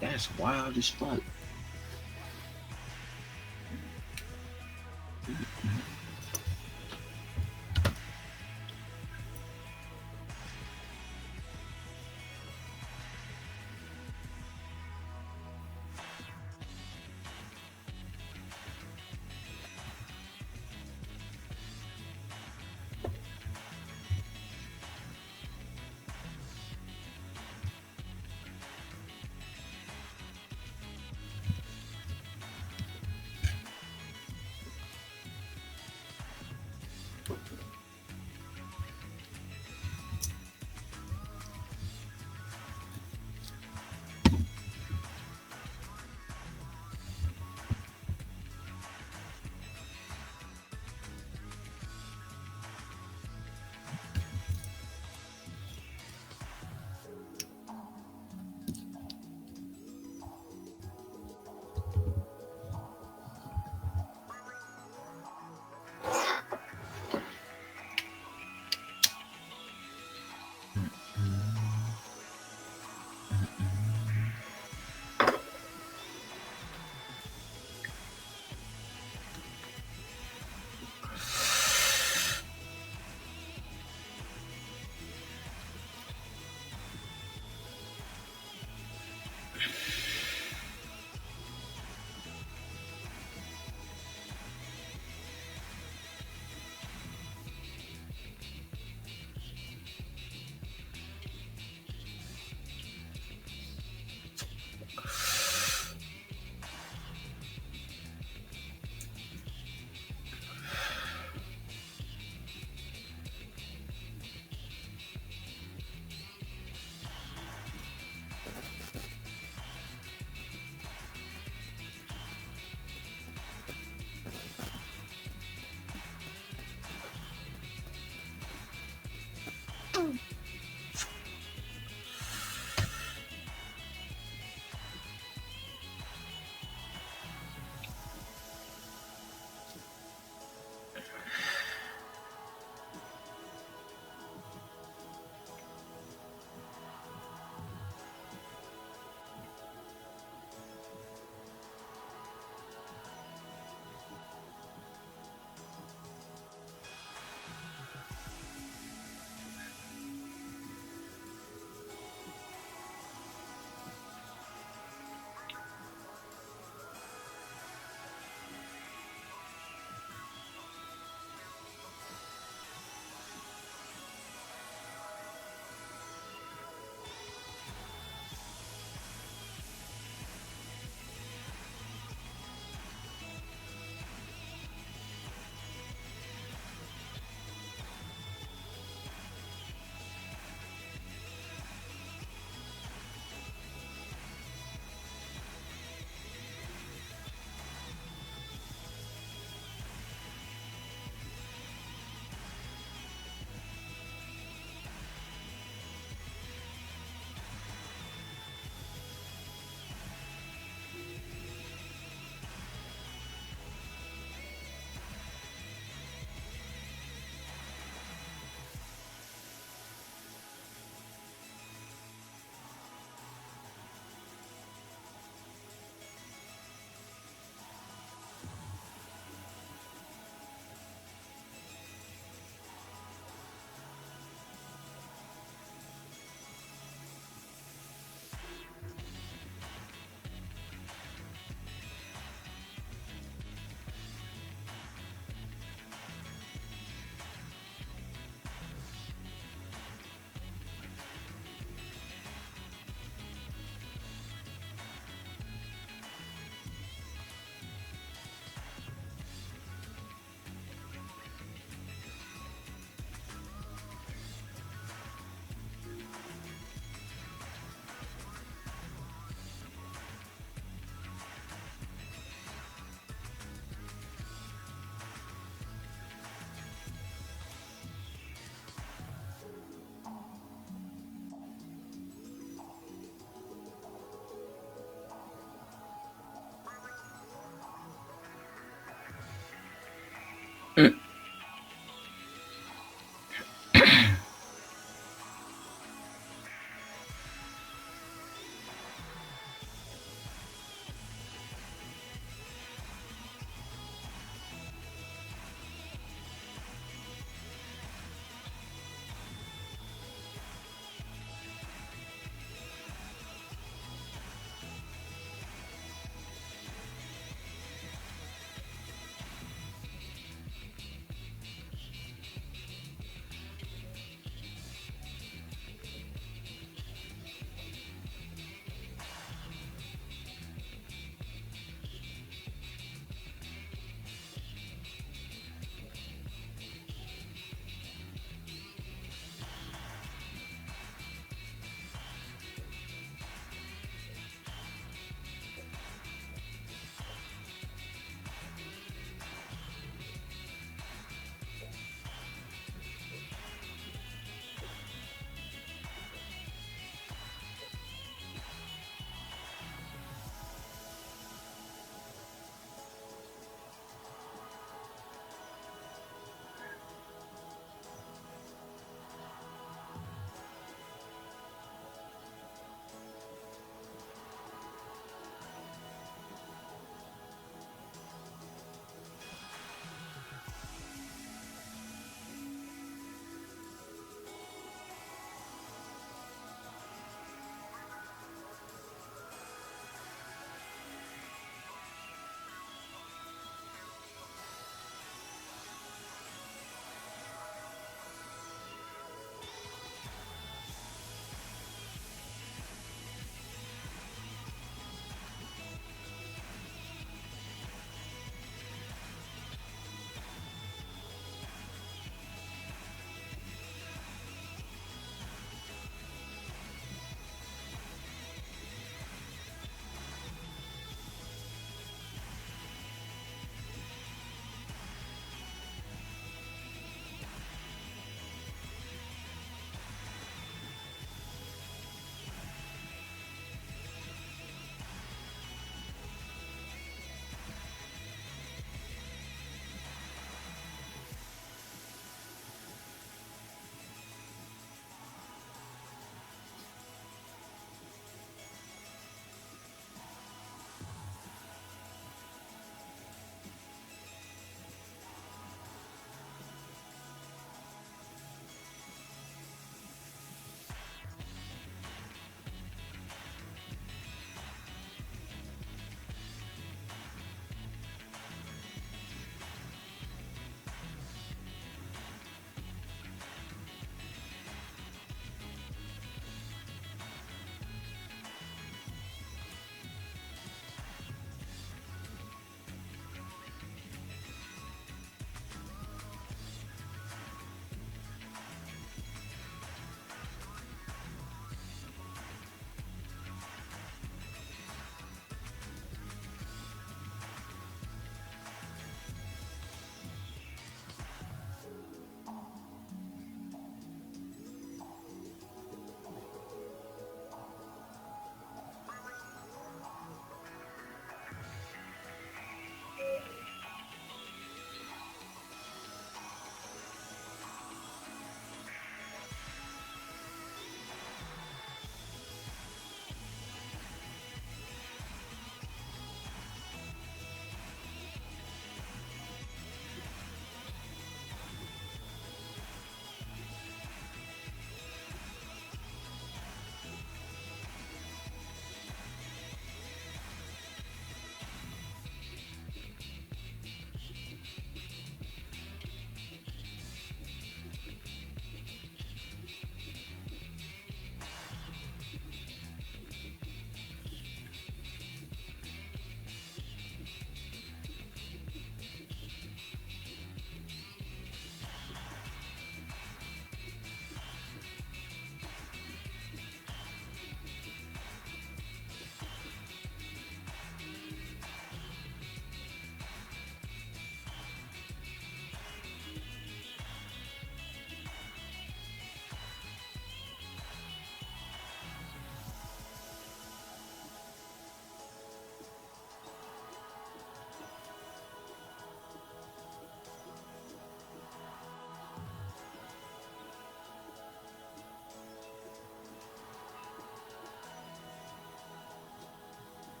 that's wild as fuck.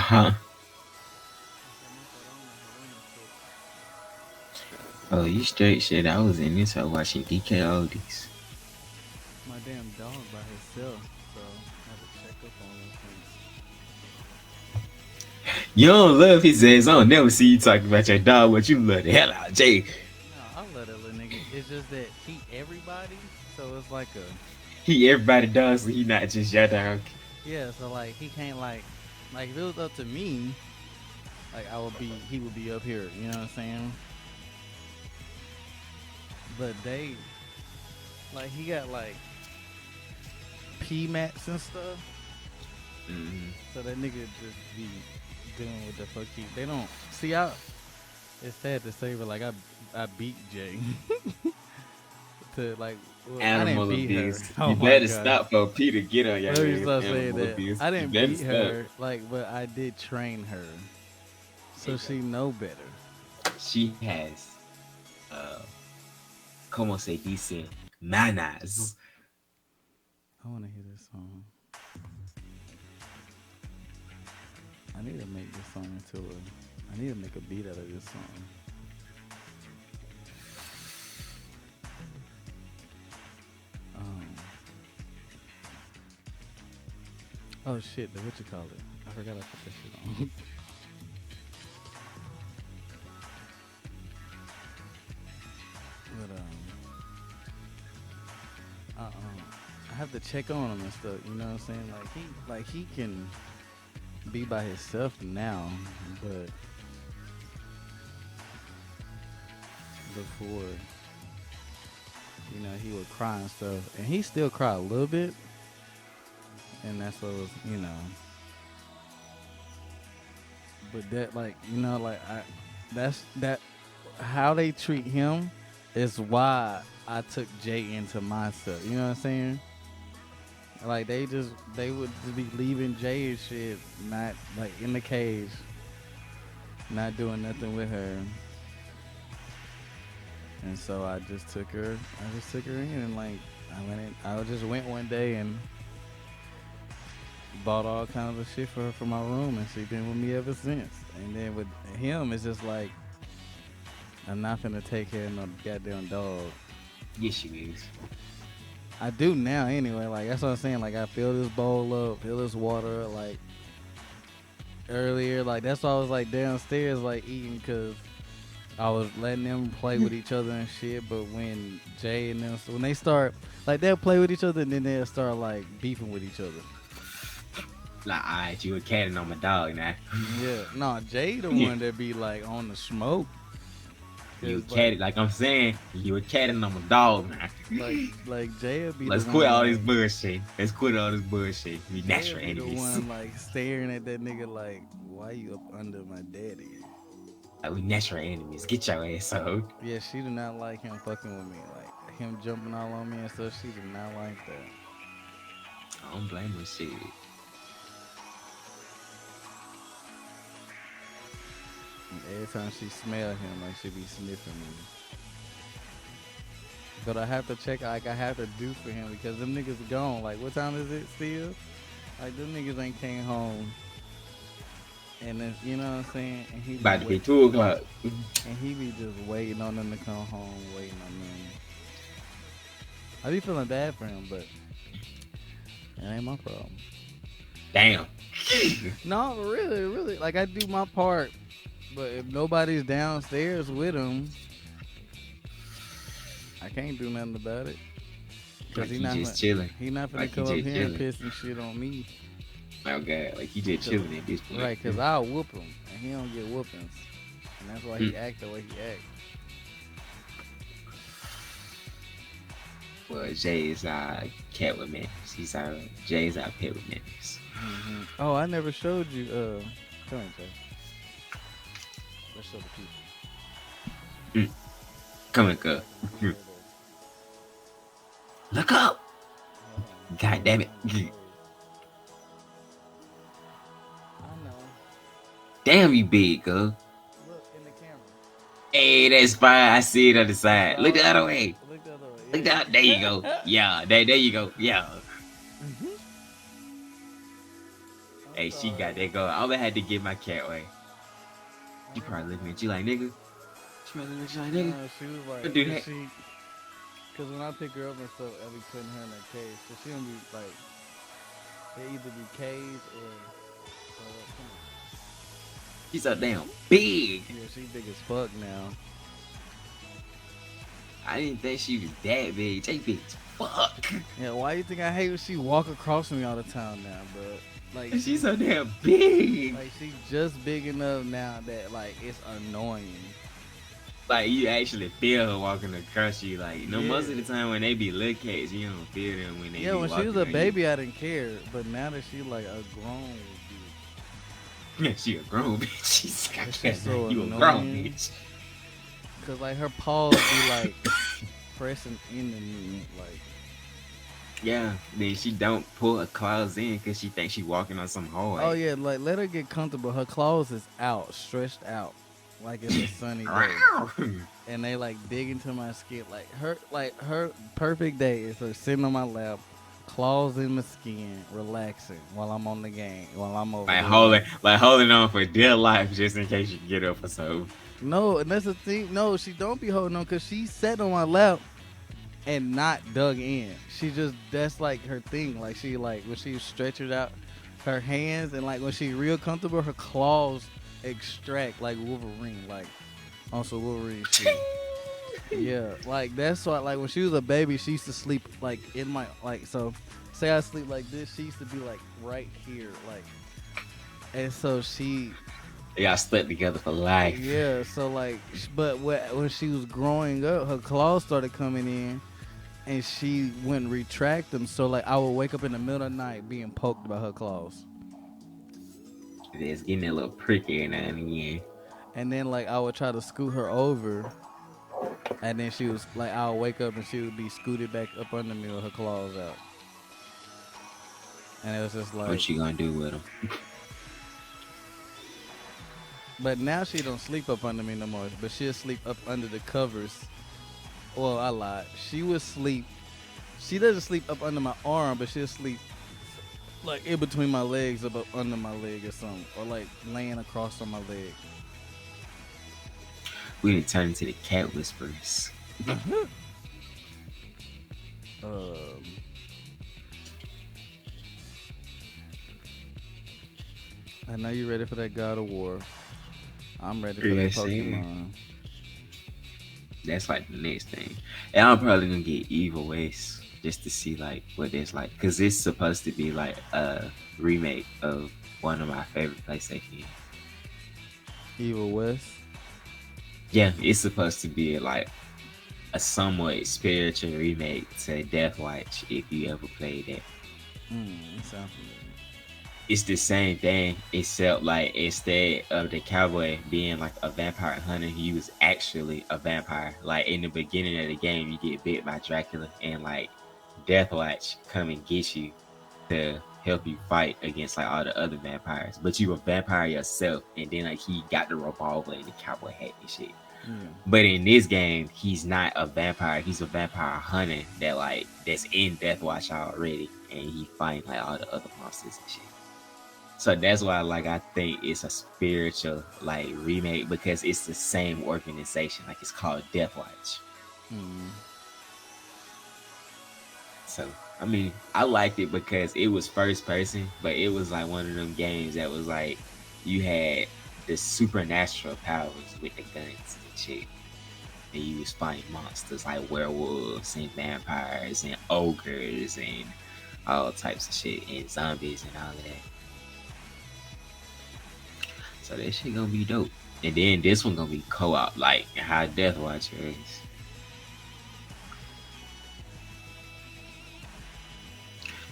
Huh? I said my Corona had went and cooked. Oh, you straight shit. I was in this hoe watching DK oldies. My damn dog by himself, so I had to check up on him since. You don't love his ass. I don't never see you talking about your dog, but you love the hell out of Jay. No, I love that little nigga. It's just that he everybody, so it's like a He everybody dog, so he not just your dog. yeah. So like he can't like if it was up to me, like he would be up here. You know what I'm saying? But they like he got like P mats and stuff, Mm-hmm. so that nigga just be doing what the fuck he. They don't see. It's sad to say, but like I beat Jay to like. Well, I didn't Animal beat her. abuse. Oh You my better god. stop for Peter get on your Let me ass. stop saying Animal that. abuse. I You didn't better beat stop. her, like, but I did train her, so she know better. She has, uh, como se dice, manners. I want to hear this song. I need to make this song into a. I need to make a beat out of this song. Um. Oh shit! The what you call it? I forgot I put that shit on. But I have to check on him and stuff. You know what I'm saying? Like he can be by himself now, but before, you know, he would cry and stuff, and he still cry a little bit, and that's what was, you know. But that, like, you know, like that's that how they treat him is why I took Jay into my stuff. You know what I'm saying? Like they would just be leaving Jay and shit, not like in the cage, not doing nothing with her. And so I just took her. I just took her in and like I went in. I just went one day and bought all kinds of shit for her for my room, and she been with me ever since. And then with him, it's just like I'm not gonna take care of no goddamn dog. Yes, you is. I do now anyway. Like that's what I'm saying. Like I fill this bowl up, fill this water up, like earlier. Like that's why I was like downstairs like eating because I was letting them play with each other and shit. But when Jay and them, when they start like they'll play with each other and then they'll start like beefing with each other. Like, alright, you a catting on my dog now. Yeah, no, Jay the one that be like on the smoke. You a 'Cause, catting, like I'm saying, you a catting on my dog now. like Jay will be Let's the quit one, all like, this bullshit. Let's quit all this bullshit. We Jay natural will be the enemies. one like staring at that nigga like, why you up under my daddy? Like, we natural enemies. Get your ass out. Yeah, she do not like him fucking with me. Like him jumping all on me and stuff. She do not like that. I don't blame her shit. And every time she smell him, like she be sniffing me. But I have to check. Like I have to do for him because them niggas gone. Like what time is it still? Like them niggas ain't came home. And then you know what I'm saying. And he be About to be 2 o'clock. and he be just waiting on them to come home, waiting on them. I be feeling bad for him, but it ain't my problem. Damn. No, really, really. Like I do my part, but if nobody's downstairs with him, I can't do nothing about it. Like Cause he just chilling. he not finna Like he come up just here and chilling. piss and shit on me. Oh god, like he just chilling at this point. Right, cause I'll whoop him, and he don't get whoopings, and that's why he act the way he act. Well, Jay is our cat with manners. Jay is our pet with manners. Oh, I never showed you. Come on, Jay. Let's show the people. Come on, girl. Look up. God damn it. I know. Damn, you big, girl. Look in the camera. Hey, that's fine. I see it on the side. Look the other way. Look the other way. Look that. There you go. Yeah, there you go. Yeah. Oh Hey, she got that going. I'm gonna have to get my cat way. She probably looking at you like nigga. She probably looking at you like nigga. No, she was Don't like, do cause that. she, cause when I pick her up and stuff, I be putting her in a cage. So she don't be like, they either be caged or come on. She's so damn big. Yeah, she big as fuck now. I didn't think she was that big. She big as fuck. Yeah, why you think I hate when she walk across from me all the time now, bro? Like She's so damn big. like she's just big enough now that like it's annoying. Like you actually feel her walking across you. Like no, most of Yeah. the time when they be little cats, you don't feel them when they Yeah, be when she walking was a on you. baby, I didn't care, but now that she like a grown bitch, Yeah, she a grown bitch. She's that shit's so you a grown annoying. bitch. Cause like her paws be like pressing into me, like Yeah, then she don't pull her claws in because she thinks she walking on some hard. oh yeah, like let her get comfortable. Her claws is out, stretched out, like it's a sunny day, and they like dig into my skin. Like her perfect day is her sitting on my lap, claws in my skin, relaxing while I'm on the game, while I'm over like there. holding on for dear life just in case you get up or so. No, and that's the thing. No, she don't be holding on because she sat on my lap and not dug in. She just that's like her thing. Like she like when she stretches out her hands and like when she real comfortable, her claws extract like Wolverine, like on some Wolverine shit. Yeah, like that's why. Like when she was a baby, she used to sleep like in my like so. Say I sleep like this, she used to be like right here, like, and so she They got stuck together for life. yeah, so like, but when she was growing up, her claws started coming in, and she wouldn't retract them. So like, I would wake up in the middle of the night being poked by her claws, It's getting a little pricky now and again. and then like I would try to scoot her over, and then she was like, I would wake up and she would be scooted back up under me with her claws out, and it was just like, What you gonna do with them? but now she don't sleep up under me no more, but she'll sleep up under the covers. Well, I lied. She would sleep. She doesn't sleep up under my arm, but she'll sleep like in between my legs, up under my leg or something, or like laying across on my leg. We done turned into the cat whisperers. Um, I know you're ready for that God of War. I'm ready for Yeah, that same. Pokemon. That's like the next thing. And I'm probably gonna get Evil West just to see like what it's like, cause it's supposed to be like a remake of one of my favorite PlayStation games. Evil West. Yeah, it's supposed to be like a somewhat spiritual remake to Death Watch if you ever played that. Sounds familiar. It's the same thing, except like instead of the cowboy being like a vampire hunter, he was actually a vampire. Like in the beginning of the game, you get bit by Dracula, and like Deathwatch come and get you to help you fight against like all the other vampires. But you a vampire yourself, and then like he got the revolver and the cowboy hat and shit. Yeah. But in this game, he's not a vampire. He's a vampire hunter that like that's in Deathwatch already, and he fighting like all the other monsters and shit. So that's why like I think it's a spiritual like remake because it's the same organization. Like it's called Death Watch. Mm. So I mean I liked it because it was first person, but it was like one of them games that was like you had the supernatural powers with the guns and shit. And you was fighting monsters like werewolves and vampires and ogres and all types of shit and zombies and all of that. So that shit gonna be dope. And then this one gonna be co-op, like how Death Watch is.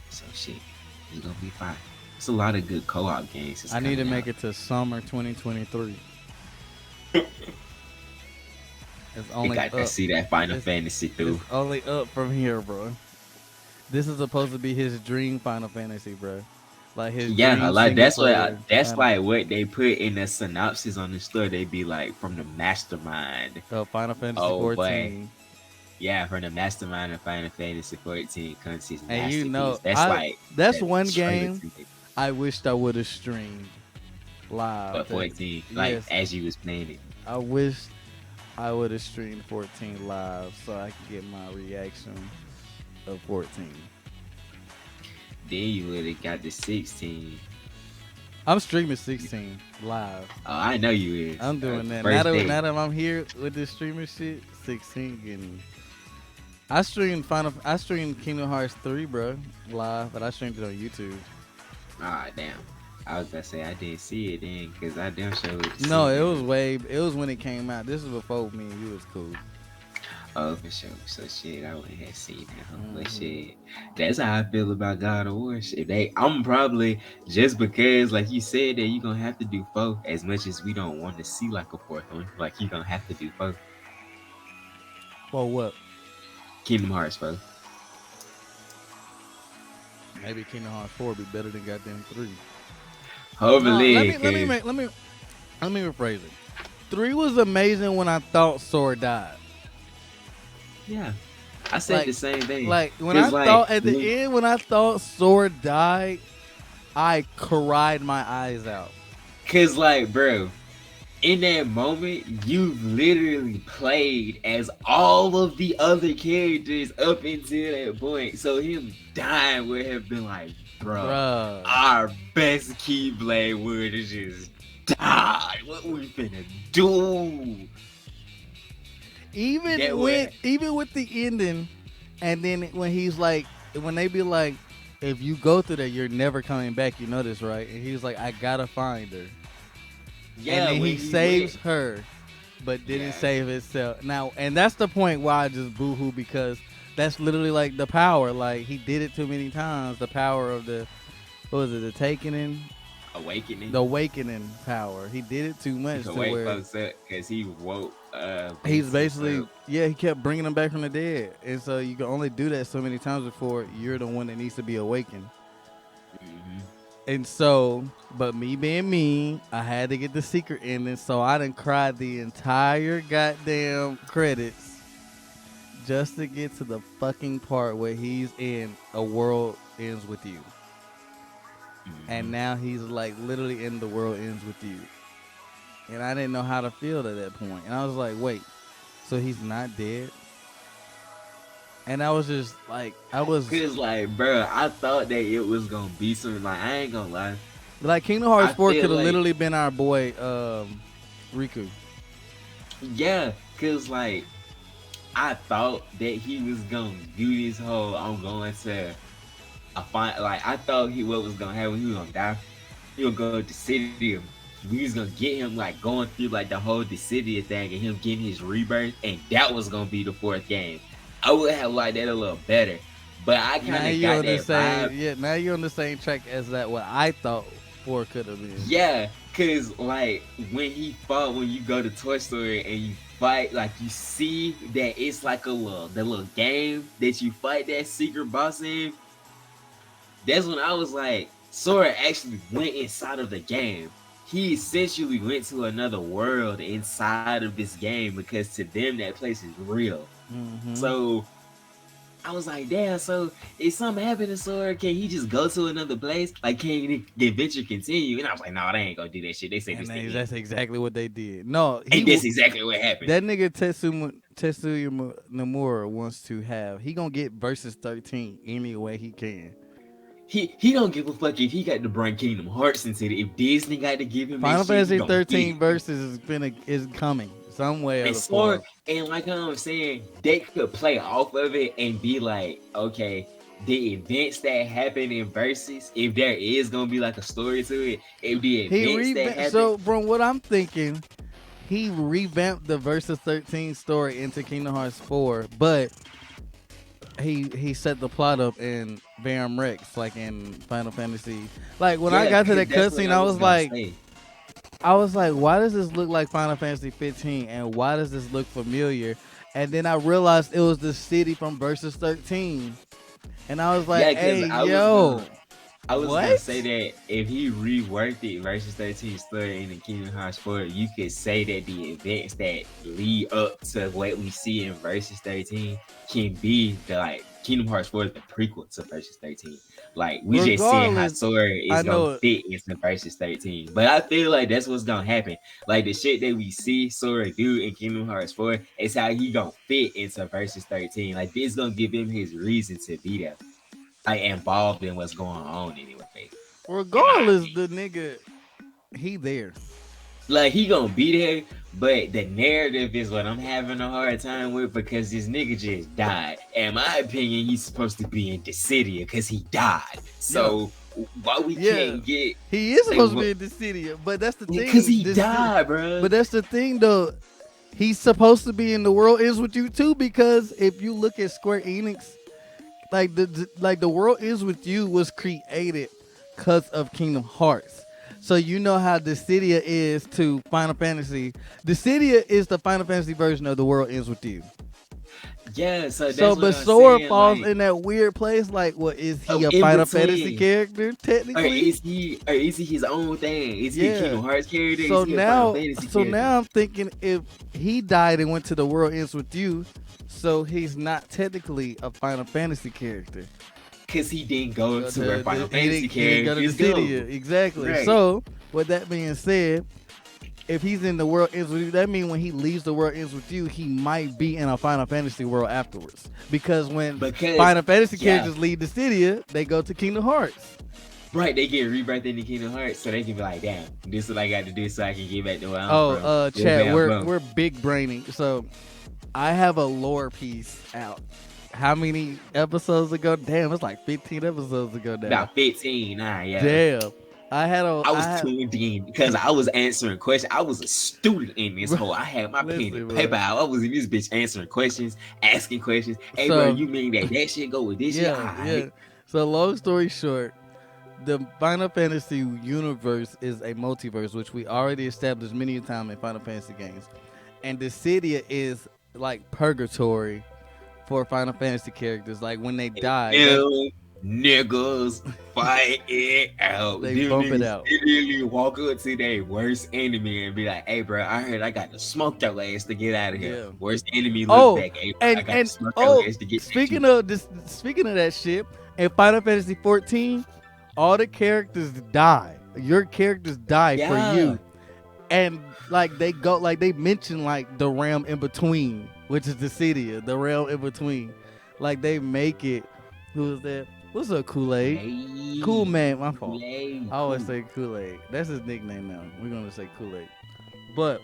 So shit, it's gonna be fine. It's a lot of good co-op games. I need to make it to summer 2023. It's You only got to up. see that Final It's- Fantasy through. It's only up from here, bro. This is supposed to be his dream Final Fantasy, bro. Like his Yeah, dream like single that's player that's Final, like what they put in the synopsis on the store. They be like from the mastermind. Final Fantasy Oh 14. boy, yeah, from the mastermind of Final Fantasy 14 comes his And you masterpiece. know, That's like that's the one trailer game. to it. I wished I would have streamed But live. 14, like Yes, as you was playing it, I wished I would have streamed 14 live so I could get my reaction of 14. then you would have got the 16. I'm streaming 16 live. Oh, I know you is. I'm doing that now. First day. Now that I'm here with this streamer shit, 16 getting. I streamed Kingdom Hearts 3, bro, live, but I streamed it on YouTube. Ah, damn. I was gonna say I didn't see it then, cause I damn sure would No, seen it it. was way. It was when it came out. This was before me and you was cool. Oh, for sure. So shit, I wouldn't have seen that. Huh? But Hmm. shit, that's how I feel about God of War. Shit, I'm probably just because, like you said, that you gonna have to do four. As much as we don't want to see like a fourth one, like you gonna have to do four. Well, what? Kingdom Hearts, bro. Maybe Kingdom Hearts 4 be better than goddamn 3. No, Hopefully, cause let me rephrase it. 3 was amazing when I thought Sora died. yeah, I said Like the same thing. like when I Cause like, thought at the end when I thought Sora died, I cried my eyes out. cause like, bro, in that moment, you literally played as all of the other characters up until that point. So him dying would have been like, bro, Bruh. our best Keyblade would have just died. What we finna do? That way, Even with the ending, and then when he's like, when they be like, if you go through that, you're never coming back. You know this, right? And he's like, I gotta find her, and yeah, then when he he saves went, her, but didn't yeah, save himself. Now, and that's the point why I just boohoo because that's literally like the power. Like he did it too many times. The power of the what was it? The taking, awakening. the awakening power. He did it too much To to wake where folks up because he woke he's Vincent basically up. yeah he kept bringing them back from the dead, and so you can only do that so many times before you're the one that needs to be awakened. Hmm. And so, but me being me, I had to get the secret ending, so I done cried the entire goddamn credits just to get to the fucking part where he's in a world ends with you, and Hmm. now he's like literally in the world ends with you, and I didn't know how to feel at that point, and I was like, wait, so he's not dead? And I was just like, I was Cause like, bro, I thought that it was gonna be something. Like, I ain't gonna lie. like Kingdom Hearts I 4 feel could have like, literally been our boy Riku. yeah, cause like, I thought that he was gonna do this whole. I'm going to. I find like I thought what was gonna happen. He was gonna die. He was gonna go to Dissidia. We was gonna get him like going through like the whole Dissidia thing and him getting his rebirth, and that was gonna be the fourth game. I would have liked that a little better, but I kind Now of you're got on the that same vibe. yeah. Now you're on the same track as that what I thought 4 could have been. Yeah, cause like when you go to Toy Story and you fight, like you see that it's like the little game that you fight that secret boss in. That's when I was like, Sora actually went inside of the game. He essentially went to another world inside of this game because to them that place is real. Mm-hmm. So I was like, damn, so if something happened to Sora, can he just go to another place? Like, can the adventure continue? And I was like, no, they ain't gonna do that shit. They say And this the that's end. exactly what they did. No, And that's exactly what happened. that nigga Tetsuya Nomura wants to have. He gonna get versus 13 any way he can. He don't give a fuck if he got to bring Kingdom Hearts into it. If Disney got to give him that Final shit, he Fantasy gonna get 13 it. versus is coming some way or And the Sora, form. and like I'm saying, they could play off of it and be like, okay, the events that happen in verses, if there is gonna be like a story to it, if the He events that revamped. happen, So from what I'm thinking, he revamped the versus 13 story into Kingdom Hearts 4, but he set the plot up in Baron Rex, like in Final Fantasy. Like when I yeah, got to because that that's what cutscene, I was gonna say. I was like, why does this look like Final Fantasy 15, and why does this look familiar? And then I realized it was the city from Versus 13, and I was like, Yeah, because hey, yo, I was gonna what? say that if he reworked it versus 13 story in the Kingdom Hearts 4, you could say that the events that lead up to what we see in versus 13 can be the like Kingdom Hearts 4 is the prequel to Versus 13. Like we just seeing how Regardless, Sora I is gonna know. fit into Versus 13. But I feel like that's what's gonna happen. Like the shit that we see Sora do in Kingdom Hearts 4 is how he gonna fit into Versus 13. Like this gonna give him his reason to be there. Like involved in what's going on anyway. In my Regardless, opinion. the nigga, he there. Like he gonna be there, but the narrative is what I'm having a hard time with because this nigga just died. In my opinion, he's supposed to be in Dissidia because he died. Yeah, So why we yeah. can't get He is like supposed to be in the city, but that's the because thing. he died, bro. But that's the thing, though. He's supposed to be in the world ends with you too, because if you look at Square Enix, like the world ends with you was created because of Kingdom Hearts. So you know how Dissidia is to Final Fantasy. Dissidia is the Final Fantasy version of the world ends with you. Yeah, so So, that's what but I'm Sora saying. falls Like in that weird place. Like, what is he a in Final Fantasy between. character technically? Or is he his own thing? Is he a Yeah. Kingdom Hearts character? Is So he a Final now, Fantasy so character? now I'm thinking if he died and went to the world ends with you, so he's not technically a Final Fantasy character. Because he didn't go to where Final Fantasy He didn't go to the characters go. city. Exactly. Right. So, with that being said, if he's in the world ends with you, that means when he leaves the world ends with you, he might be in a Final Fantasy world afterwards. Because when Final Fantasy characters leave the city, they go to Kingdom Hearts. Right, they get rebirthed into Kingdom Hearts, so they can be like, "Damn, this is what I got to do, so I can get back to where I'm from." Chad, we're big braining. So, I have a lore piece out. How many episodes ago? Damn, it's like 15 episodes ago now. About 15, yeah. Damn. I was tuned in because I was answering questions. I was a student in this hole. I had my pen and paper out. I was in this bitch answering questions, asking questions. Hey, bro, you mean that shit go with this shit? Yeah. So, long story short, the Final Fantasy universe is a multiverse, which we already established many times in Final Fantasy games. And Dissidia is like purgatory for Final Fantasy characters. Like when they die, niggas fight it out. They bump it out. Literally walk up to their worst enemy and be like, "Hey, bro, I heard I got to smoke their ass to get out of here." Yeah. Worst enemy look back. Hey, bro, I got to smoke their ass to get. Speaking of that shit, in Final Fantasy 14, all the characters die. Your characters die for you, and like they mention like the realm in between, which is Dissidia, the realm in between. Like they make it. Who is that? What's up, Kool-Aid? Cool Man, my fault. I always say Kool-Aid. That's his nickname now. We're gonna say Kool-Aid. But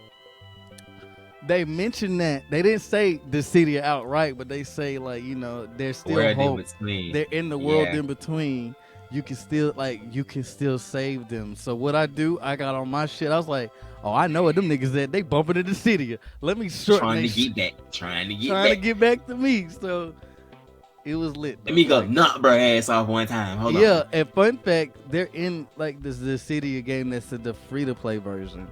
they mentioned that they didn't say Dissidia outright, but they say like there's still hope. They're in the world in between. You can still save them. So what I do, I got on my shit. I was like, oh, I know what them niggas at. They bumping into Dissidia. Let me shorten. Trying to get back to me. So. It was lit. Let me go knock bro ass off one time. Hold on. Yeah, and fun fact, they're in like this Dissidia game that's the free-to-play version.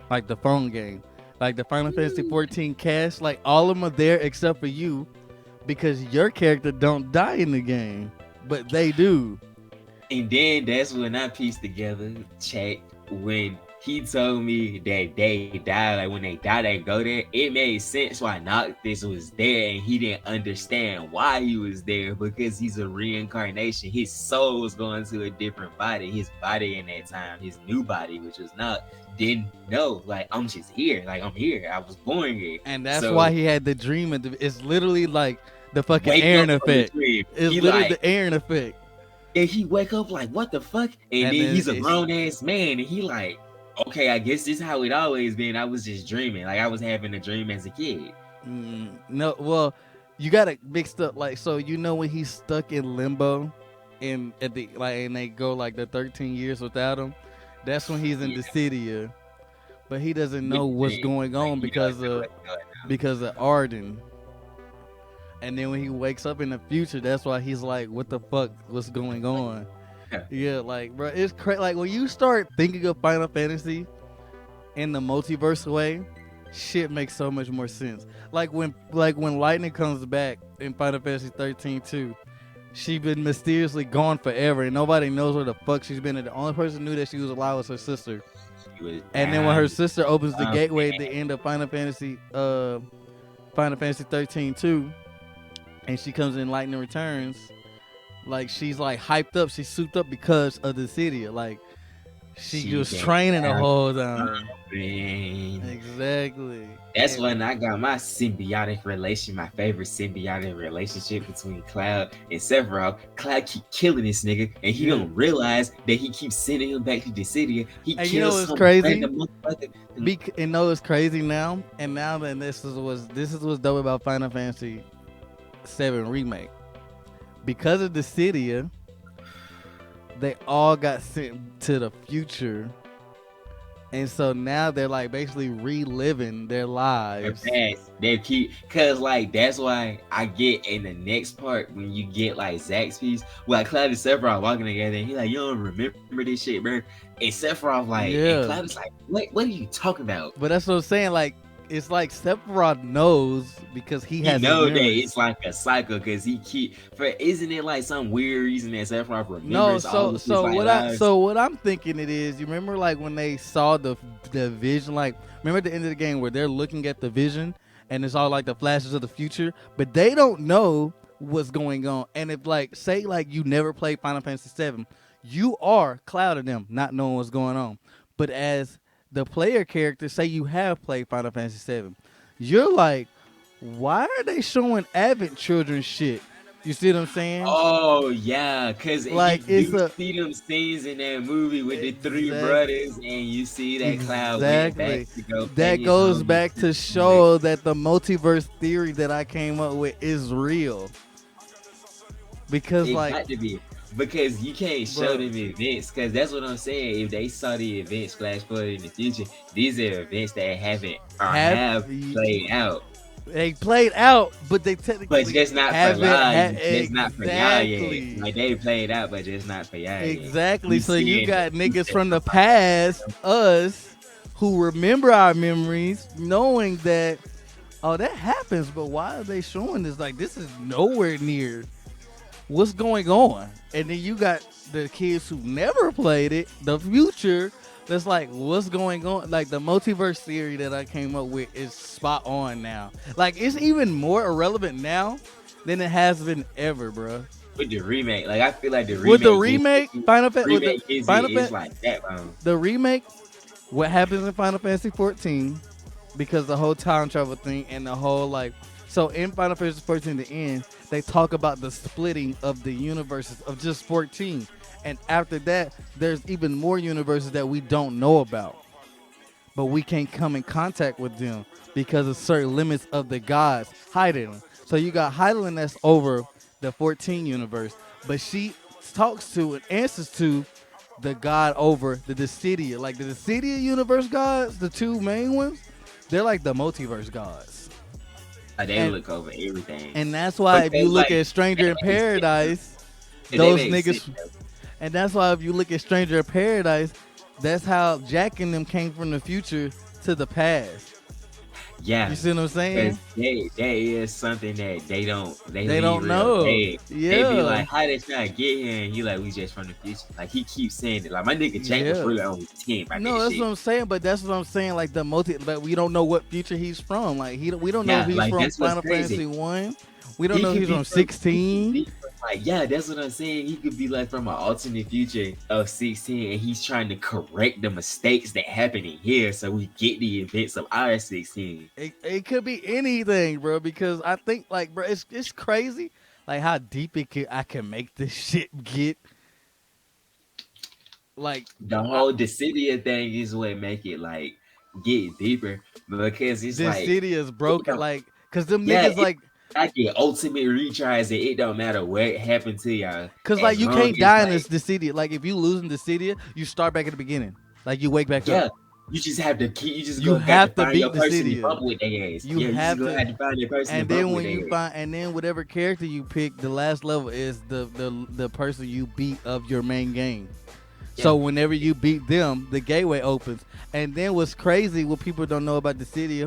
Like the phone game. Like the Final Fantasy 14 cast, like all of them are there except for you because your character don't die in the game, but they do. And then that's when I pieced together, chat, when he told me that they die, like when they die, they go there. It made sense why Noctis was there, and he didn't understand why he was there because he's a reincarnation. His soul was going to a different body. His body in that time, his new body, which was not, didn't know. Like I'm just here. Like I'm here. I was born here, and that's why he had the dream. It's literally like the fucking Aaron effect. It's literally the Aaron effect. And he wake up like, what the fuck? And then he's a grown ass man, and he like. Okay, I guess this is how it always been. I was just dreaming. Like I was having a dream as a kid. No, well, you got it mixed up. Like, so when he's stuck in limbo and they go like the 13 years without him, that's when he's in Dissidia. But he doesn't know what's going on because of Arden. And then when he wakes up in the future, that's why he's like, what the fuck? What's going on? Yeah, like, bro, it's crazy. Like, when you start thinking of Final Fantasy in the multiverse way, shit makes so much more sense. Like when Lightning comes back in Final Fantasy 13 too, she been mysteriously gone forever, and nobody knows where the fuck she's been. And the only person who knew that she was alive was her sister. And then when her sister opens the gateway at the end of Final Fantasy 13 too, and she comes in Lightning Returns. Like she's like hyped up, she's souped up because of the city. Like she She was been training the out whole time. jumping. Exactly. That's And when I got my symbiotic relation, my favorite symbiotic relationship between Cloud and Sephiroth. Cloud keep killing this nigga, and he yeah. don't realize that he keeps sending him back to the city. He And you know kills what's some crazy? random motherfucker. And know it's crazy now. And now that this is what's dope about Final Fantasy VII remake. Because of the city, they all got sent to the future. And so now they're like basically reliving their Their lives. past. They keep cause like that's why I get in the next part when you get like Zaxby's, like Cloud and Sephiroth walking together, and he like, you don't remember this shit, bro. And Sephiroth like, and Yeah. Cloud is like, what are you talking about? But that's what I'm saying. Like, it's like Sephiroth knows because he He has his know that memories. it's like a cycle because he keep for isn't it like some weird reason that Sephiroth No, remembers all of his like lives? so what I'm thinking it is, you remember like when they saw the vision, like remember at the end of the game where they're looking at the vision and it's all like the flashes of the future, but they don't know what's going on. And if like say like you never played Final Fantasy VII, you are clouding them, not knowing what's going on. But as the player character, say you have played Final Fantasy VII, you're like, why are they showing Advent children shit? You see what I'm saying? Oh yeah, cause you Like it's do a see them scenes in that movie with the three exact brothers, and you see that Cloud went back exactly. to go pay That his goes homies. back to show that the multiverse theory that I came up with is real. Because It like, got to be because you can't show bro, them events because that's what I'm saying. If they saw the events flash forward in the future, these are events that haven't or have have played out, they played out, but they but technically just not for haven't live, had just not for y'all yet. exactly. Like they played out, but just not for y'all yet. Exactly. We So you seeing the got niggas future from the for Final past, Fantasy. us, who remember our memories, knowing that oh that happens, but why are they showing this? Like this is nowhere near what's going on. And then you got the kids who never played it, the future, that's like, what's going on? Like the multiverse theory that I came up with is spot on now. Like it's even more irrelevant now than it has been ever, bro. With the remake. Like I feel like the With the remake gives remake, it, Final Fantasy, with the remake gives it Final is Fantasy, like that. the remake, what happens in Final Fantasy 14, because the whole time travel thing and the whole like, so in Final Fantasy 14, the end, they talk about the splitting of the universes of just 14, and after that, there's even more universes that we don't know about, but we can't come in contact with them because of certain limits of the gods hiding. So you got Hydaelyn that's over the 14 universe, but she talks to and answers to the god over the Dissidia. Like the Dissidia universe gods, the two main ones, they're like the multiverse gods. Like they And look over everything and that's why if you because look like at Stranger that in makes sense. Paradise, They those make sense. niggas, and that's why if you look at Stranger in Paradise, that's how Jack and them came from the future to the past. Yeah, You see what I'm saying? because that is something that they They leave don't real know. vague. They be Yeah. like, how they trying to get here? And he like, we just from the future. Like he keeps saying it. Like my nigga Jack was Yeah. really only 10 by No, that that's shit. what I'm saying. But that's what I'm saying. Like the but we don't know what future he's from. Like we don't know if Yeah, he's like from that's what's Final crazy. Fantasy 1. We don't He know if could he's be from from he could 16. be from like yeah, that's what I'm saying. He could be like from an alternate future of 16 and he's trying to correct the mistakes that happen in here so we get the events of our 16. It could be anything, bro. Because I think like, bro, it's crazy, like how deep I can make this shit get. Like, The I, whole Dissidia thing is what make it like get deeper because it's this like city is it broken. don't, Like, cause them yeah, niggas it's like, like the ultimate retries and it don't matter what happened to y'all cause like as you long can't as die in like this city. Like if you lose in the city, you start back at the beginning. Like you wake back up. yeah, you just have to keep you just You go got to have to find your beat the person city. and bump with their ass. You Yeah, you just have gonna to, have to find your person and and bump then with when you their ass. find, and then whatever character you pick, the last level is the person you beat of your main game. Yeah. So whenever you beat them, the gateway opens. And then what's crazy, what people don't know about the city,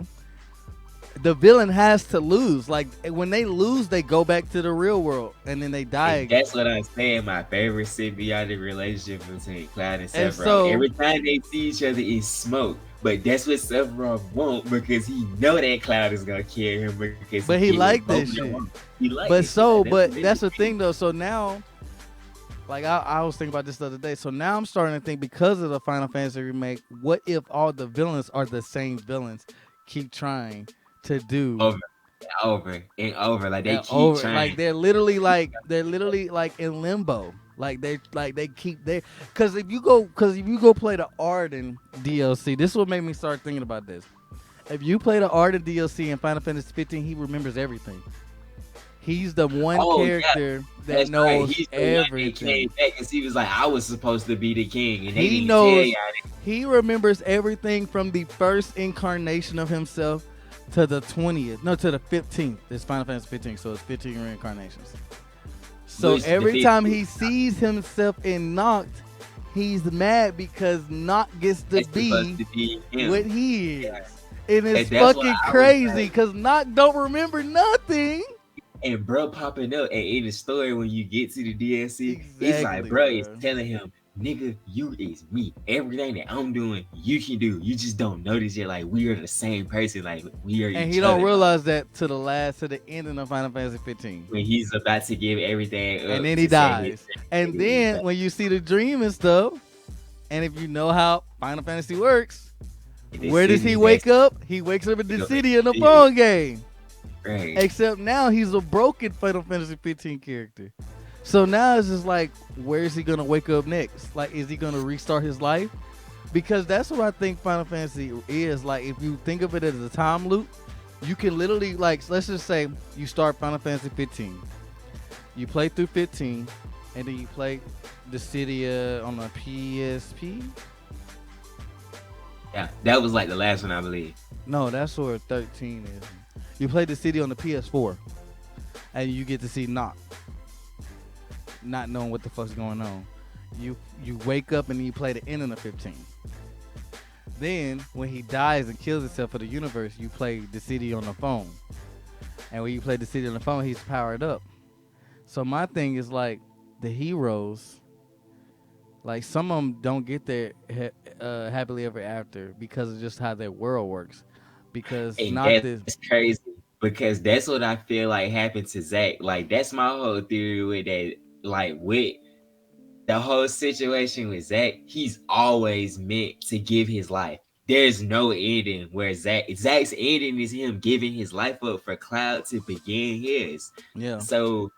the villain has to lose. Like when they lose, they go back to the real world, and then they die And again. that's what I'm saying. My favorite symbiotic relationship between Cloud and And Sephiroth. so, Every time they see each other, it's smoke. But that's what Sephiroth won't because he know that Cloud is gonna kill him because he but he get what liked both of this them shit. want. He like But this shit. Like so, that's what but made that's it the great. thing though. So now, like I was thinking about this the other day. So now I'm starting to think because of the Final Fantasy remake, what if all the villains are the same villains? Keep trying to do Over and over and over. Like they and keep over, like trying. they're literally like in limbo. They keep they because if you go play the Arden DLC, this will make me start thinking about this. If you play the Arden DLC in Final Fantasy 15, he remembers everything. He's the one Oh yeah, character that that's right. knows He's the one that came everything. back because he was like, I was supposed to be the king, and they He didn't tell knows, y'all. he remembers everything from the first incarnation of himself to the 20th, no, to the 15th. It's Final Fantasy 15, so it's 15 reincarnations. So Which the every time 50 he sees himself in Noct, he's mad because Noct gets to that's supposed be to be what him. he is. Yeah. And it's And that's what fucking I was crazy like. because Noct don't remember nothing. And bro popping up, and in the story when you get to the DLC, it's like Exactly, bro is bro. telling him, "Nigga, you is me. Everything that I'm doing, you can do. You just don't notice it. Like we are the same person. Like we are And he each don't other." realize that to the ending of Final Fantasy 15. When he's about to give everything And up then he to say his, dies. And and he then when you see the dream and stuff, and if you know how Final Fantasy works, the where does city he that's wake up? He wakes up in the the city in the city, phone game. right? Except now he's a broken Final Fantasy 15 character. So now it's just like, where is he gonna wake up next? Like, is he gonna restart his life? Because that's what I think Final Fantasy is. Like, if you think of it as a time loop, you can literally like, let's just say you start Final Fantasy 15, you play through 15, and then you play the city on a PSP. Yeah, that was like the last one I believe. No, that's where 13 is. You play the city on the PS4, and you get to see Noct, not knowing what the fuck's going on. You wake up and you play the ending of 15. Then when he dies and kills himself for the universe, you play the city on the phone. And when you play the city on the phone, he's powered up. So my thing is like the heroes, like some of them don't get there happily ever after because of just how their world works. Because And not this, that's crazy because that's what I feel like happened to Zach. Like that's my whole theory with that. Like with the whole situation with Zach, he's always meant to give his life. There's no ending where Zach's ending is him giving his life up for Cloud to begin his. yeah. So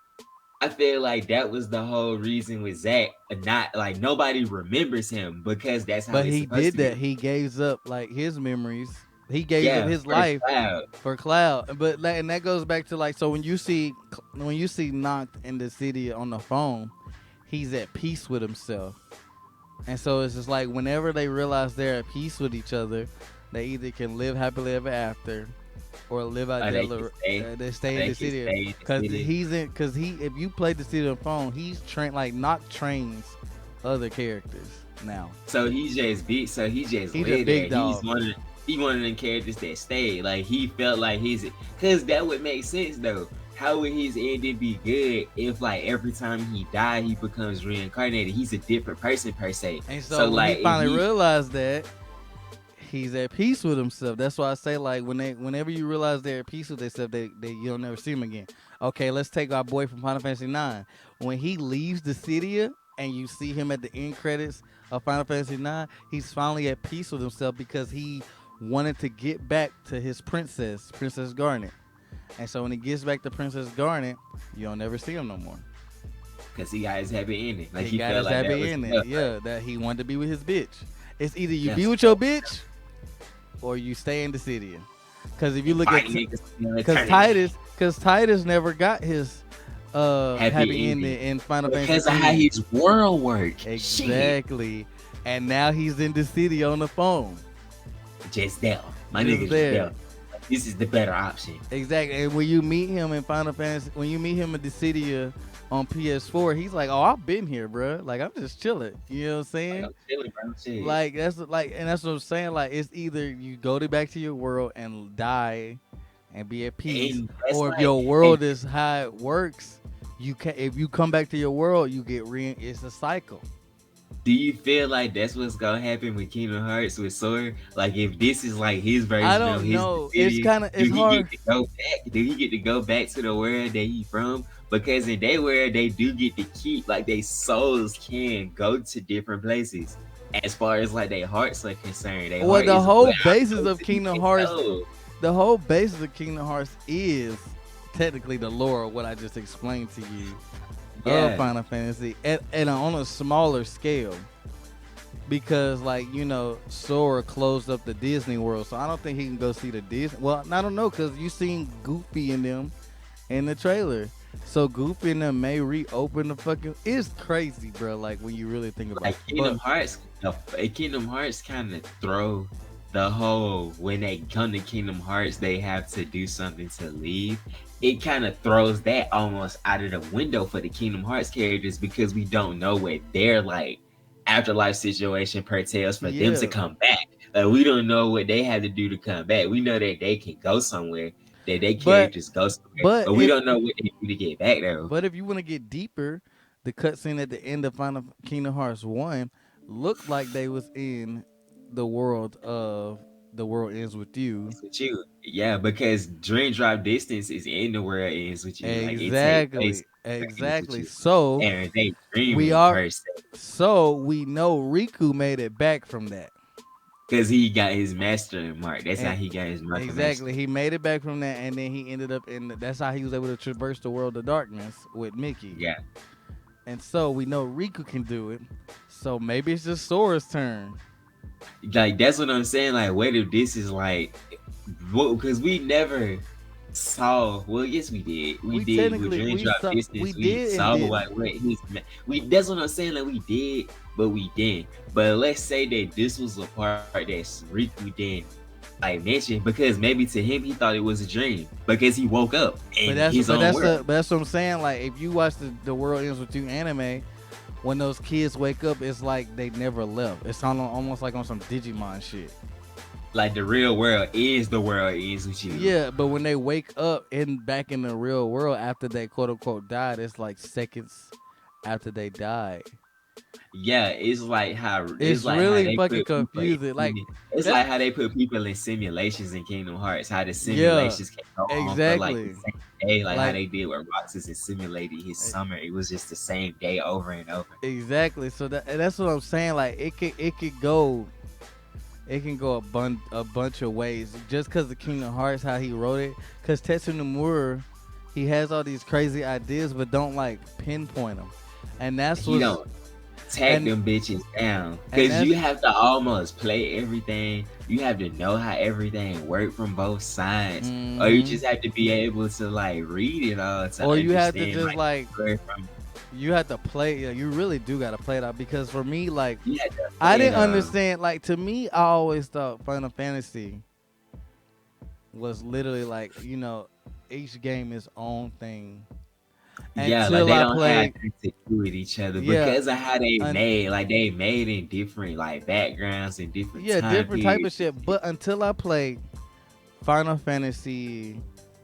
I feel like that was the whole reason with Zach. Not like nobody remembers him because that's how But it's he supposed did to that. be. He gave up like his memories. He gave up Yeah, his for life Cloud. for Cloud. But and that goes back to like, so when you see Noct in the city on the phone, he's at peace with himself. And so it's just like whenever they realize they're at peace with each other, they either can live happily ever after, or live out Or their they or stay in they the can city. stay in the Cause city. he if you play the city on the phone, he's trained like Noct trains other characters now. So he just beat. So he just He's a lived there. big dog. He one of them characters that stayed. Like he felt like he's because that would make sense though. How would his ending be good if like every time he died he becomes reincarnated? He's a different person per se. And so So when he like if finally he realized that, he's at peace with himself. That's why I say like whenever you realize they're at peace with themselves, they you'll never see him again. Okay, let's take our boy from Final Fantasy 9. When he leaves the city and you see him at the end credits of Final Fantasy 9, he's finally at peace with himself because he wanted to get back to his Princess Garnet. And so when he gets back to Princess Garnet, you'll never see him no more. because he got his happy ending. Like He he got felt his like that happy was ending. enough. Yeah, that he wanted to be with his bitch. It's either you Yes. be with your bitch or you stay in the city. Because if you look at Fighting niggas in because eternity. Titus never got his happy ending ending. in Final Fantasy Because of how 10. his world worked. Shit. Exactly. And now he's in the city on the phone. Just there. My Just nigga just there. there. This is the better option. Exactly. And when you meet him in Final Fantasy, when you meet him at the city on PS4, he's like, "Oh, I've been here, bro. Like I'm just chilling." You know what I'm saying? Like, I'm chilling, bro. Shit. Like that's what I'm saying. Like it's either you go back to your world and die and be at peace. And that's Or if like, your and world is how it works, you can if you come back to your world, you get it's a cycle. do you feel like that's what's gonna happen with Kingdom Hearts with Sora? Like, if this is like his I version of don't his know. It's city, kind of do it's he get hard. to go back? Do he get to go back to the world that he from? Because in their world, they do get to keep, like, their souls can go to different places. As far as like their hearts are concerned, their Well, heart the is what whole I basis go of to be Kingdom their Hearts, soul. the whole basis of Kingdom Hearts is technically the lore of what I just explained to you of Yeah, Final Fantasy, and on a smaller scale. Because like Sora closed up the Disney World, so I don't think he can go see the Disney. Well, I don't know because you seen Goofy in them in the trailer, so Goofy and them may reopen the fucking. It's crazy, bro. Like when you really think about like it. Kingdom Hearts, Kingdom Hearts kind of throw the whole, when they come to Kingdom Hearts, they have to do something to leave. It kind of throws that almost out of the window for the Kingdom Hearts characters because we don't know what their like afterlife situation pertains for them to Yeah, come back. Like, we don't know what they had to do to come back. We know that they can go somewhere, that they but characters go somewhere, but but we if don't know what they do to get back though. but if you want to get deeper, the cutscene at the end of Final Kingdom Hearts 1 looked like they was in the world of The World Ends With You. It's with you. Yeah, because Dream Drop Distance is in the world ends with you. Like, it takes place Exactly. in the ends with Exactly. you. So And they we dreaming are per se. we know Riku made it back from that. Because he got his mastering mark. That's how And he got his mark of exactly, mastery. he made it back from that and then he ended up in that's how he was able to traverse the world of darkness with Mickey. Yeah. And so we know Riku can do it. So maybe it's just Sora's turn. Like, that's what I'm saying. Like, what if this is like, because we never saw, well, yes, we did. We We did with technically Dream Drop we Distance. We did and saw didn't. what his, that's what I'm saying. Like, we did, but we didn't. But let's say that this was a part that Riku didn't like mention, because maybe to him he thought it was a dream because he woke up But in his own world. that's what I'm saying. Like if you watch the World Ends With You anime, when those kids wake up, it's like they never left. It's almost like on some Digimon shit. Like, the real world is the world is with you. Yeah, but when they wake up back in the real world after they quote unquote died, it's like seconds after they died. Yeah, it's It's like how really they fucking put people in confusing. Like it's that's like how they put people in simulations in Kingdom Hearts. How the yeah, simulations can go on for like the exactly. same day, like how Like they did with Roxas and simulated his e- summer. It was just the same day over and over. exactly. So that's what I'm saying. Like it can go a bunch of ways just because of Kingdom Hearts how he wrote it. Because Tetsu Nomura, he has all these crazy ideas but don't like pinpoint them, and that's He what's don't tag and them bitches down and because you that's have to almost play everything. You have to know how everything work from both sides, or you hmm just have to be able to like read it all to or you have to understand just like like where from. you have to play. Yeah, you really do got to play it out because for me, like You have to I play it. didn't understand. Like to me, I always thought Final Fantasy was literally like each game its own thing Yeah, like until they I don't have played. nothing to do with each other Yeah, because of how they un, made. Like, they made in different like backgrounds and different yeah, time different type of periods. shit. But until I played Final Fantasy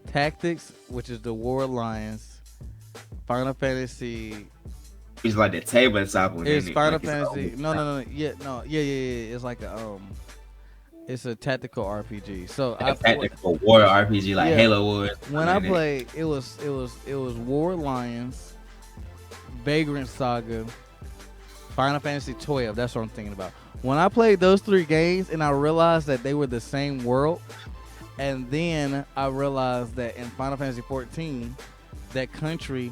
Tactics, which is the War Alliance, Final Fantasy It's like the tabletop one, is isn't it? Final Like, it's Fantasy. always Yeah. It's like it's a tactical RPG. So like a tactical war RPG, like yeah, Halo Wars, when something I like that. played, it was War Alliance, Vagrant Saga, Final Fantasy 12. That's what I'm thinking about. When I played those three games and I realized that they were the same world, and then I realized that in Final Fantasy 14, that country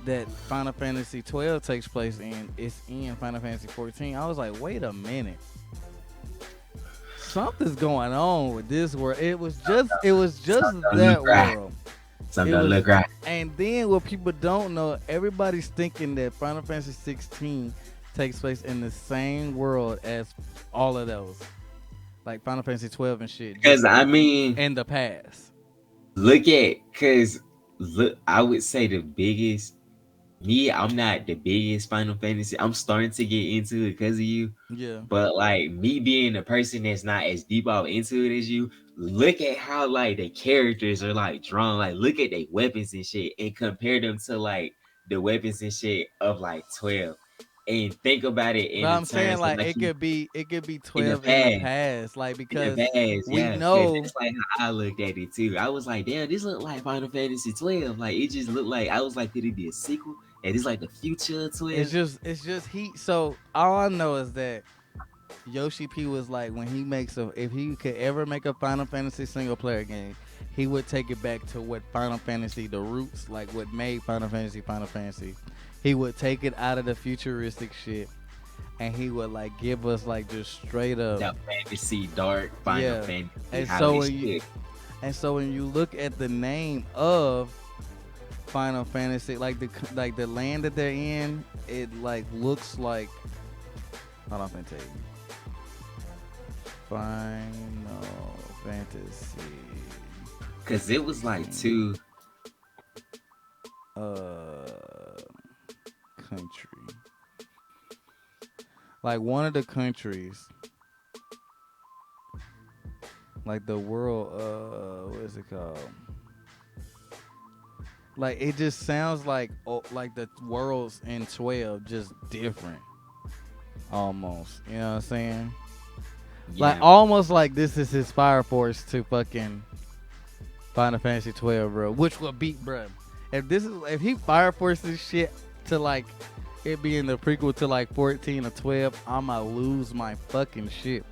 that Final Fantasy 12 takes place in is in Final Fantasy 14. I was like, wait a minute. Something's going on with this world. It was just Something don't that look right. world. Something It don't was look right. and then what people don't know, everybody's thinking that Final Fantasy 16 takes place in the same world as all of those. Like Final Fantasy 12 and shit, Because just I mean, in the past. because look, I would say the biggest me, I'm not the biggest Final Fantasy. I'm starting to get into it because of you. Yeah. But like me being a person that's not as deep out into it as you, look at how like the characters are like drawn. Like look at their weapons and shit, and compare them to like the weapons and shit of like 12, and think about it But in the I'm saying terms of like like you it could be in the 12 in the past. past, like In the because past, we yeah, because know that's like how I looked at it too. I was like, damn, this look like Final Fantasy 12. Like it just looked like I was like, could it be a sequel? And it's like the future of 12. it's just he. So all I know is that Yoshi P was like when he makes a if he could ever make a Final Fantasy single player game, he would take it back to what Final Fantasy the roots like what made Final Fantasy Final Fantasy. He would take it out of the futuristic shit and he would like give us like just straight up That fantasy dark Final yeah. Fantasy And how so it when you should. and so when you look at the name of Final Fantasy, like the land that they're in, it like looks like. Hold on, I'm gonna tell you. Final Fantasy. Cause it was like two. Uh, country. Like one of the countries, like the world. What is it called? Like it just sounds like the worlds in 12 just different, almost. You know what I'm saying? Like Yeah. almost like this is his Fire Force to fucking Final Fantasy 12, bro. Which would beat, bro. If he Fire Force this shit to like it being the prequel to like 14 or 12, I'ma lose my fucking shit.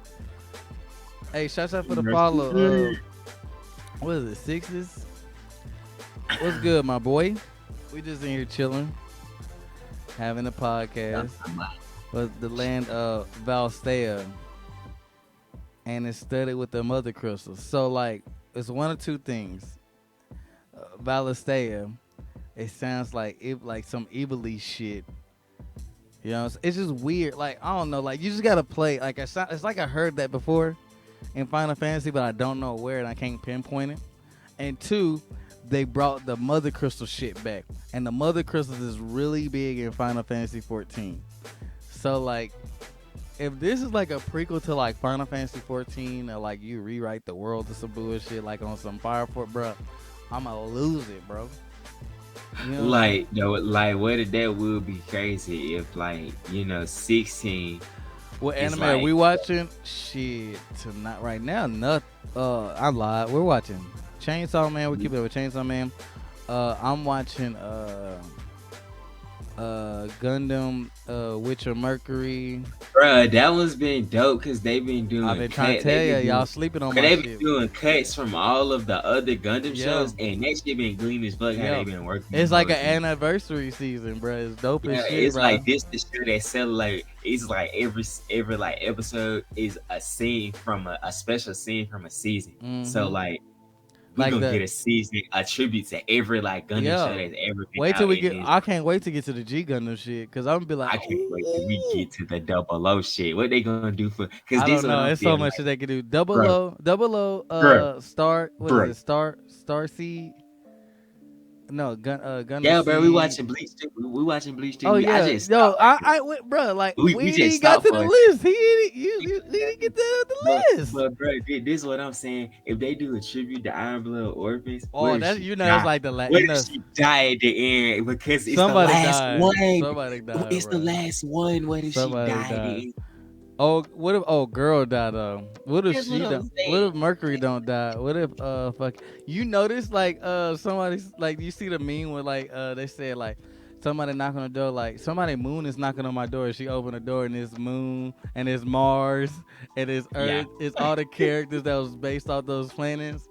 Hey, shout out for the follow. What is it? Sixes? What's good, my boy? We just in here chilling, having a podcast. But the land of Valstea, and it's studded with the mother crystals. So like, it's one of two things. Valstea, it sounds like some evilly shit. You know, it's just weird. Like I don't know. Like you just gotta play. Like it's like I heard that before in Final Fantasy, but I don't know where and I can't pinpoint it. And two, they brought the Mother Crystal shit back, and the Mother Crystals is really big in Final Fantasy 14. So like, if this is like a prequel to like Final Fantasy 14, or like you rewrite the world to some bullshit like on some Fire Fort, bro, I'ma lose it, bro. You know what I'm saying? Like though, like what if that would be crazy if like 16 What is anime are like we watching? Shit, tonight right now, not. I lied. We're watching Chainsaw Man. We keep it with Chainsaw Man. I'm watching Gundam, Witcher Mercury. bruh, that one's been dope because they've been I've doing been trying to cut. tell you, y'all sleeping on But my they've been shit. doing cuts from all of the other Gundam Yeah, shows, and that shit been gleam as fuck how yeah. they been working It's on like those an things. anniversary season, bro. It's dope as Yeah, shit, it's bro. like this the show that sell like it's like every like episode is a scene from a special scene from a season. So Mm-hmm. like we Like gonna get the a season a tribute to every like Gundam show yeah. that's ever been Wait till out we in get. this. I can't wait to get to the G Gundam shit because I'm gonna be like, I can't wait till we ooh. get to the double O shit. What they gonna do for? Because I this don't is what know. I'm It's so feeling much like, that they can do. Double bro, O, double O, bro, Star. What is bro. it? Star Seed. No, Gundam Yeah, bro, we Seed. watching Bleach too. We watching Bleach too. Oh I yeah, just no, stopped right there. I went, bro. Like We we ain't just even got stopped to the for a list. You didn't get to But, the list. but bro, this is what I'm saying. If they do a tribute to Iron Blood Orphans, what Oh, if that's she that's die? like What if she die at the end? Because it's the somebody last died. one. Somebody died, It's the bro. last one. What if she Somebody died at died. the end? Oh, what if girl died though? What if That's what she I'm don't? What saying. if Mercury don't die? What if fuck you notice like somebody's like you see the meme where like they said like somebody knock on the door like somebody moon is knocking on my door. She opened the door and it's Moon and it's Mars and it's Yeah, Earth. It's all the characters that was based off those planets.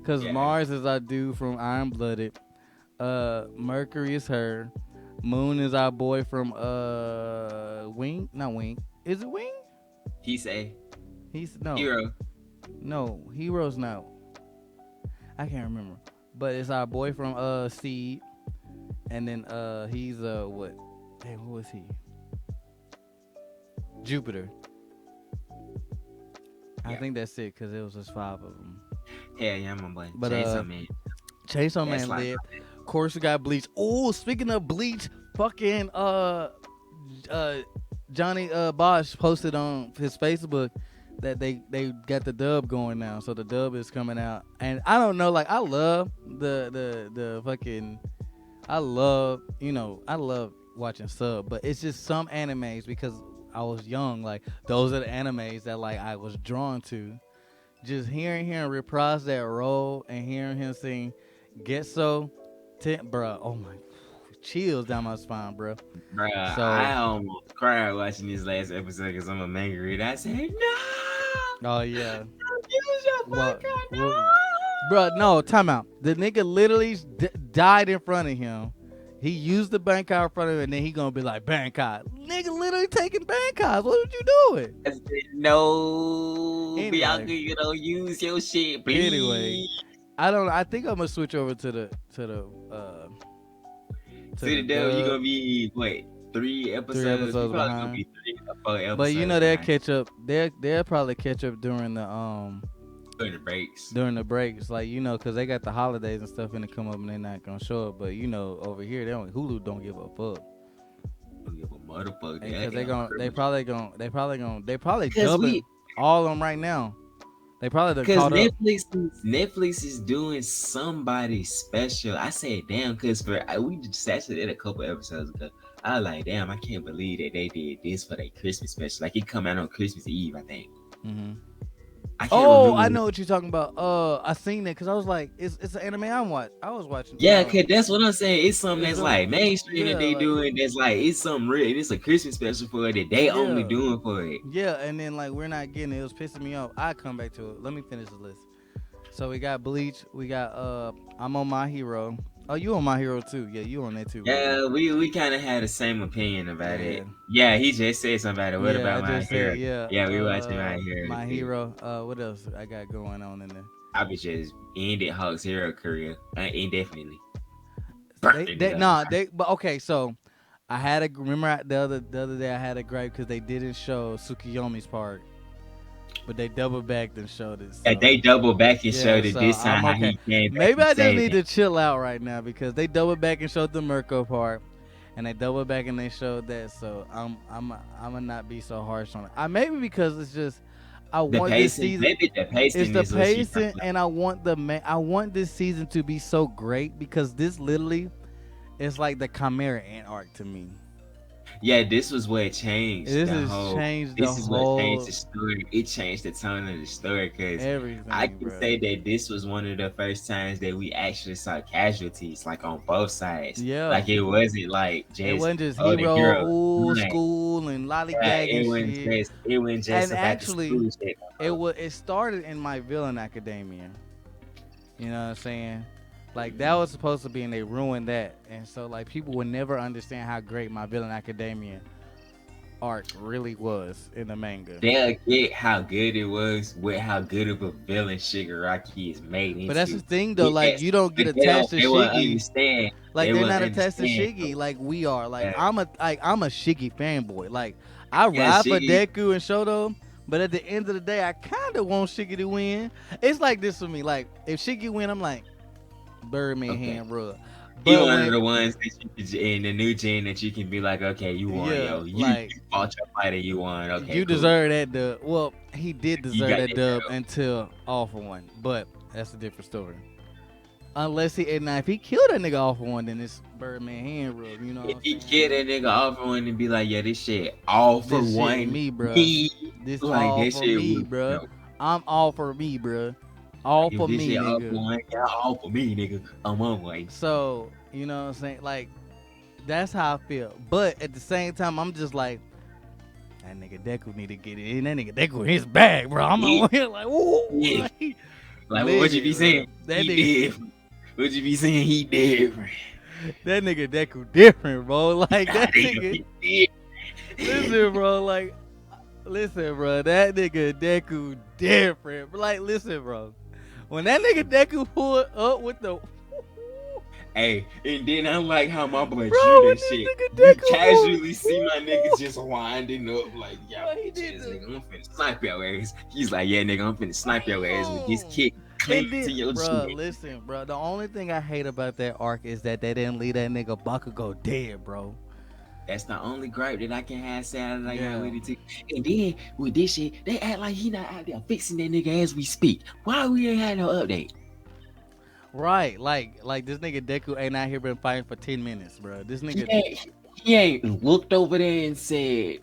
Cause yeah. Mars is our dude from Iron Blooded. Mercury is her. Moon is our boy from Wing. Not Wing. Is it Wing? He say He's no. hero. No, Hero's not. I can't remember. But it's our boy from Seed. And then he's what? Hey, who was he? Jupiter. I Yeah. think that's it because it was just 5 of them. Hell yeah, my boy. But Chainsaw Man. Chainsaw That's Man like lived. Of course, we got Bleach. Oh, speaking of Bleach, fucking uh Johnny Bosch posted on his Facebook that they got the dub going now. So the dub is coming out, and I don't know. Like I love the fucking. I love I love watching sub, but it's just some animes because I was young. Like those are the animes that like I was drawn to. Just hearing him reprise that role and hearing him sing "Get So," bruh. Oh my, chills down my spine, bruh. Bruh, So, I almost cried watching this last episode because I'm a manga reader. I said, no! oh yeah, Don't use your what, vodka, what no! bruh? No, time out. The nigga literally died in front of him. He used the bank card in front of him, and then he gonna be like, bank card. Nigga literally taking bank cards. What would you doing? I said, no, Anyway, Bianca, you don't use your shit, anyway, please. I don't know. I think I'm gonna switch over to the To the devil, you gonna be, what, 3 episodes? You episodes probably gonna behind. be 3 or 4 episodes But you know they'll behind catch up. They'll probably catch up during during the breaks. the breaks, like because they got the holidays and stuff and to come up and they're not gonna show up. But over here, Hulu don't give a fuck. Don't give a motherfucker. Because they probably Because dubbing all of them right now. They probably done Because caught up. Netflix is doing somebody special. I said, damn, because we just actually did a couple episodes ago. I was like, damn, I can't believe that they did this for their Christmas special. Like, it come out on Christmas Eve, I think. Mm-hmm. I can't Oh, remember. I know what you're talking about. I seen it because I was like, it's an anime I was watching. Yeah, cause that's what I'm saying. It's something It's that's like mainstream yeah, that they like- doing. That's like it's something real. It's a Christmas special for it that they only Yeah. doing for it. Yeah, and then like we're not getting it. It was pissing me off. I come back to it. Let me finish the list. So we got Bleach. We got I'm on My Hero. Oh, you on My Hero too? Yeah, you on that too. Right? Yeah, we kind of had the same opinion about Yeah. it. Yeah, he just said something about it. What Yeah, about I My just Hero? said, yeah. Yeah, we watching My Hero. My too. Hero. What else I got going on in there? I was just ended Hawk's hero career indefinitely. But okay, so I had the other day I had a gripe because they didn't show Tsukiyomi's part, but they double backed and showed it. So. Yeah, they double back and showed it so this time I'm how he came back. Maybe I and just saved need it. to chill out right now because they double back and showed the Mirko part, and they double back and they showed that. So I'm gonna not be so harsh on it. Maybe because it's just. I want this season. Maybe the pacing. It's the is what she's pacing, and I want this season to be so great because this literally is like the Chimera Ant arc to me. Yeah, this was what changed. This the has whole, changed This the is whole what changed the story. It changed the tone of the story because everything. I can bro. say that this was one of the first times that we actually saw casualties, like on both sides. Yeah, like it wasn't like just it wasn't just the hero, Right. school, and lollygag it and wasn't shit. just it wasn't just And about actually, the school shit. It started in My Villain Academia. You know what I'm saying? Like that was supposed to be, and they ruined that. And so like people would never understand how great My Villain Academia arc really was in the manga. They'll get how good it was with how good of a villain Shigaraki is made into. But that's the thing though, like Yes, you don't get but attached to they won't Shiggy. understand. Like They they're won't not attached to understand. Shiggy like we are. Like Yeah. I'm a Shiggy fanboy. Like I Yeah, ride for Shiggy- Deku and Shoto, but at the end of the day, I kind of want Shiggy to win. It's like this for me. Like if Shiggy win, I'm like Birdman Okay. hand rub. He But one when- of the ones that you can, in the new gen that you can be like, okay, you won, Yeah, yo. You like- fought your fighter, you won. Okay, you cool. deserve that dub. Well, he did deserve got that that dub dub. until All for One, but that's a different story. Unless if he killed that nigga All for One, then it's Birdman hand rub. You know what If I'm he saying? get that nigga off one and be like, yeah, this shit all for This shit one. me, bro. Me. This Like, all that for shit me, was- bro. no. I'm all for me, bro. All If for this me, shit all for nigga. one, yeah, all for me, nigga. I'm on way. So you know what I'm saying? Like that's how I feel. But at the same time, I'm just like. That nigga Deku need to get it in. That nigga Deku in his bag, bro. I'm Yeah. on here like, woo. Yeah. Like, Like, what you be nigga, saying? That He nigga, different. What you be saying? He different. that nigga Deku different, bro. Like that nigga. He Listen, bro. Like, listen, bro. That nigga Deku different. Like, listen, bro. When that nigga Deku pulled up with the, Hey, and then I like how my boy bro, drew when that this shit. nigga You Deku pulled- casually see my nigga just winding up like, yeah, Bro, he did bitches, the- nigga, I'm finna snipe your ass. He's like, yeah, nigga, I'm finna snipe your ass with this kick. Click And to your then, bro, chin. listen, bro. The only thing I hate about that arc is that they didn't leave that nigga Bakugo dead, bro. That's the only gripe that I can have sad that I got Yeah. with it too. And then with this shit, they act like he not out there fixing that nigga as we speak. Why we ain't had no update? Right, like this nigga Deku ain't out here been fighting for 10 minutes, bro. This He nigga, ain't he ain't looked over there and said,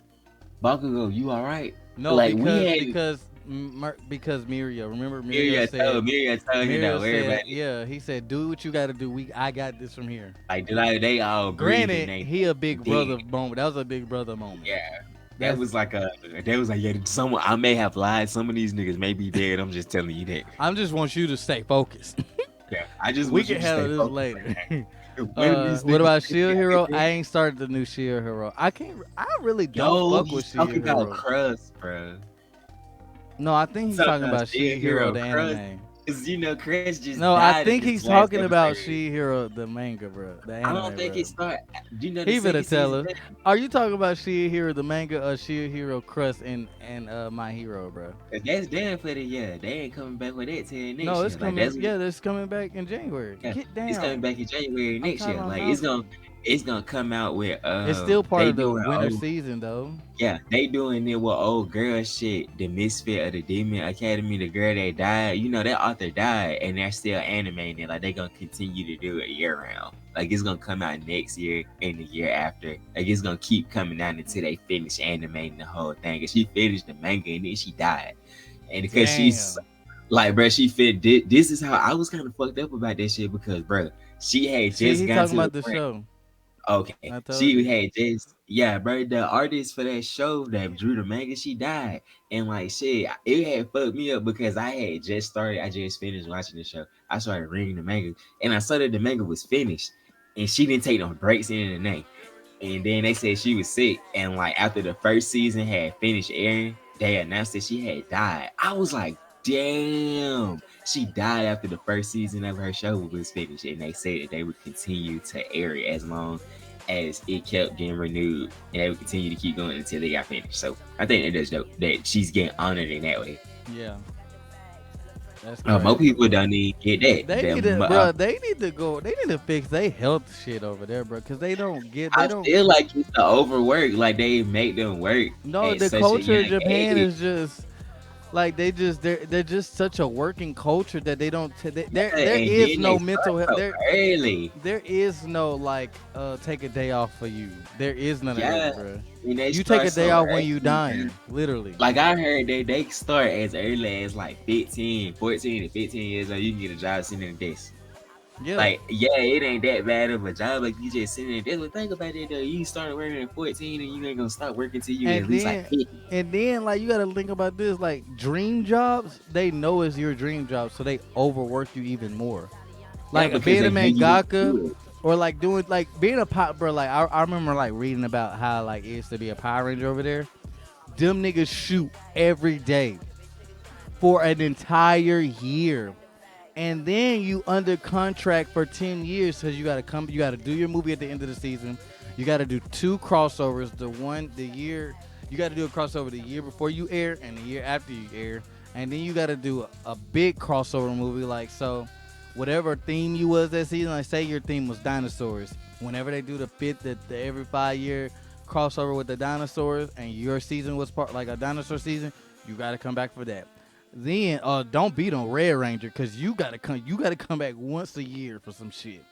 Bakugo, you all right? no, Like we because had because Miria. Remember Miria told him Miria don't worry about said, it. yeah, he said, do what you got to do. I got this from here. Like they all agreed and Granted, they he a and big then brother moment. That was a big brother moment. yeah. That That's was like that was like yeah, someone I may have lied. Some of these niggas may be dead. I'm just telling you that. I just want you to stay focused. Yeah. I just We want you can to stay handle this focused. later. One of these What niggas about could be Shield out Hero? there. I ain't started the new Shield Hero. I can't. I really don't No, fuck with he's Shield talking about Hero. crust, bro. No, I think he's Talking talking about about Shield Shield Hero Hero the crust. anime. Cause Chris just No, I died in think this he's last talking about episode. Shield Hero the manga, bro. The I don't anime, think bro. it start. The He better second tell season? us. Are you talking about Shield Hero the manga or Shield Hero Crust and My Hero, bro? That's damn for the yeah. They ain't coming back with that till No, next it's year. Like coming. that's Yeah, that's coming back in January. yeah. Get It's coming down. back in January I'm next tired year. of my Like mouth eating. it's gonna come out with It's still part they of the doing winter season though. yeah, they doing it with old girl shit. The misfit of the Demon Academy, the girl that died. That author died, and they're still animating it. Like they gonna continue to do it year round. Like it's gonna come out next year and the year after. Like it's gonna keep coming out until they finish animating the whole thing. And she finished the manga and then she died. And because she's Damn. like, bro, she fit. This is how I was kind of fucked up about this shit because, bro, she had See, just he gotten talking to the about the point. show. Okay. I told She you. had just yeah, bro. The artist for that show that drew the manga, she died. And like shit, it had fucked me up because I had just started, I just finished watching the show. I started reading the manga and I saw that the manga was finished. And she didn't take no breaks in the name. And then they said she was sick. And like after the first season had finished airing, they announced that she had died. I was like, damn. She died after the first season of her show was finished. And they said that they would continue to air it as long as it kept getting renewed. And they would continue to keep going until they got finished. So I think it is dope that she's getting honored in that way. Yeah, that's More crazy, people bro. don't need to get that. They need to, bro. They need to go. They need to fix their health shit over there, bro. Cause they don't get. They I don't. feel like it's the overwork. Like they make them work No, at the such a culture of young Japan age. is just like they're just such a working culture that they don't. There And is then no they mental start health. so early. There is no like take a day off for you. There is none of Yeah. that, bro. And they You take start a day so off when early. you dying, literally. Like I heard they start as early as like 15, 14 to 15 years old. You can get a job sitting in a desk. Yeah. Like, yeah, it ain't that bad of a job. Like you just sitting in a desk. But think about it though. You started working at 14 and you ain't gonna stop working till you at And least like then 50. like you gotta think about this, like dream jobs, they know it's your dream job, so they overwork you even more. Yeah, Like because being a they know you want to mangaka do it. or like doing like being a pop bro, like I remember like reading about how like it is to be a Power Ranger over there. Them niggas shoot every day for an entire year. And then you under contract for 10 years because you gotta do your movie at the end of the season. You gotta do two crossovers. The year you gotta do a crossover the year before you air and the year after you air. And then you gotta do a big crossover movie like so whatever theme you was that season, like say your theme was dinosaurs. Whenever they do the every 5 year crossover with the dinosaurs and your season was part like a dinosaur season, you gotta come back for that. Then don't beat on Red Ranger because you gotta come back once a year for some shit.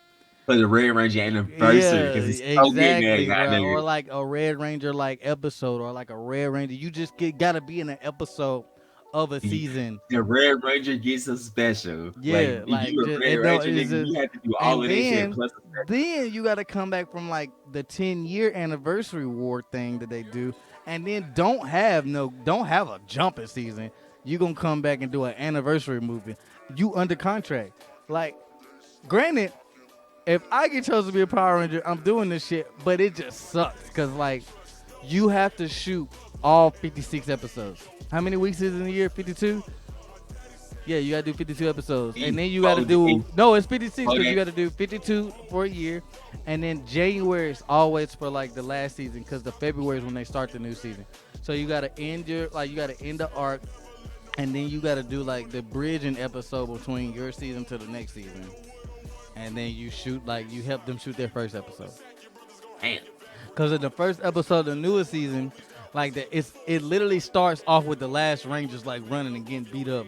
For the Red Ranger anniversary Yeah, because it's so good now, exactly, bro. Or goddamn. like a Red Ranger like episode or like a Red Ranger. You just gotta be in an episode of a season. The Red Ranger gets a special. Like Yeah, if like you a just Red it don't Ranger is nigga, it, you have to do all and of this shit then plus a special. then you gotta come back from like the 10-year anniversary war thing that they do, and then don't have a jumping season. You gonna come back and do an anniversary movie. You under contract. Like, granted, if I get chosen to be a Power Ranger, I'm doing this shit, but it just sucks because like you have to shoot all 56 episodes. How many weeks is it in a year? 52. Yeah, you gotta do 52 episodes, and then you gotta do no, it's 56 because you gotta do 52 for a year, and then January is always for like the last season because the February is when they start the new season. So you gotta end you gotta end the arc, and then you gotta do like the bridging episode between your season to the next season, and then you help them shoot their first episode. Damn. Because in the first episode of the newest season, like it literally starts off with the last Rangers like running and getting beat up,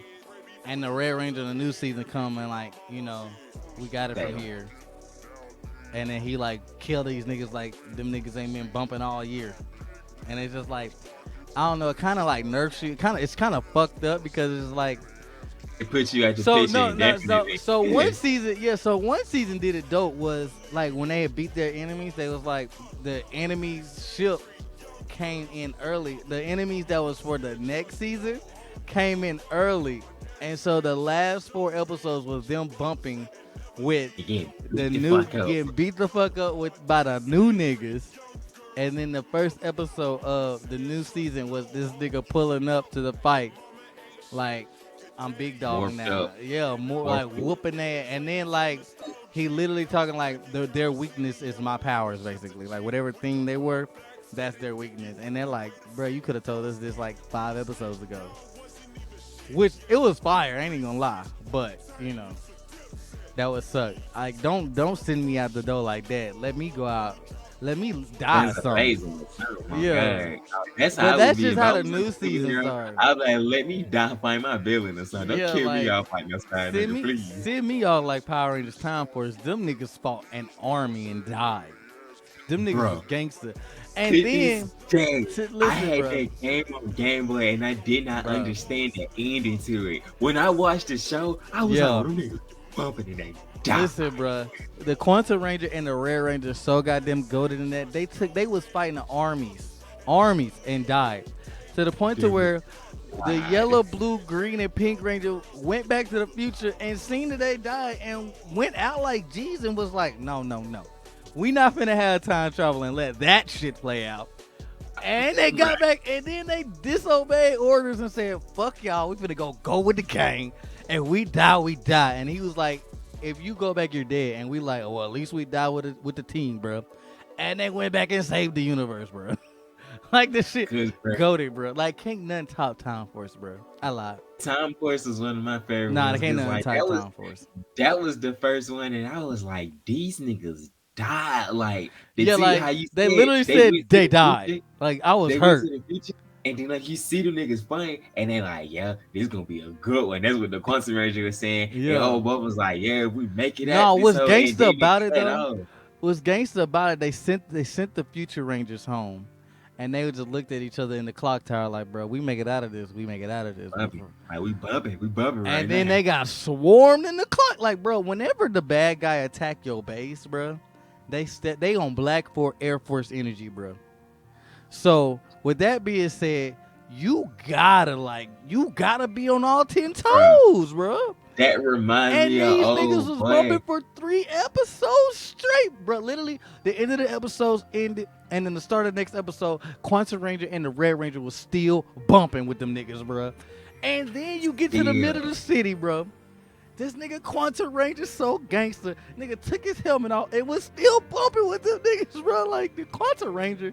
and the Red Ranger in the new season come and like we got it from Damn. here, and then he like kill these niggas like them niggas ain't been bumping all year, and it's just like I don't know, it kind of like nerfs you, it's kind of fucked up because it's like It puts you at the so picture no, no, indefinitely. so one season, yeah. So one season did it dope was like when they had beat their enemies, they was like the enemy's ship came in early. The enemies that was for the next season came in early, and so the last 4 episodes was them bumping with Again, the the new fuck up. getting beat the fuck up with by the new niggas. And then the first episode of the new season was this nigga pulling up to the fight, like I'm big dog Warped now. up. Yeah, more Warped like up. whooping their, and then like he literally talking like their weakness is my powers, basically. Like whatever thing they were, that's their weakness. And they're like, bro, you could have told us this like 5 episodes ago. Which it was fire, I ain't even gonna lie. But that would suck. Like don't send me out the door like that. Let me go out. Let me die That's something. amazing. Oh my Yeah. God. That's But how I that's would be just if how I the was new a season superhero. started. I'd be like, let me die find my villain or something. Yeah, Don't kill me like off fighting us side, send nigga, me please. send me all like Power Rangers Time Force. Them niggas fought an army and died. Them niggas was Bro. gangster. And To then this day, listen, I had bro. that game on Game Boy and I did not Bro. understand the ending to it. When I watched the show, I was Yeah. like, oh, them niggas bumping and they die. Listen, bro. The Quantum Ranger and the Red Ranger so goddamn goated in that they was fighting the armies and died. To the point to where the yellow, blue, green, and pink Ranger went back to the future and seen that they died and went out like G's and was like, no. We not finna have time travel and let that shit play out. And they got back and then they disobeyed orders and said, fuck y'all, we finna go with the gang. And we die. And he was like, if you go back, you're dead. And we like, well, at least we die with the team, bro. And they went back and saved the universe, bro. Like this shit goated, bro. Like can't nothing top Time Force, bro. I lied. Time Force was one of my favorite Nah, ones. they can't nothing Like, top Time Force. that was the first one, and I was like, these niggas died. Like, Yeah, see like how you they said literally they said went to they the died. future? Like I was They hurt. went to the future, and then like you see them niggas fighting, and they like, yeah, this gonna be a good one. That's what the Quantum Ranger was saying. Yeah. And old Bob was like, yeah, if we make it No, out. what's this gangster and then about they it cut though? off. What's gangster about it? They sent the Future Rangers home, and they just looked at each other in the clock tower like, bro, we make it out of this. We make it out of this. Bumping. Like, we bumping right And then now. they got swarmed in the clock. Like, bro, whenever the bad guy attack your base, bro, they on Black Air Force energy, bro. So with that being said, you gotta be on all 10 toes, bro. That reminds And me these of niggas was bumping for 3 episodes straight, bro. Literally, the end of the episodes ended, and then the start of the next episode, Quantum Ranger and the Red Ranger was still bumping with them niggas, bro. And then you get to the middle of the city, bro. This nigga Quantum Ranger so gangster. Nigga took his helmet off and was still bumping with them niggas, bro. Like the Quantum Ranger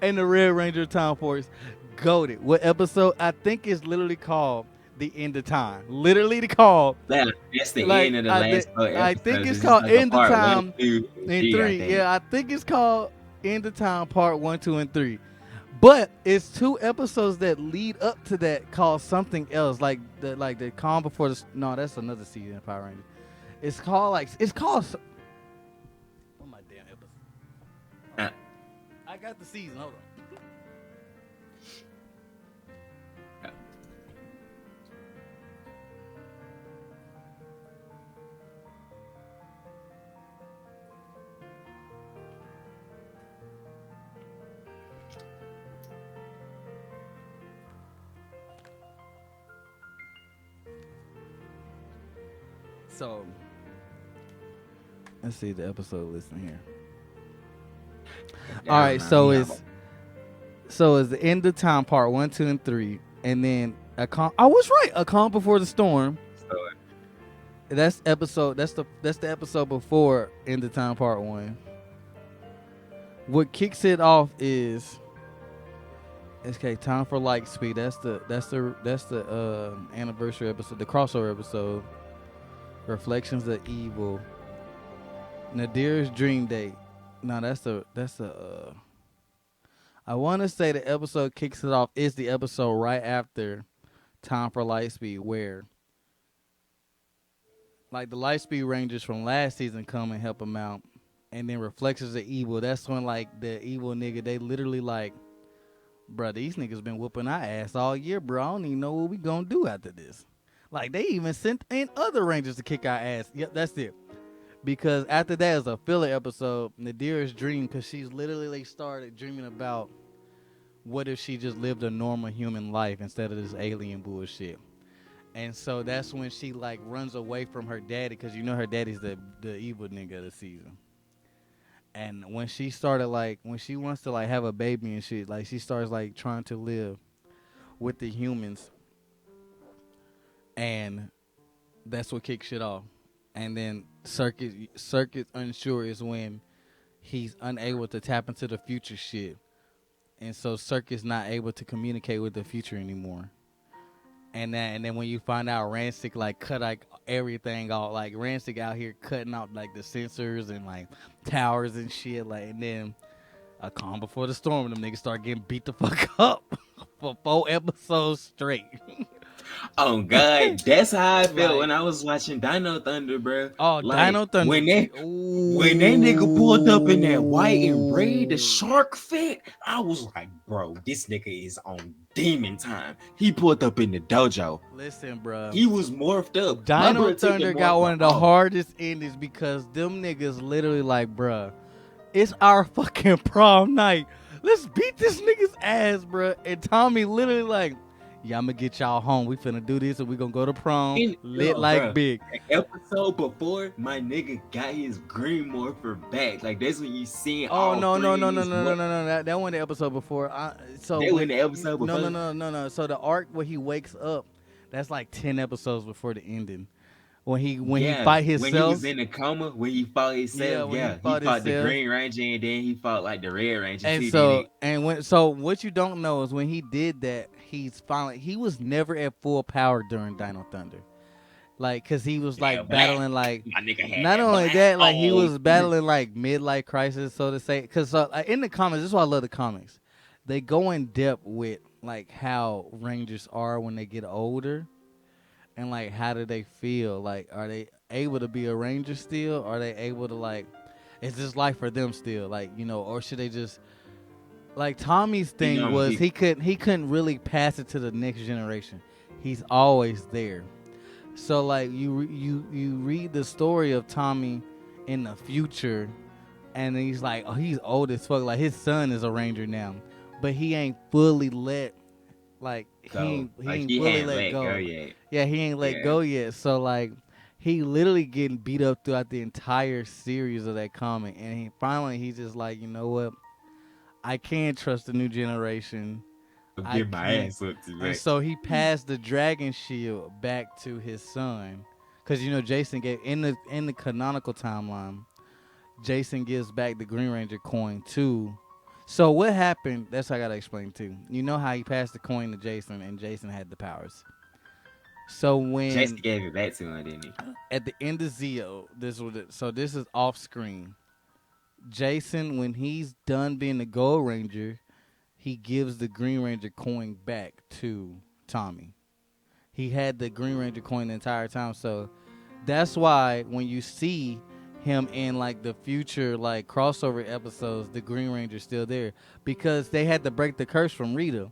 and the Red Ranger Time Force goated. What episode? I think it's literally called The End of Time. Literally called. That's the end of the last episode. I think it's called End of Time 1, 2, and 3. 3. Yeah, I think it's called End of Time Part 1, 2, and 3. But it's 2 episodes that lead up to that called something else, like the Calm Before the. No, that's another season of Power Rangers. It's called. What my damn episode? I got the season. Hold on. So, let's see the episode listing here. All right, so it's the End of Time Part 1, 2, and 3, and then I was right. A Calm Before the Storm. That's episode. That's the episode before End of Time Part 1. What kicks it off is okay. Time for Light Speed. That's the anniversary episode, the crossover episode. Reflections of Evil. Nadir's Dream Date. No, that's the I want to say the episode kicks it off is the episode right after Time for Lightspeed, where like the Lightspeed Rangers from last season come and help him out, and then Reflections of Evil. That's when like the evil nigga, they literally like, bro, these niggas been whooping our ass all year, bro. I don't even know what we gonna do after this. Like they even sent in other Rangers to kick our ass. Yep, that's it. Because after that is a filler episode, Nadira's dream, because she's literally like started dreaming about what if she just lived a normal human life instead of this alien bullshit. And so that's when she like runs away from her daddy, because you know her daddy's the evil nigga of the season. And when she started like when she wants to like have a baby and shit, like she starts like trying to live with the humans, and that's what kicks shit off. And then Circuit Unsure is when he's unable to tap into the future shit, and so Circuit's not able to communicate with the future anymore. And then when you find out Rancic like cut like everything off, like Rancic out here cutting out like the sensors and like towers and shit, like, and then a calm before the storm, them niggas start getting beat the fuck up for 4 episodes straight. Oh God, that's how I felt Like, when I was watching Dino Thunder, bro. oh, Like Dino Thunder. when that nigga pulled up in that white and red, the shark fit, I was like, bro, this nigga is on demon time. He pulled up in the dojo. Listen, bro. He was morphed up. Dino Thunder got one of the hardest endings because them niggas literally like, bruh, it's our fucking prom night. Let's beat this nigga's ass, bruh. And Tommy literally like, yeah, I'm gonna get y'all home. We finna do this and we gonna go to prom. Lit like bruh, big. Episode before, my nigga got his Green Morpher back. Like that's when you see. Oh no. That wasn't the episode before. That wasn't the episode before. No. So the arc where he wakes up, that's like 10 episodes before the ending. When he fight himself. When he was in the coma, when he fought himself, he fought the Green Ranger and then he fought like the Red Ranger. And so what you don't know is when he did that, he was never at full power during Dino Thunder. Like, cause he was like battling like, not only that, like he was battling like midlife crisis, so to say. Cause in the comics, this is why I love the comics. They go in depth with like how Rangers are when they get older. And like, how do they feel? Like, are they able to be a ranger still? Are they able to like, is this life for them still? Like, you know, or should they just like Tommy's thing was he couldn't really pass it to the next generation. He's always there. So like you read the story of Tommy in the future, and he's like, oh, he's old as fuck. Like his son is a ranger now, but he ain't fully let. Like he ain't fully let go yet. Yeah, he ain't let go yet. So like he literally getting beat up throughout the entire series of that comic, and he's just like, you know what? I can't trust the new generation. Get my ass up to and so he passed the dragon shield back to his son, because you know Jason gave in the canonical timeline, Jason gives back the Green Ranger coin to. So what happened? That's what I gotta explain too. You know how he passed the coin to Jason, and Jason had the powers. So when Jason gave it back to him, didn't he? At the end of Zeo, this is off screen. Jason, when he's done being the Gold Ranger, he gives the Green Ranger coin back to Tommy. He had the Green Ranger coin the entire time, so that's why when you see him in like the future like crossover episodes, the Green Ranger's still there because they had to break the curse from Rita.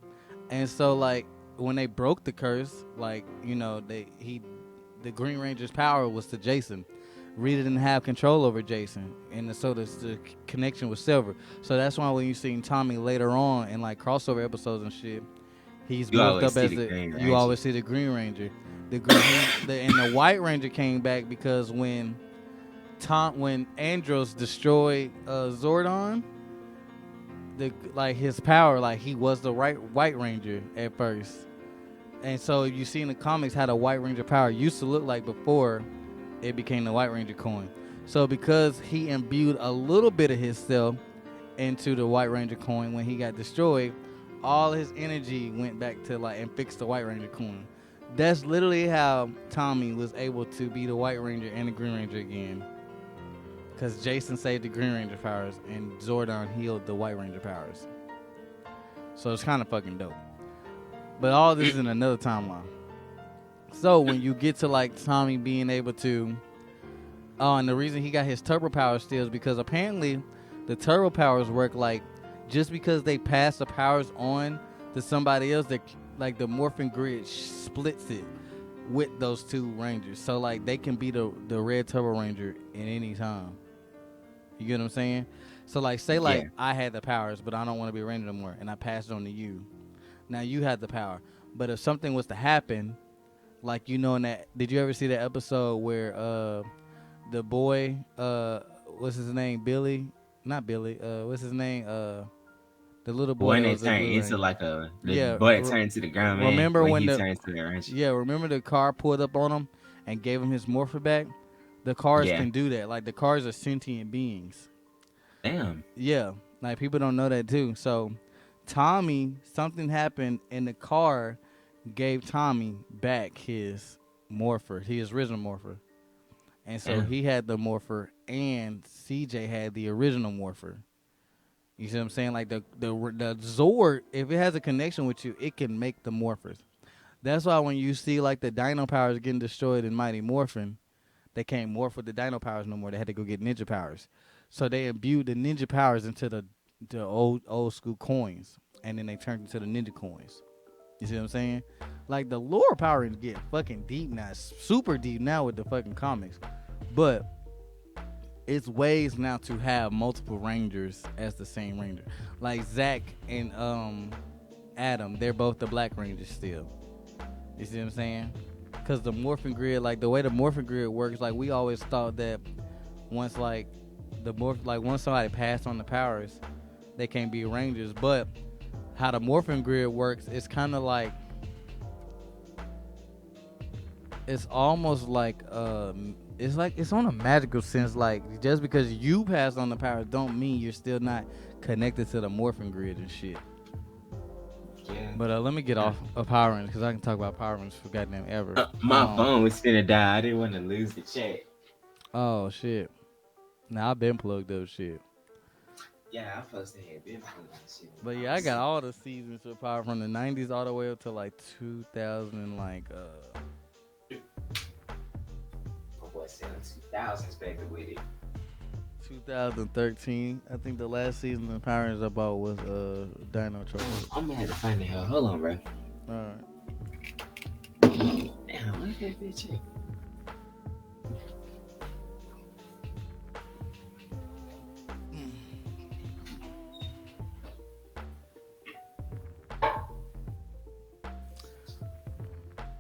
And so like when they broke the curse, like, you know, the Green Ranger's power was to Jason. Rita didn't have control over Jason, and so the connection was Silver. So that's why when you see Tommy later on in like crossover episodes and shit, he's moved up as you always see the Green Ranger. And the White Ranger came back because when Andros destroyed Zordon, his power, like he was the White Ranger at first, and so you see in the comics how the White Ranger power used to look like before it became the White Ranger coin. So because he imbued a little bit of himself into the White Ranger coin when he got destroyed, all his energy went back to like and fixed the White Ranger coin. That's literally how Tommy was able to be the White Ranger and the Green Ranger again. Because Jason saved the Green Ranger powers and Zordon healed the White Ranger powers. So it's kind of fucking dope. But all this is in another timeline. So when you get to like Tommy being able to, and the reason he got his turbo powers still is because apparently the turbo powers work like just because they pass the powers on to somebody else, that like the morphin grid splits it with those two rangers. So like they can be the red turbo ranger in any time. You get what I'm saying? So like say Yeah. like I had the powers, but I don't want to be a ranger no more, and I passed it on to you. Now you had the power, but if something was to happen, like in that, did you ever see that episode where the boy what's his name, Billy, not Billy, what's his name, the little boy When that they was the turn Blue into Ranger. like the Yeah, boy that turned to the ground man remember when when he the turns to the orange. yeah, remember the car pulled up on him and gave him his morpher back. The cars Yeah. can do that. Like the cars are sentient beings. Damn. Yeah, like people don't know that too. So Tommy, something happened and the car gave Tommy back his morpher, his original morpher. And so Damn. he had the morpher and CJ had the original morpher. You see what I'm saying? Like the Zord, if it has a connection with you, it can make the morphers. That's why when you see like the dino powers getting destroyed in Mighty Morphin, they can't morph with the dino powers no more. They had to go get ninja powers. So they imbued the ninja powers into the old school coins, and then they turned into the ninja coins. You see what I'm saying? Like the lore power is getting fucking deep now, super deep now with the fucking comics. But it's ways now to have multiple rangers as the same ranger. Like Zach and Adam, they're both the Black Rangers still. You see what I'm saying? Because the morphin grid, like the way the morphin grid works, like we always thought that once like once somebody passed on the powers, they can't be rangers. But how the morphin grid works, it's kind of like it's almost like it's on a magical sense. Like just because you pass on the powers, don't mean you're still not connected to the morphin grid and shit. Yeah. But let me get off of Power Rangers because I can talk about Power Rangers for goddamn ever. My phone was finna die. I didn't want to lose the chat. Oh shit! Now I've been plugged up, shit. Yeah, I supposed to have been putting this shit. But yeah, I got all the seasons of Power from the '90s all the way up to like 2000, like My boy said 2000s back with it. 2013. I think the last season of Power Rangers I bought was Dino Charge. I'm gonna have to find the hell. Hold on, bro. All right. Damn, look at that bitch.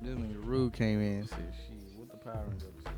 This nigga Rude came in and said, "Shit, what the Power Rangers episode?"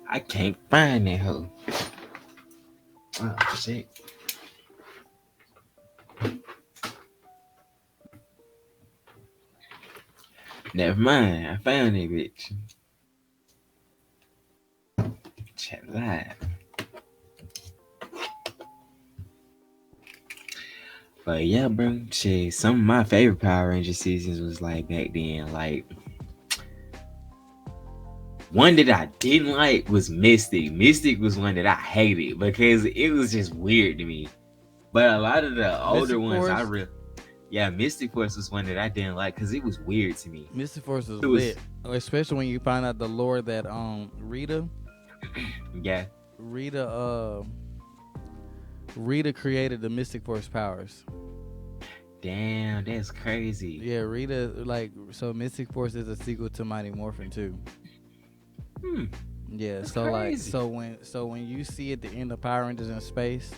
I can't find that hoe. Oh shit. Never mind. I found that bitch. Chat live. But yeah, bro. Shit, some of my favorite Power Ranger seasons was like back then. Like one that I didn't like was Mystic. Mystic was one that I hated because it was just weird to me. But a lot of the older ones, I really, yeah, Mystic Force was one that I didn't like because it was weird to me. Mystic Force is lit, especially when you find out the lore that Rita, yeah, Rita created the Mystic Force powers. Damn, that's crazy. Yeah, Rita, like, so Mystic Force is a sequel to Mighty Morphin too. Yeah, That's so like crazy. so when you see at the end of Power Rangers in space